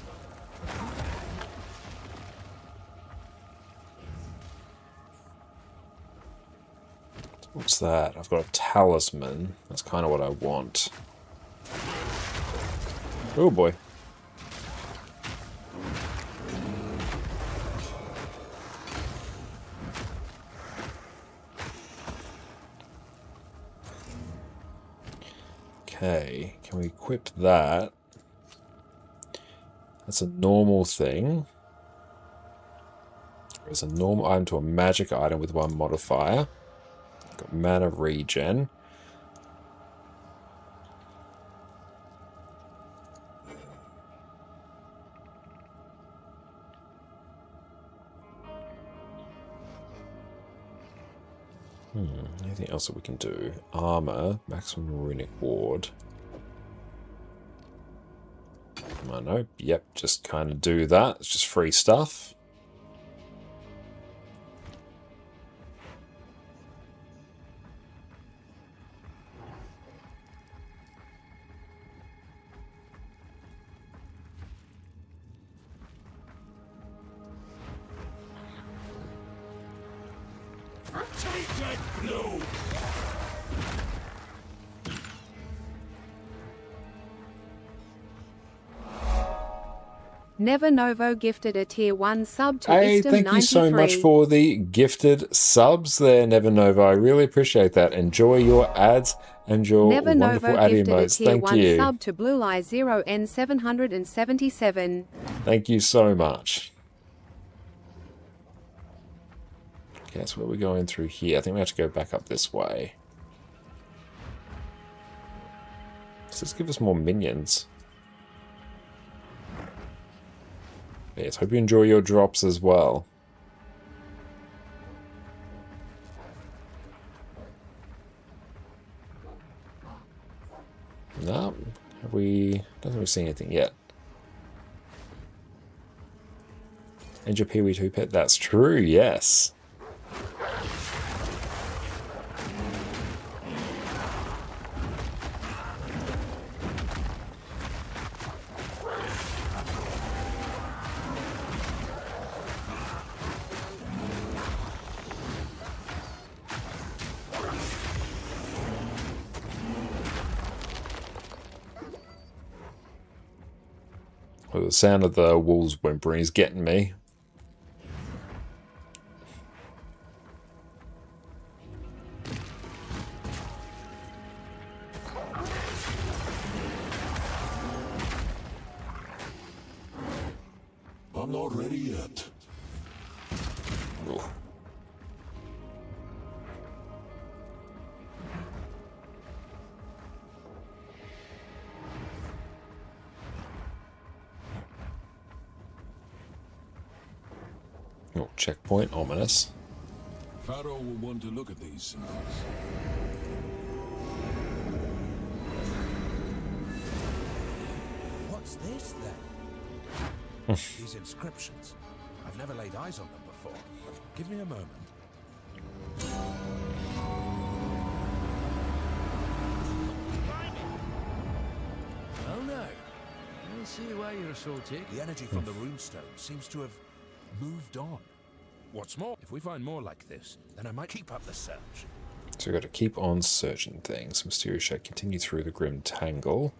What's that? I've got a talisman. That's kind of what I want. Oh boy. Okay, can we equip that? That's a normal thing. It's a normal item to a magic item with one modifier. Got mana regen. Anything else that we can do? Armor, maximum runic ward. I know. Yep, just kind of do that. It's just free stuff. Take that blow! Never Novo gifted a tier 1 sub to Hey, Istam thank you so 93. much for the gifted subs there, Never Nova. I really appreciate that. Enjoy your ads and your Never wonderful Novo ad gifted a emotes. tier Thank 1 you. sub to Blue Eye 0N777. Thank you so much. Okay, so what are we going through here? I think we have to go back up this way. Does this give us more minions? Yes, hope you enjoy your drops as well. No, have we... don't think we've seen anything yet. And your Pee-wee 2 pet, that's true, yes. Well, the sound of the wolves whimpering is getting me. I'm not ready yet. Ooh. Oh, checkpoint, ominous. Pharaoh will want to look at these symbols. What's this then? These inscriptions. I've never laid eyes on them before. Give me a moment. Well now, I'll see why you're so taken. The energy from the runestone seems to have moved on. What's more, if we find more like this, then I might keep up the search. So we've got to keep on searching things. Mysterious shape, continue through the grim tangle,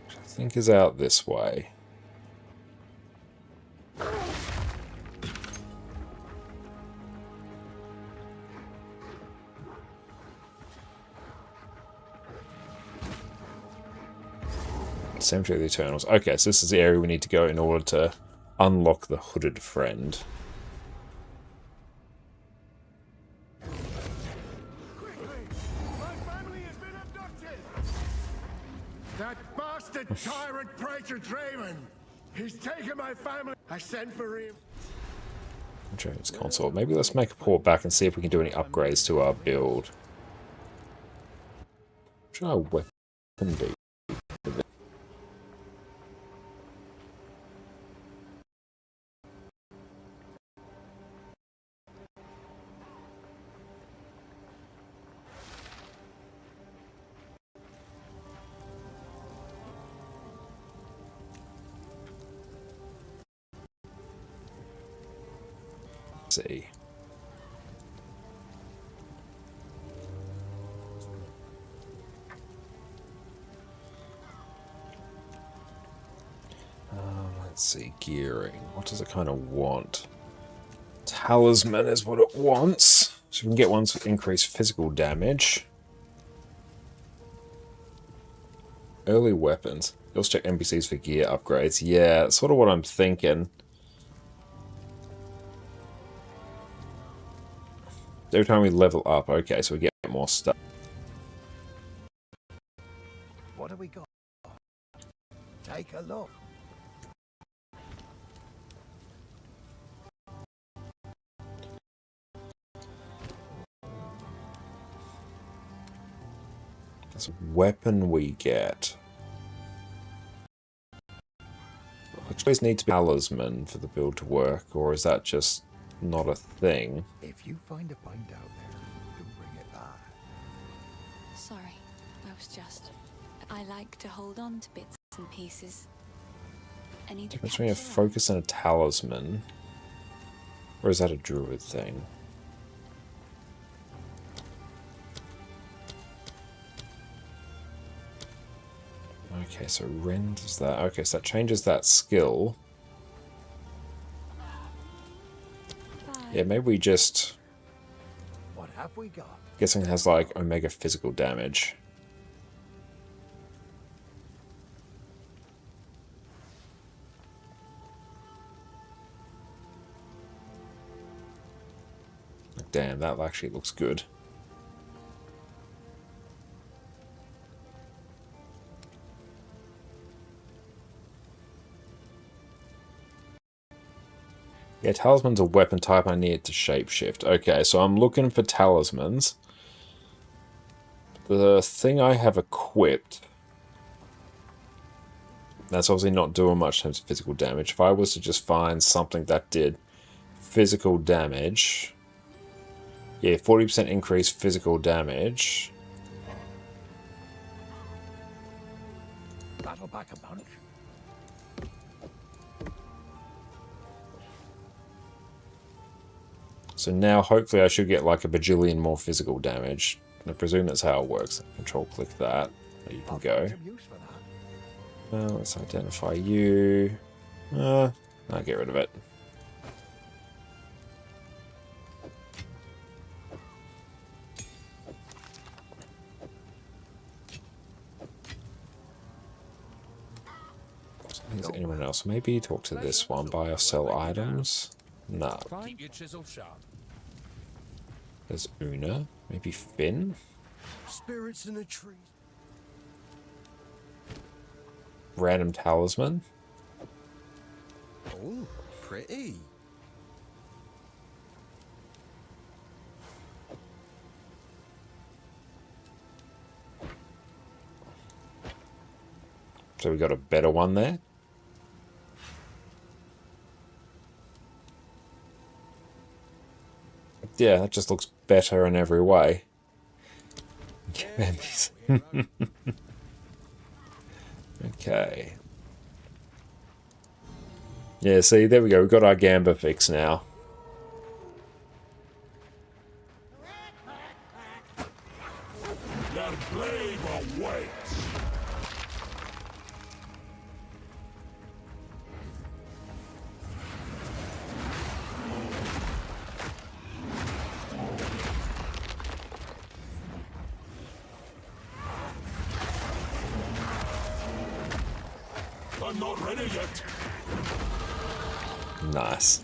which I think is out this way. Cemetery of the Eternals. Okay, so this is the area we need to go in order to unlock the hooded friend. That bastard tyrant Praetor Draven! He's taken my family! I sent for him! Jones console. Maybe let's make a port back and see if we can do any upgrades to our build. What should our weapon be? See. see, gearing. What does it kind of want? Talisman is what it wants. So we can get ones with increased physical damage. Early weapons. You'll check NPCs for gear upgrades. Yeah, that's sort of what I'm thinking. Every time we level up, okay, so we get more stuff. What have we got? Take a look. This weapon we get. Actually, need to be talisman for the build to work, or is that just not a thing? If you find a bind out there, do bring it back. Sorry, I was just... I like to hold on to bits and pieces. Any Difference between a focus and a talisman. Or is that a druid thing? Okay, so Ren does that. Okay, so that changes that skill. Yeah, maybe we just... What have we got? Guessing it has like Omega physical damage. Damn, that actually looks good. Yeah, talisman's a weapon type I need to shapeshift. Okay, so I'm looking for talismans. The thing I have equipped... That's obviously not doing much in terms of physical damage. If I was to just find something that did physical damage... Yeah, 40% increased physical damage. Battle back a punch. So now hopefully I should get like a bajillion more physical damage. I presume that's how it works. Control click that. There you can go. Let's identify you. I'll get rid of it. Is there anyone else? Maybe talk to this one. Buy or sell items? Nah. Keep your chisel sharp. There's Una. Maybe Finn? Spirits in the trees. Random talisman? Oh, pretty. So we got a better one there? Yeah, that just looks better in every way. Okay. Yeah, see, there we go. We've got our Gamba fix now. Your blade awaits. I'm not ready yet. Nice.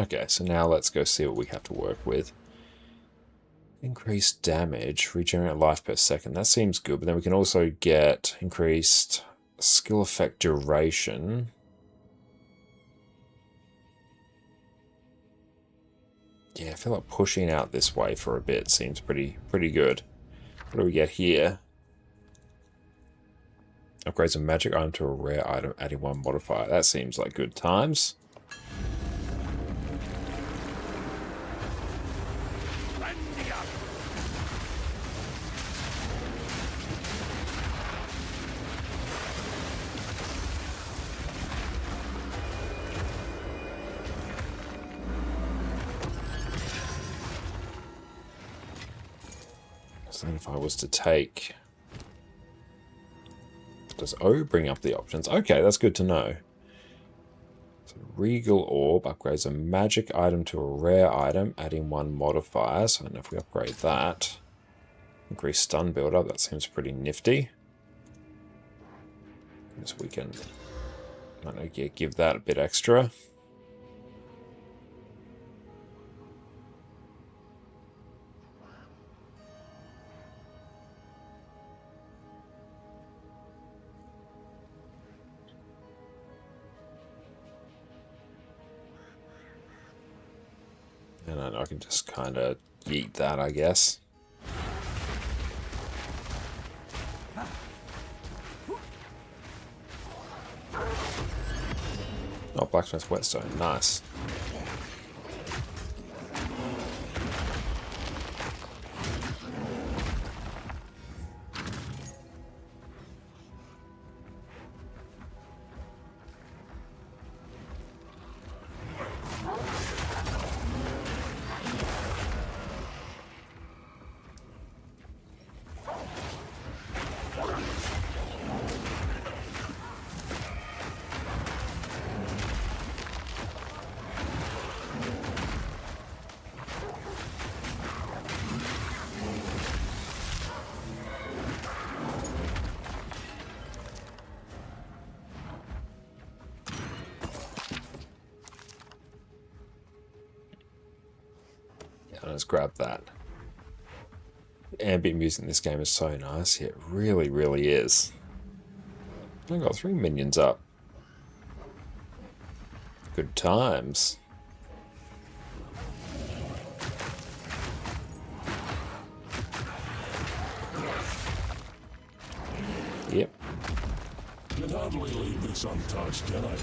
Okay, so now let's go see what we have to work with. Increased damage, regenerate life per second. That seems good, but then we can also get increased skill effect duration. Yeah, I feel like pushing out this way for a bit seems pretty good. What do we get here? Upgrades a magic item to a rare item, adding 1 modifier. That seems like good times. So then if I was to take... Does O bring up the options? Okay, that's good to know. So Regal Orb upgrades a magic item to a rare item, adding 1 modifier. So I don't know if we upgrade that. Increase stun build-up, that seems pretty nifty. I guess we can, I don't know, yeah, give that a bit extra. And I can just kind of yeet that, I guess. Oh, Blacksmith's Whetstone, nice. Let's grab that. The ambient music in this game is so nice. It really, really is. I got 3 minions up. Good times. Yep. Can hardly leave this untouched, can I?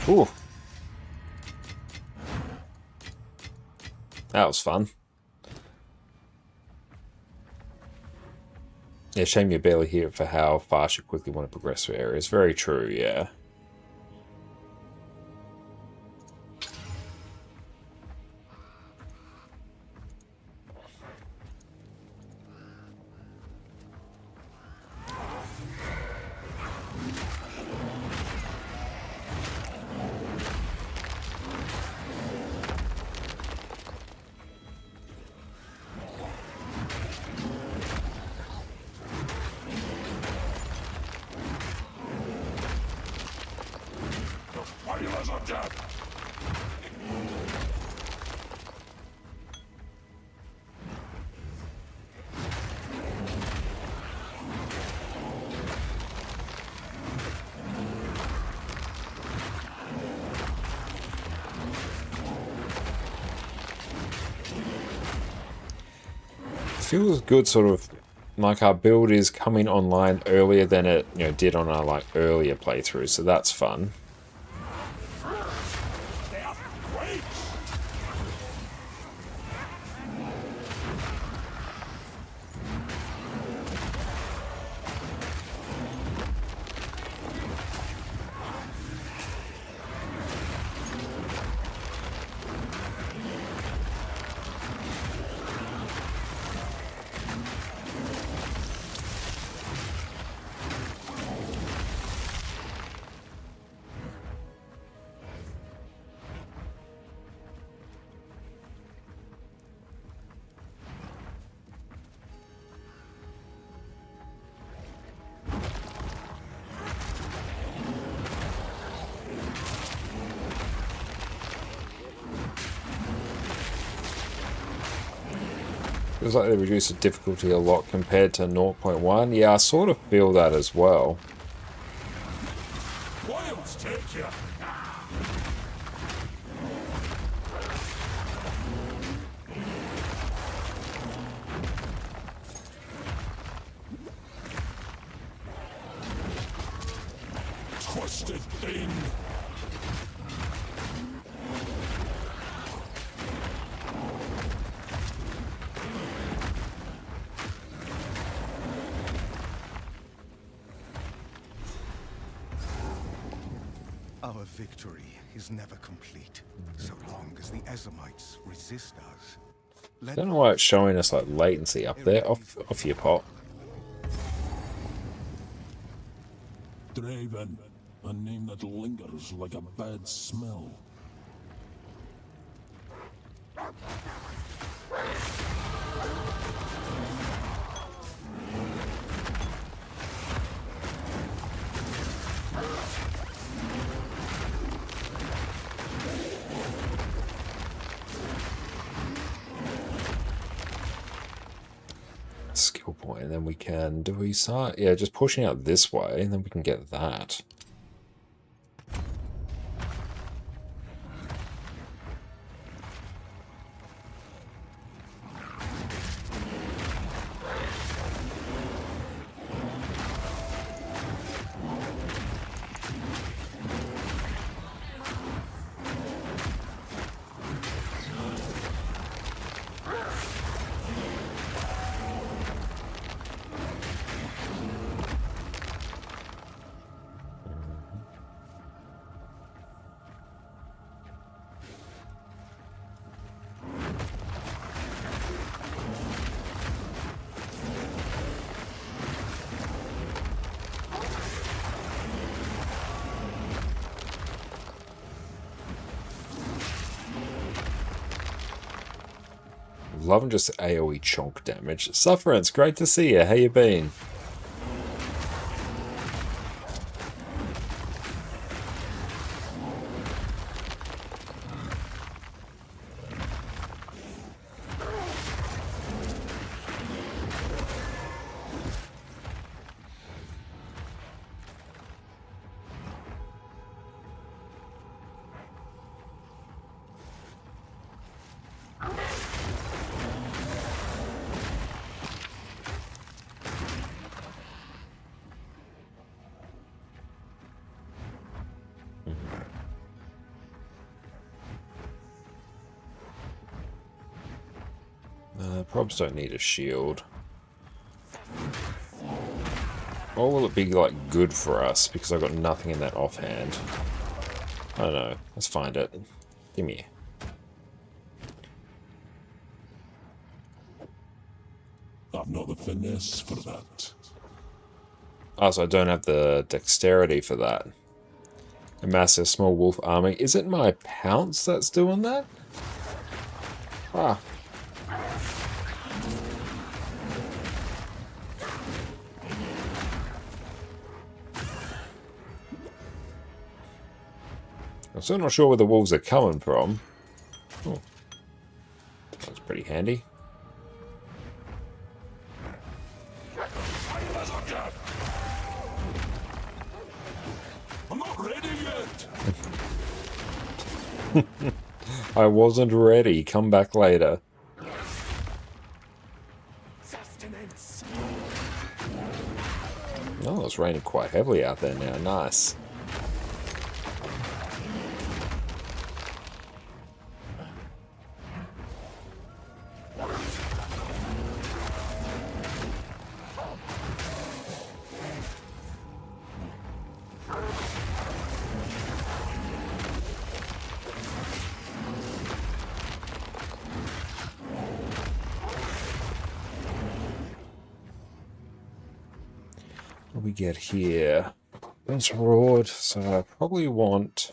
Ooh. That was fun. Yeah, shame you're barely here for how fast you quickly want to progress through areas. Very true, yeah. Feels good, sort of like our build is coming online earlier than it did on our like earlier playthroughs, so that's fun. Feels like they reduced the difficulty a lot compared to 0.1. Yeah, I sort of feel that as well. Wilds take you. Twisted thing. Our victory is never complete, so long as the Ezamites resist us. Don't know why it's showing us like latency up there. Off your pot. Draven, a name that lingers like a bad smell. Skill point, and then we can do we start? Yeah, just pushing out this way, and then we can get that. Loving just AoE chonk damage. Sufferance, great to see you. How you been? Probs don't need a shield. Or will it be like good for us because I've got nothing in that offhand? I don't know. Let's find it. Give me. I've not the finesse for that. Oh, so I don't have the dexterity for that. Amass a small wolf army. Is it my pounce that's doing that? Ah. I'm still not sure where the wolves are coming from. Oh. That's pretty handy. I'm not ready yet. I wasn't ready. Come back later. Sustenance. Oh, it's raining quite heavily out there now. Nice. What do we get here? Vince Roared, so I probably want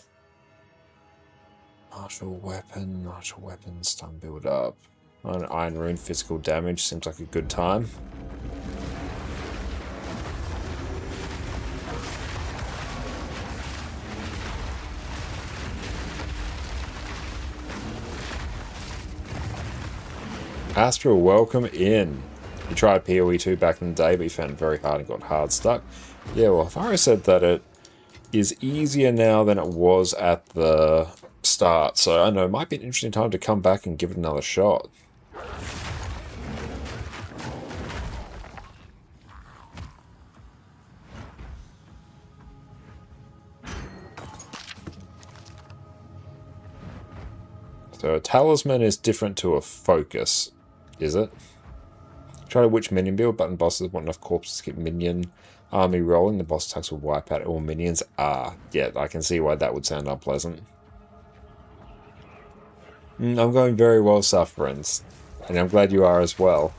martial weapon, stun build up. An Iron Rune physical damage seems like a good time. Astra, welcome in. You tried PoE 2 back in the day, but you found it very hard and got hard stuck. Yeah, well, Faro said that it is easier now than it was at the start, so I know it might be an interesting time to come back and give it another shot. So a talisman is different to a focus, is it? Try to witch minion build, button bosses want enough corpses to keep minion army rolling. The boss attacks will wipe out all minions. Ah, yeah, I can see why that would sound unpleasant. I'm going very well, Sufferance. And I'm glad you are as well.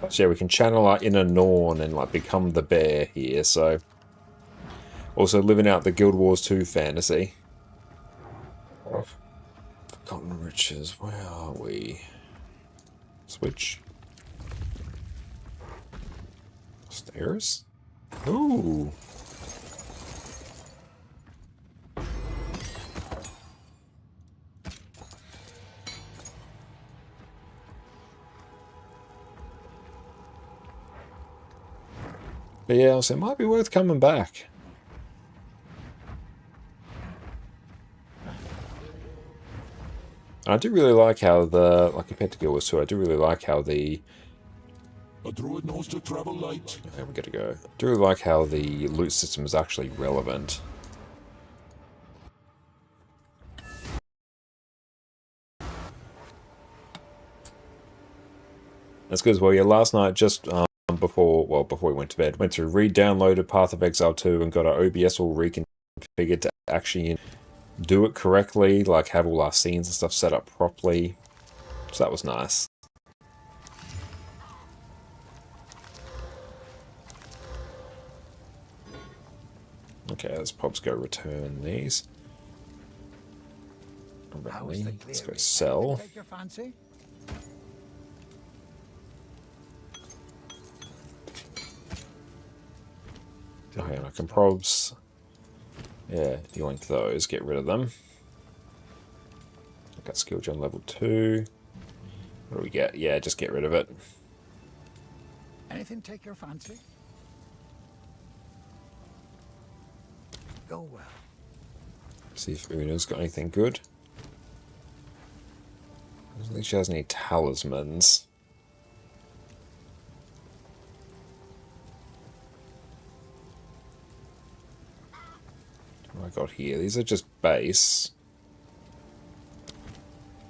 But yeah, we can channel our inner Norn and like become the bear here, so... Also living out the Guild Wars 2 fantasy. Forgotten Riches, where are we? Switch. Stairs? Ooh. But yeah, so it might be worth coming back. I do really like how the, like compared to Guild Wars 2, I do really like how the... A druid knows to travel light. Okay, we gotta go. I do really like how the loot system is actually relevant. That's good as well. Yeah, last night, just before we went to bed, went through, re-downloaded Path of Exile 2 and got our OBS all reconfigured to actually do it correctly, like have all our scenes and stuff set up properly. So that was nice. Okay, let's perhaps go return these. Let's go sell. Take your fancy? Okay, I can probs. Yeah, yoink those, get rid of them. I got skill gen level 2. What do we get? Yeah, just get rid of it. Anything take your fancy? Go well. See if Una's got anything good. I don't think she has any talismans. What have I got here? These are just base.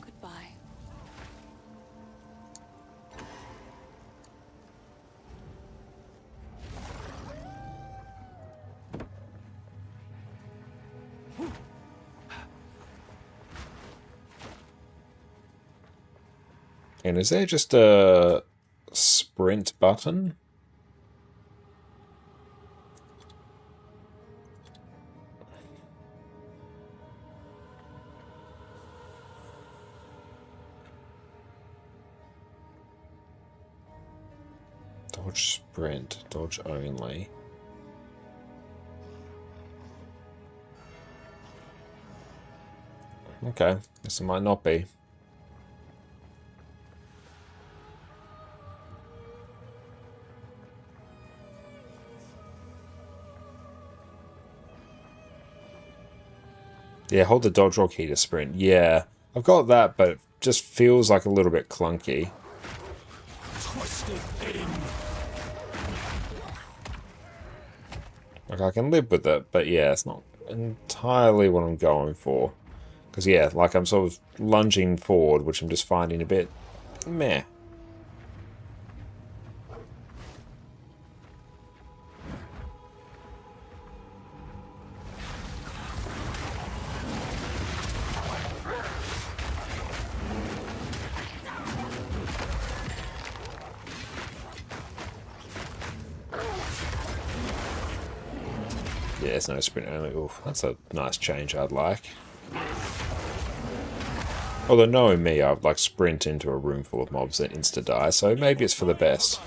Goodbye. And is there just a sprint button? Dodge sprint, dodge only. Okay, guess it might not be. Yeah, hold the dodge roll key to sprint. Yeah, I've got that, but it just feels like a little bit clunky. Like, I can live with it, but yeah, it's not entirely what I'm going for. Because, yeah, like, I'm sort of lunging forward, which I'm just finding a bit meh. Yeah, there's no sprint only. Oof, that's a nice change I'd like. Although knowing me, I'd like sprint into a room full of mobs that insta-die, so maybe it's for the best.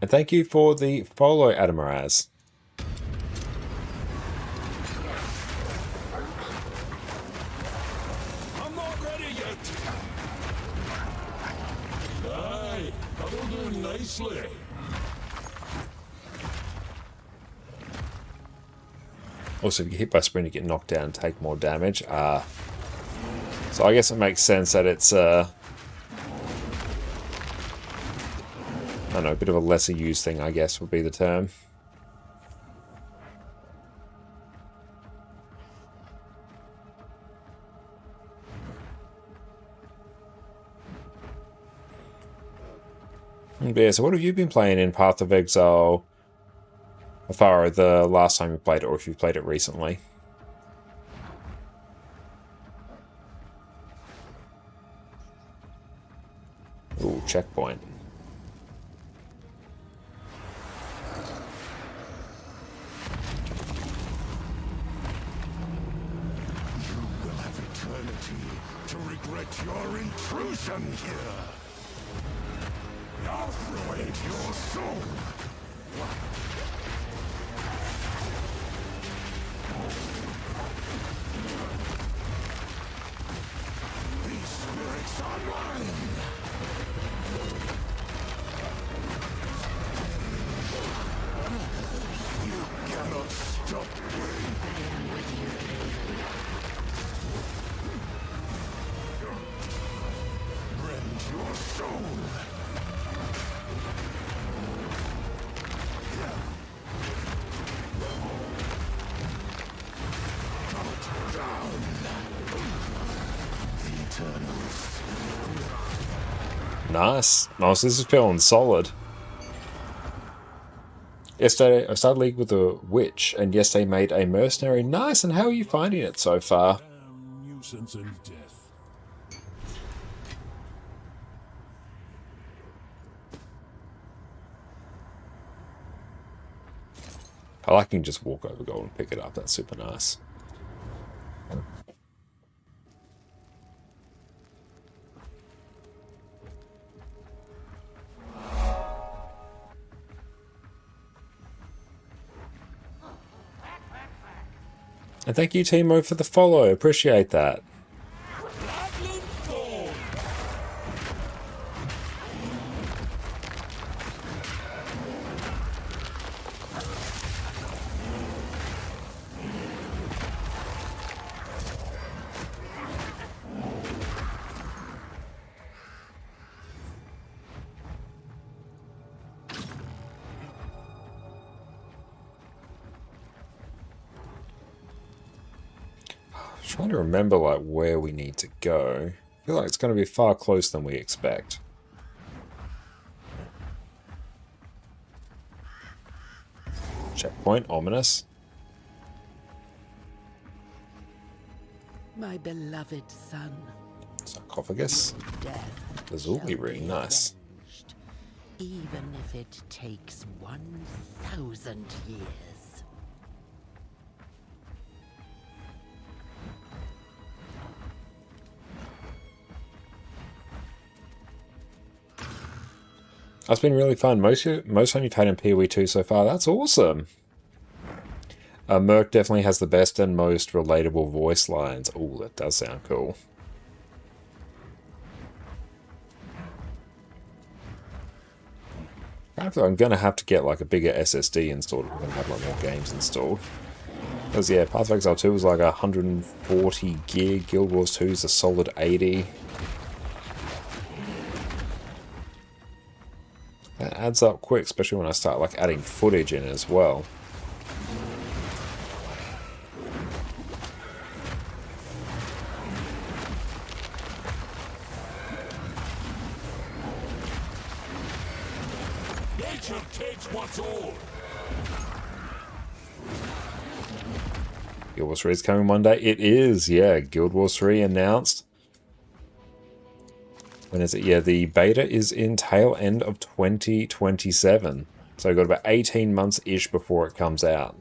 And thank you for the follow, Adamiraz. I'm not ready yet. Aye, that'll do nicely. Also, if you get hit by sprint, you get knocked down and take more damage. So I guess it makes sense that it's, I don't know, a bit of a lesser used thing, I guess, would be the term. But yeah, so what have you been playing in Path of Exile? As far as the last time you played it, or if you've played it recently? Ooh, checkpoint. You will have eternity to regret your intrusion here. I'll fluid your soul. These spirits are mine. You cannot stop me. Rend your soul. Nice. Nice, this is feeling solid. Yesterday, I started League with a witch, and yesterday made a mercenary. Nice, and how are you finding it so far? Nuisance and death. I like you can just walk over gold and pick it up. That's super nice. And thank you, Timo, for the follow. Appreciate that. Trying to remember like where we need to go. I feel like it's going to be far closer than we expect. Checkpoint, ominous. My beloved son. Sarcophagus. Lazuli ring, nice. Even if it takes 1,000 years. That's been really fun. Most fun you've had in PoE 2 so far. That's awesome. Merc definitely has the best and most relatable voice lines. Oh, that does sound cool. I feel like I'm going to have to get like a bigger SSD installed. I'm going to have like more games installed. Because yeah, Path of Exile 2 was like 140 gig. Guild Wars 2 is a solid 80. That adds up quick, especially when I start like adding footage in as well. Nature takes what's old. Guild Wars 3 is coming one day. It is, yeah. Guild Wars 3 announced. When is it? Yeah, the beta is in tail end of 2027. So we've got about 18 months-ish before it comes out.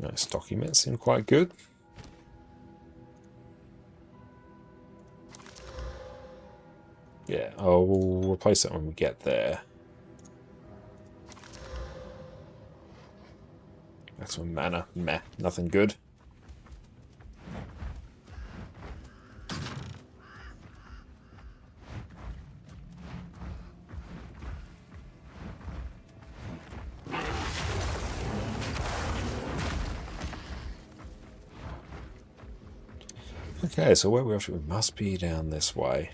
Nice document, seem quite good. Yeah, I'll replace it when we get there. Maximum mana, meh, nothing good. Okay, so where we must be down this way.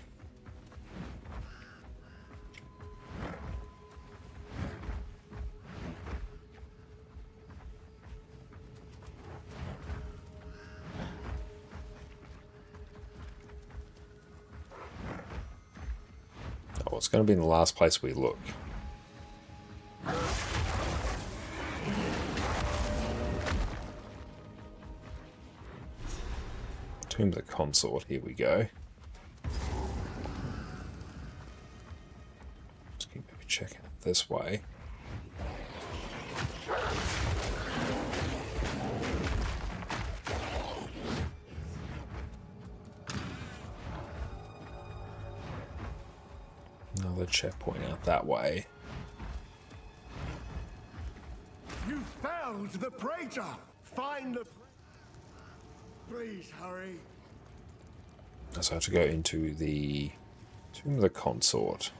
Oh, it's going to be in the last place we look. Tomb of the Consort, here we go. Just keep maybe checking it this way. Another checkpoint out that way. You found the Praetor! Find the... Please hurry. So I have to go into the Tomb of the Consort.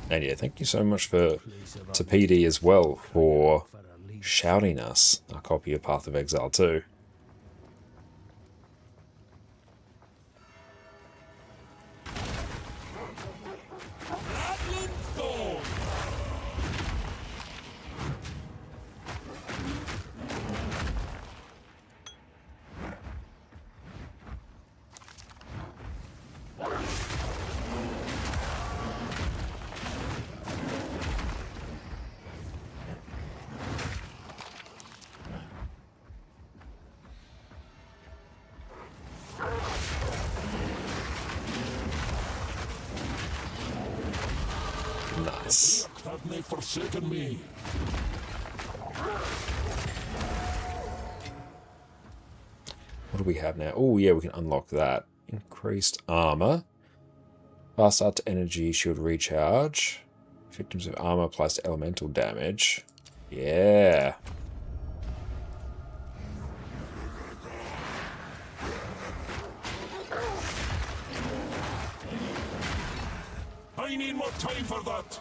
And yeah, thank you so much to PD as well for shouting us a copy of Path of Exile 2. Nice. Have they forsaken me? What do we have now? Oh yeah, we can unlock that. Increased armor. Fast start to energy, shield recharge. Victims of armor applies to elemental damage. Yeah. I need more time for that.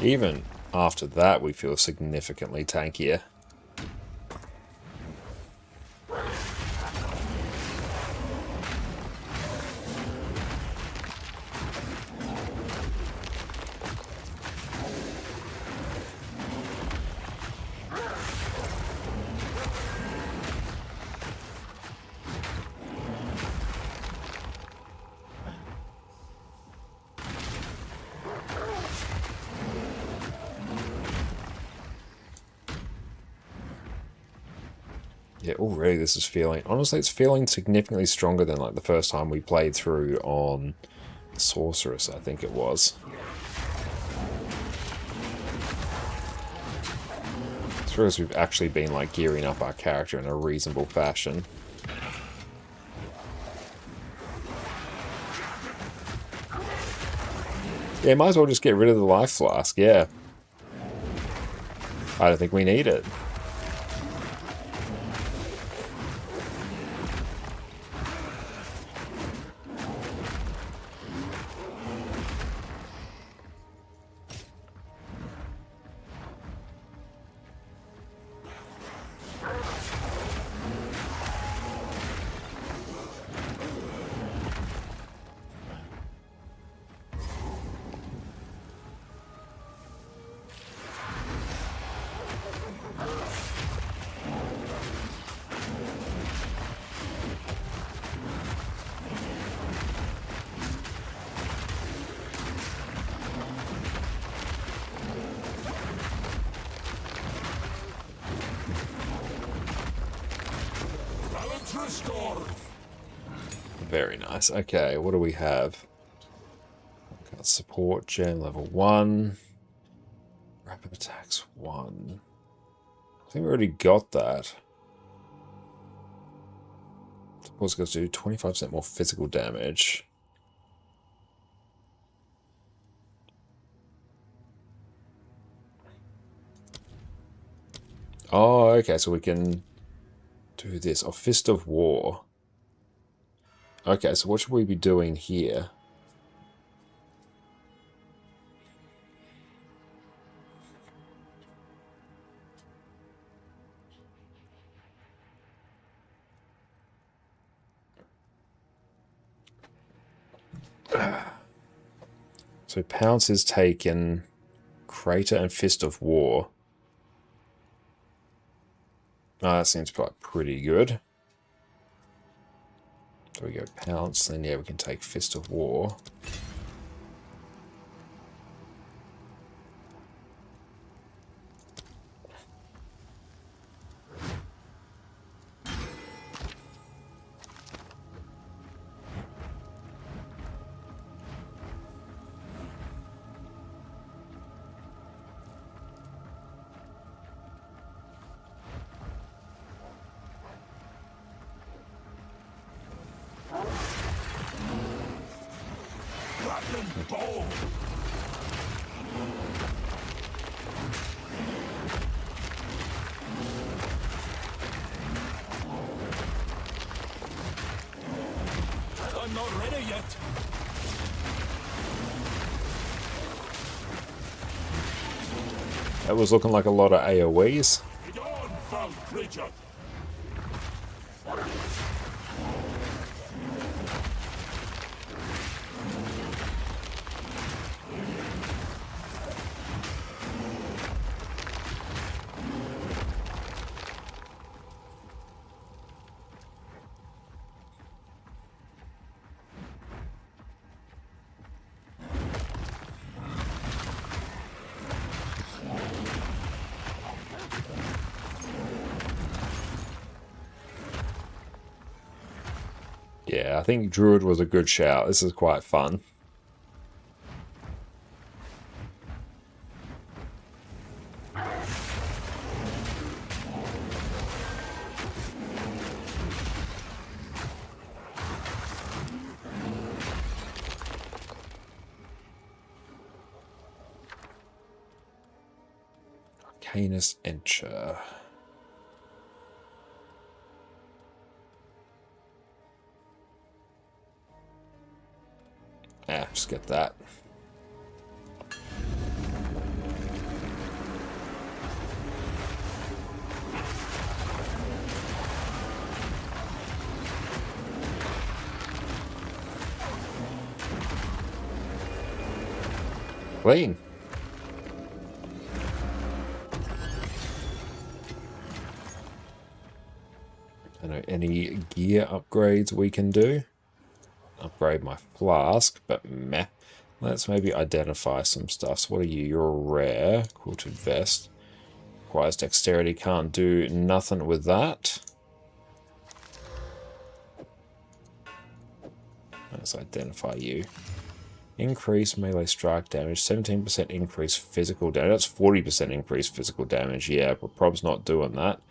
Even after that, we feel significantly tankier. Yeah, already this is feeling... Honestly, it's feeling significantly stronger than like the first time we played through on Sorceress, I think it was. Through as we've actually been like gearing up our character in a reasonable fashion. Yeah, might as well just get rid of the life flask, yeah. I don't think we need it. Very nice. Okay, what do we have? Got support gem level 1. Rapid attacks 1. I think we already got that. Support's going to do 25% more physical damage. Oh, okay, so we can do this. A Fist of War. Okay, so what should we be doing here? So Pounce is taken, Crater and Fist of War. Oh, that seems like pretty good. So we go Pounce, then yeah, we can take Fist of War. I'm not ready yet. That was looking like a lot of AoEs. Get on, foul creature. Yeah, I think Druid was a good shout. This is quite fun. Arcanus Encher. Yeah, just get that. Clean. I don't know any gear upgrades we can do. Upgrade my flask, but meh. Let's maybe identify some stuff. So what are you? You're a rare. Quilted vest. Requires dexterity. Can't do nothing with that. Let's identify you. Increase melee strike damage. 17% increase physical damage. That's 40% increase physical damage. Yeah, but Prob's not doing that.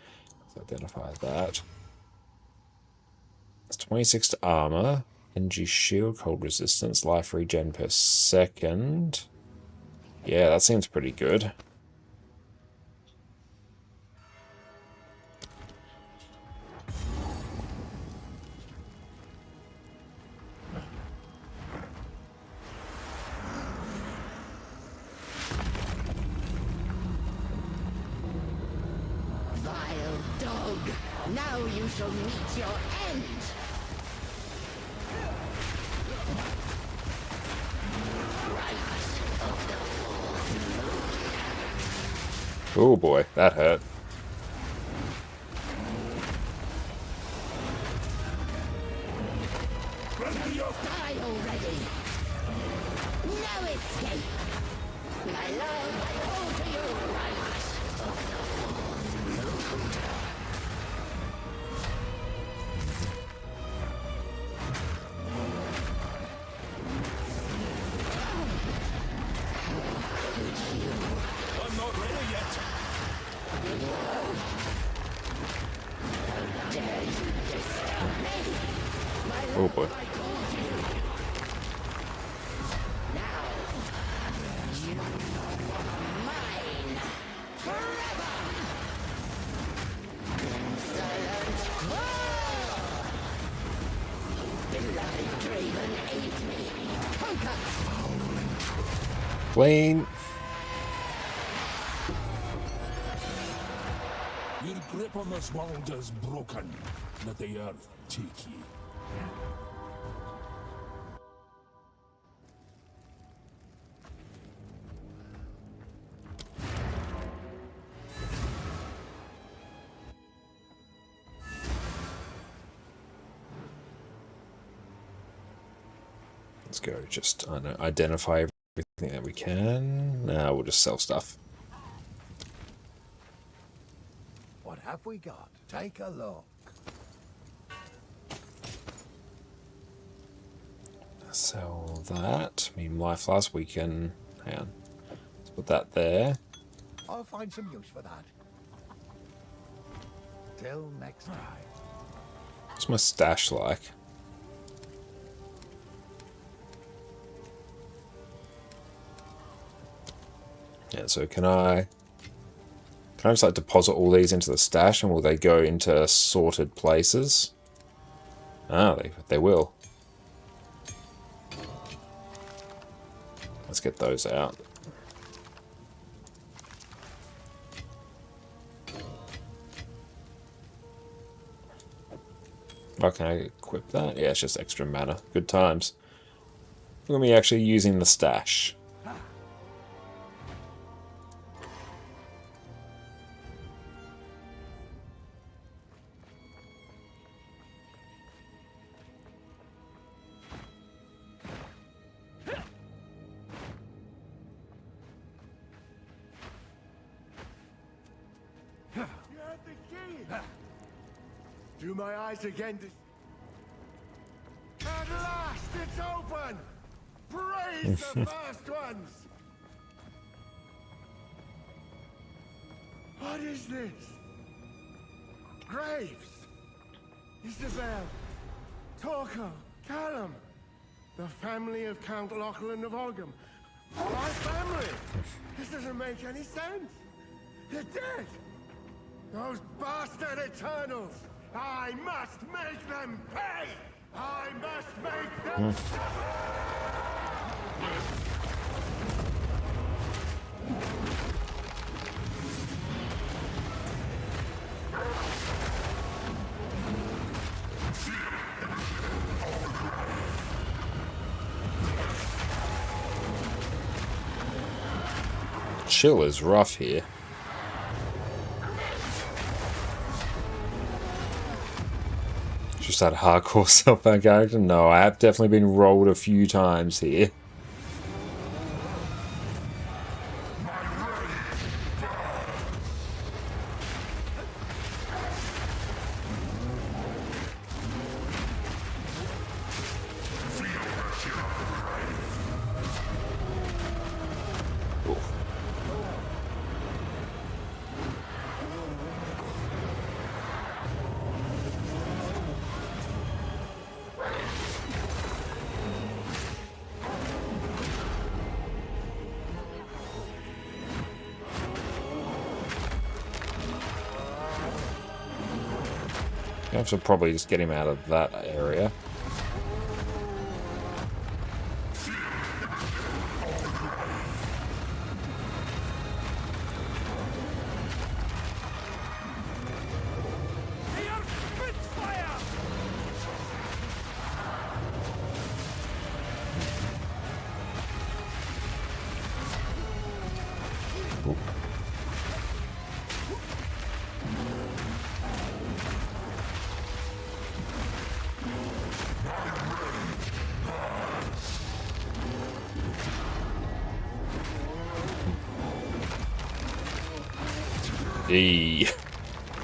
Let's identify that. It's 26 to armor. Energy shield, cold resistance, life regen per second. Yeah, that seems pretty good. Vile dog! Now you shall meet your end! Oh boy, that hurt. Die already! No escape! My love, I hold to you! boy. Clean. Your grip on this world is broken. Let the earth take you. Let's go. Just, I don't know, identify everything that we can. Now we'll just sell stuff. What have we got? Take a look. Sell that. I mean, life last weekend. Hang on. Let's put that there. I'll find some use for that. Till next time. What's my stash like? Yeah, so can I just like deposit all these into the stash and will they go into sorted places? Ah, they will. Let's get those out. Oh, can I equip that? Yeah, it's just extra mana. Good times. Look at me actually using the stash. Do my eyes again. At last, it's open! Praise the first ones! What is this? Graves! Isabel! Torco! Callum! The family of Count Lachlan of Ogham. My family! This doesn't make any sense! They're dead! Those bastard Eternals! I must make them pay! I must make them Chill is rough here. Just that hardcore self-bound character? No, I have definitely been rolled a few times here. I have to probably just get him out of that area.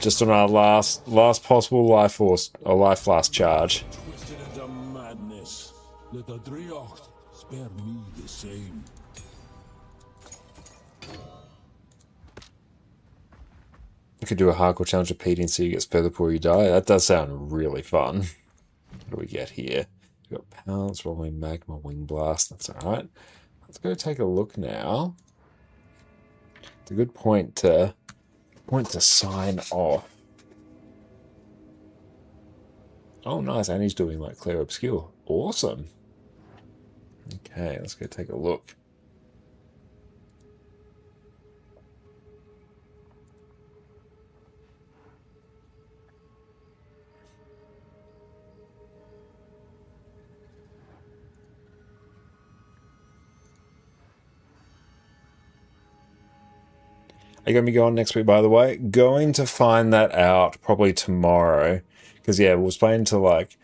Just on our last possible life force or life last charge. Twisted into madness. Let the Driocht spare me the same. You could do a hardcore challenge repeating so you get further before you die. That does sound really fun. What do we get here? We've got Pounce, Rolling Magma, Wing Blast. That's alright. Let's go take a look now. It's a good point to sign off. Oh, nice. And he's doing like Clear Obscure. Awesome. Okay, let's go take a look. Are you going to be going next week, by the way? Going to find that out probably tomorrow. Because, yeah, was planning to, like,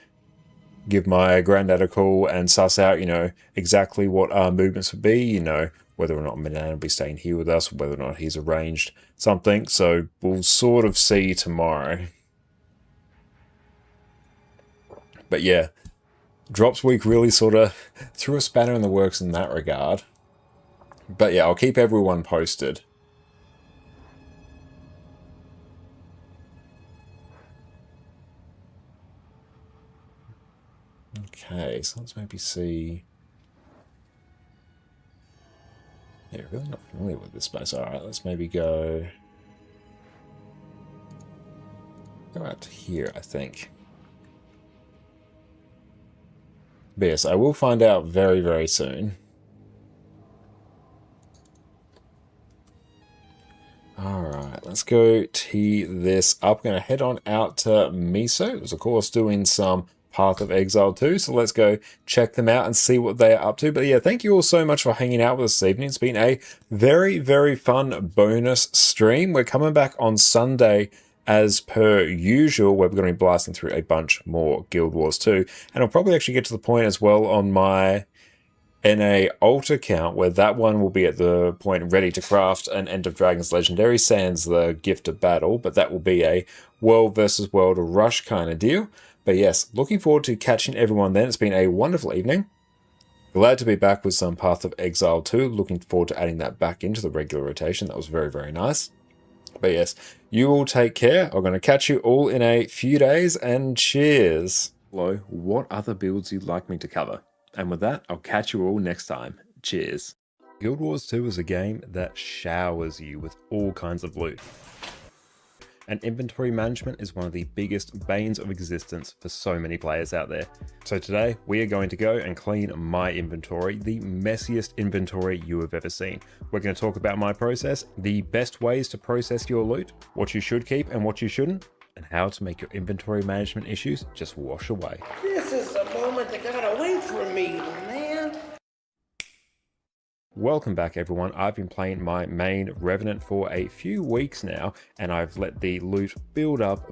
give my granddad a call and suss out, you know, exactly what our movements would be, you know, whether or not Minan will be staying here with us, whether or not he's arranged something. So we'll sort of see tomorrow. But, yeah, Drops Week really sort of threw a spanner in the works in that regard. But, yeah, I'll keep everyone posted. Okay, so let's maybe see. Yeah, really not familiar with this space. Alright, let's maybe go out to here, I think. But yes, I will find out very, very soon. Alright, let's go tee this up. Going to head on out to Miso, who's of course doing some Path of Exile too, so let's go check them out and see what they are up to. But yeah, thank you all so much for hanging out with us this evening. It's been a very, very fun bonus stream. We're coming back on Sunday as per usual, where we're going to be blasting through a bunch more Guild Wars 2. And I'll probably actually get to the point as well on my NA alt account, where that one will be at the point ready to craft an End of Dragons Legendary sans the Gift of Battle, but that will be a world versus world rush kind of deal. But yes, looking forward to catching everyone then. It's been a wonderful evening. Glad to be back with some Path of Exile 2. Looking forward to adding that back into the regular rotation. That was very, very nice. But yes, you all take care. I'm going to catch you all in a few days, and cheers. Hello, what other builds you'd like me to cover? And with that, I'll catch you all next time. Cheers. Guild Wars 2 is a game that showers you with all kinds of loot. And inventory management is one of the biggest banes of existence for so many players out there. So today, we are going to go and clean my inventory, the messiest inventory you have ever seen. We're going to talk about my process, the best ways to process your loot, what you should keep and what you shouldn't, and how to make your inventory management issues just wash away. This is the moment that got away from me, man. Welcome back everyone. I've been playing my main Revenant for a few weeks now, and I've let the loot build up,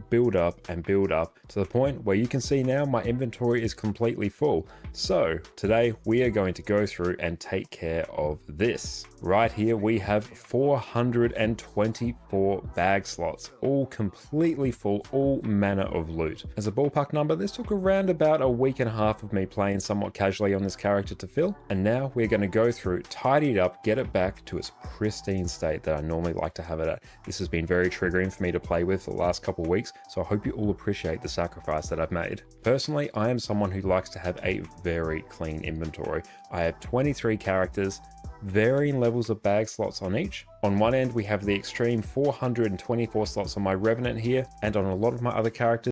and build up to the point where you can see now my inventory is completely full. So today we are going to go through and take care of this. Right here we have 424 bag slots, all completely full, all manner of loot. As a ballpark number, this took around about a week and a half of me playing somewhat casually on this character to fill, and now we're going to go through, tidy it up, get it back to its pristine state that I normally like to have it at. This has been very triggering for me to play with for the last couple of weeks, so I hope you all appreciate the sacrifice that I've made. Personally, I am someone who likes to have a very clean inventory. I have 23 characters, varying levels of bag slots on each. On one end we have the extreme 424 slots on my Revenant here, and on a lot of my other characters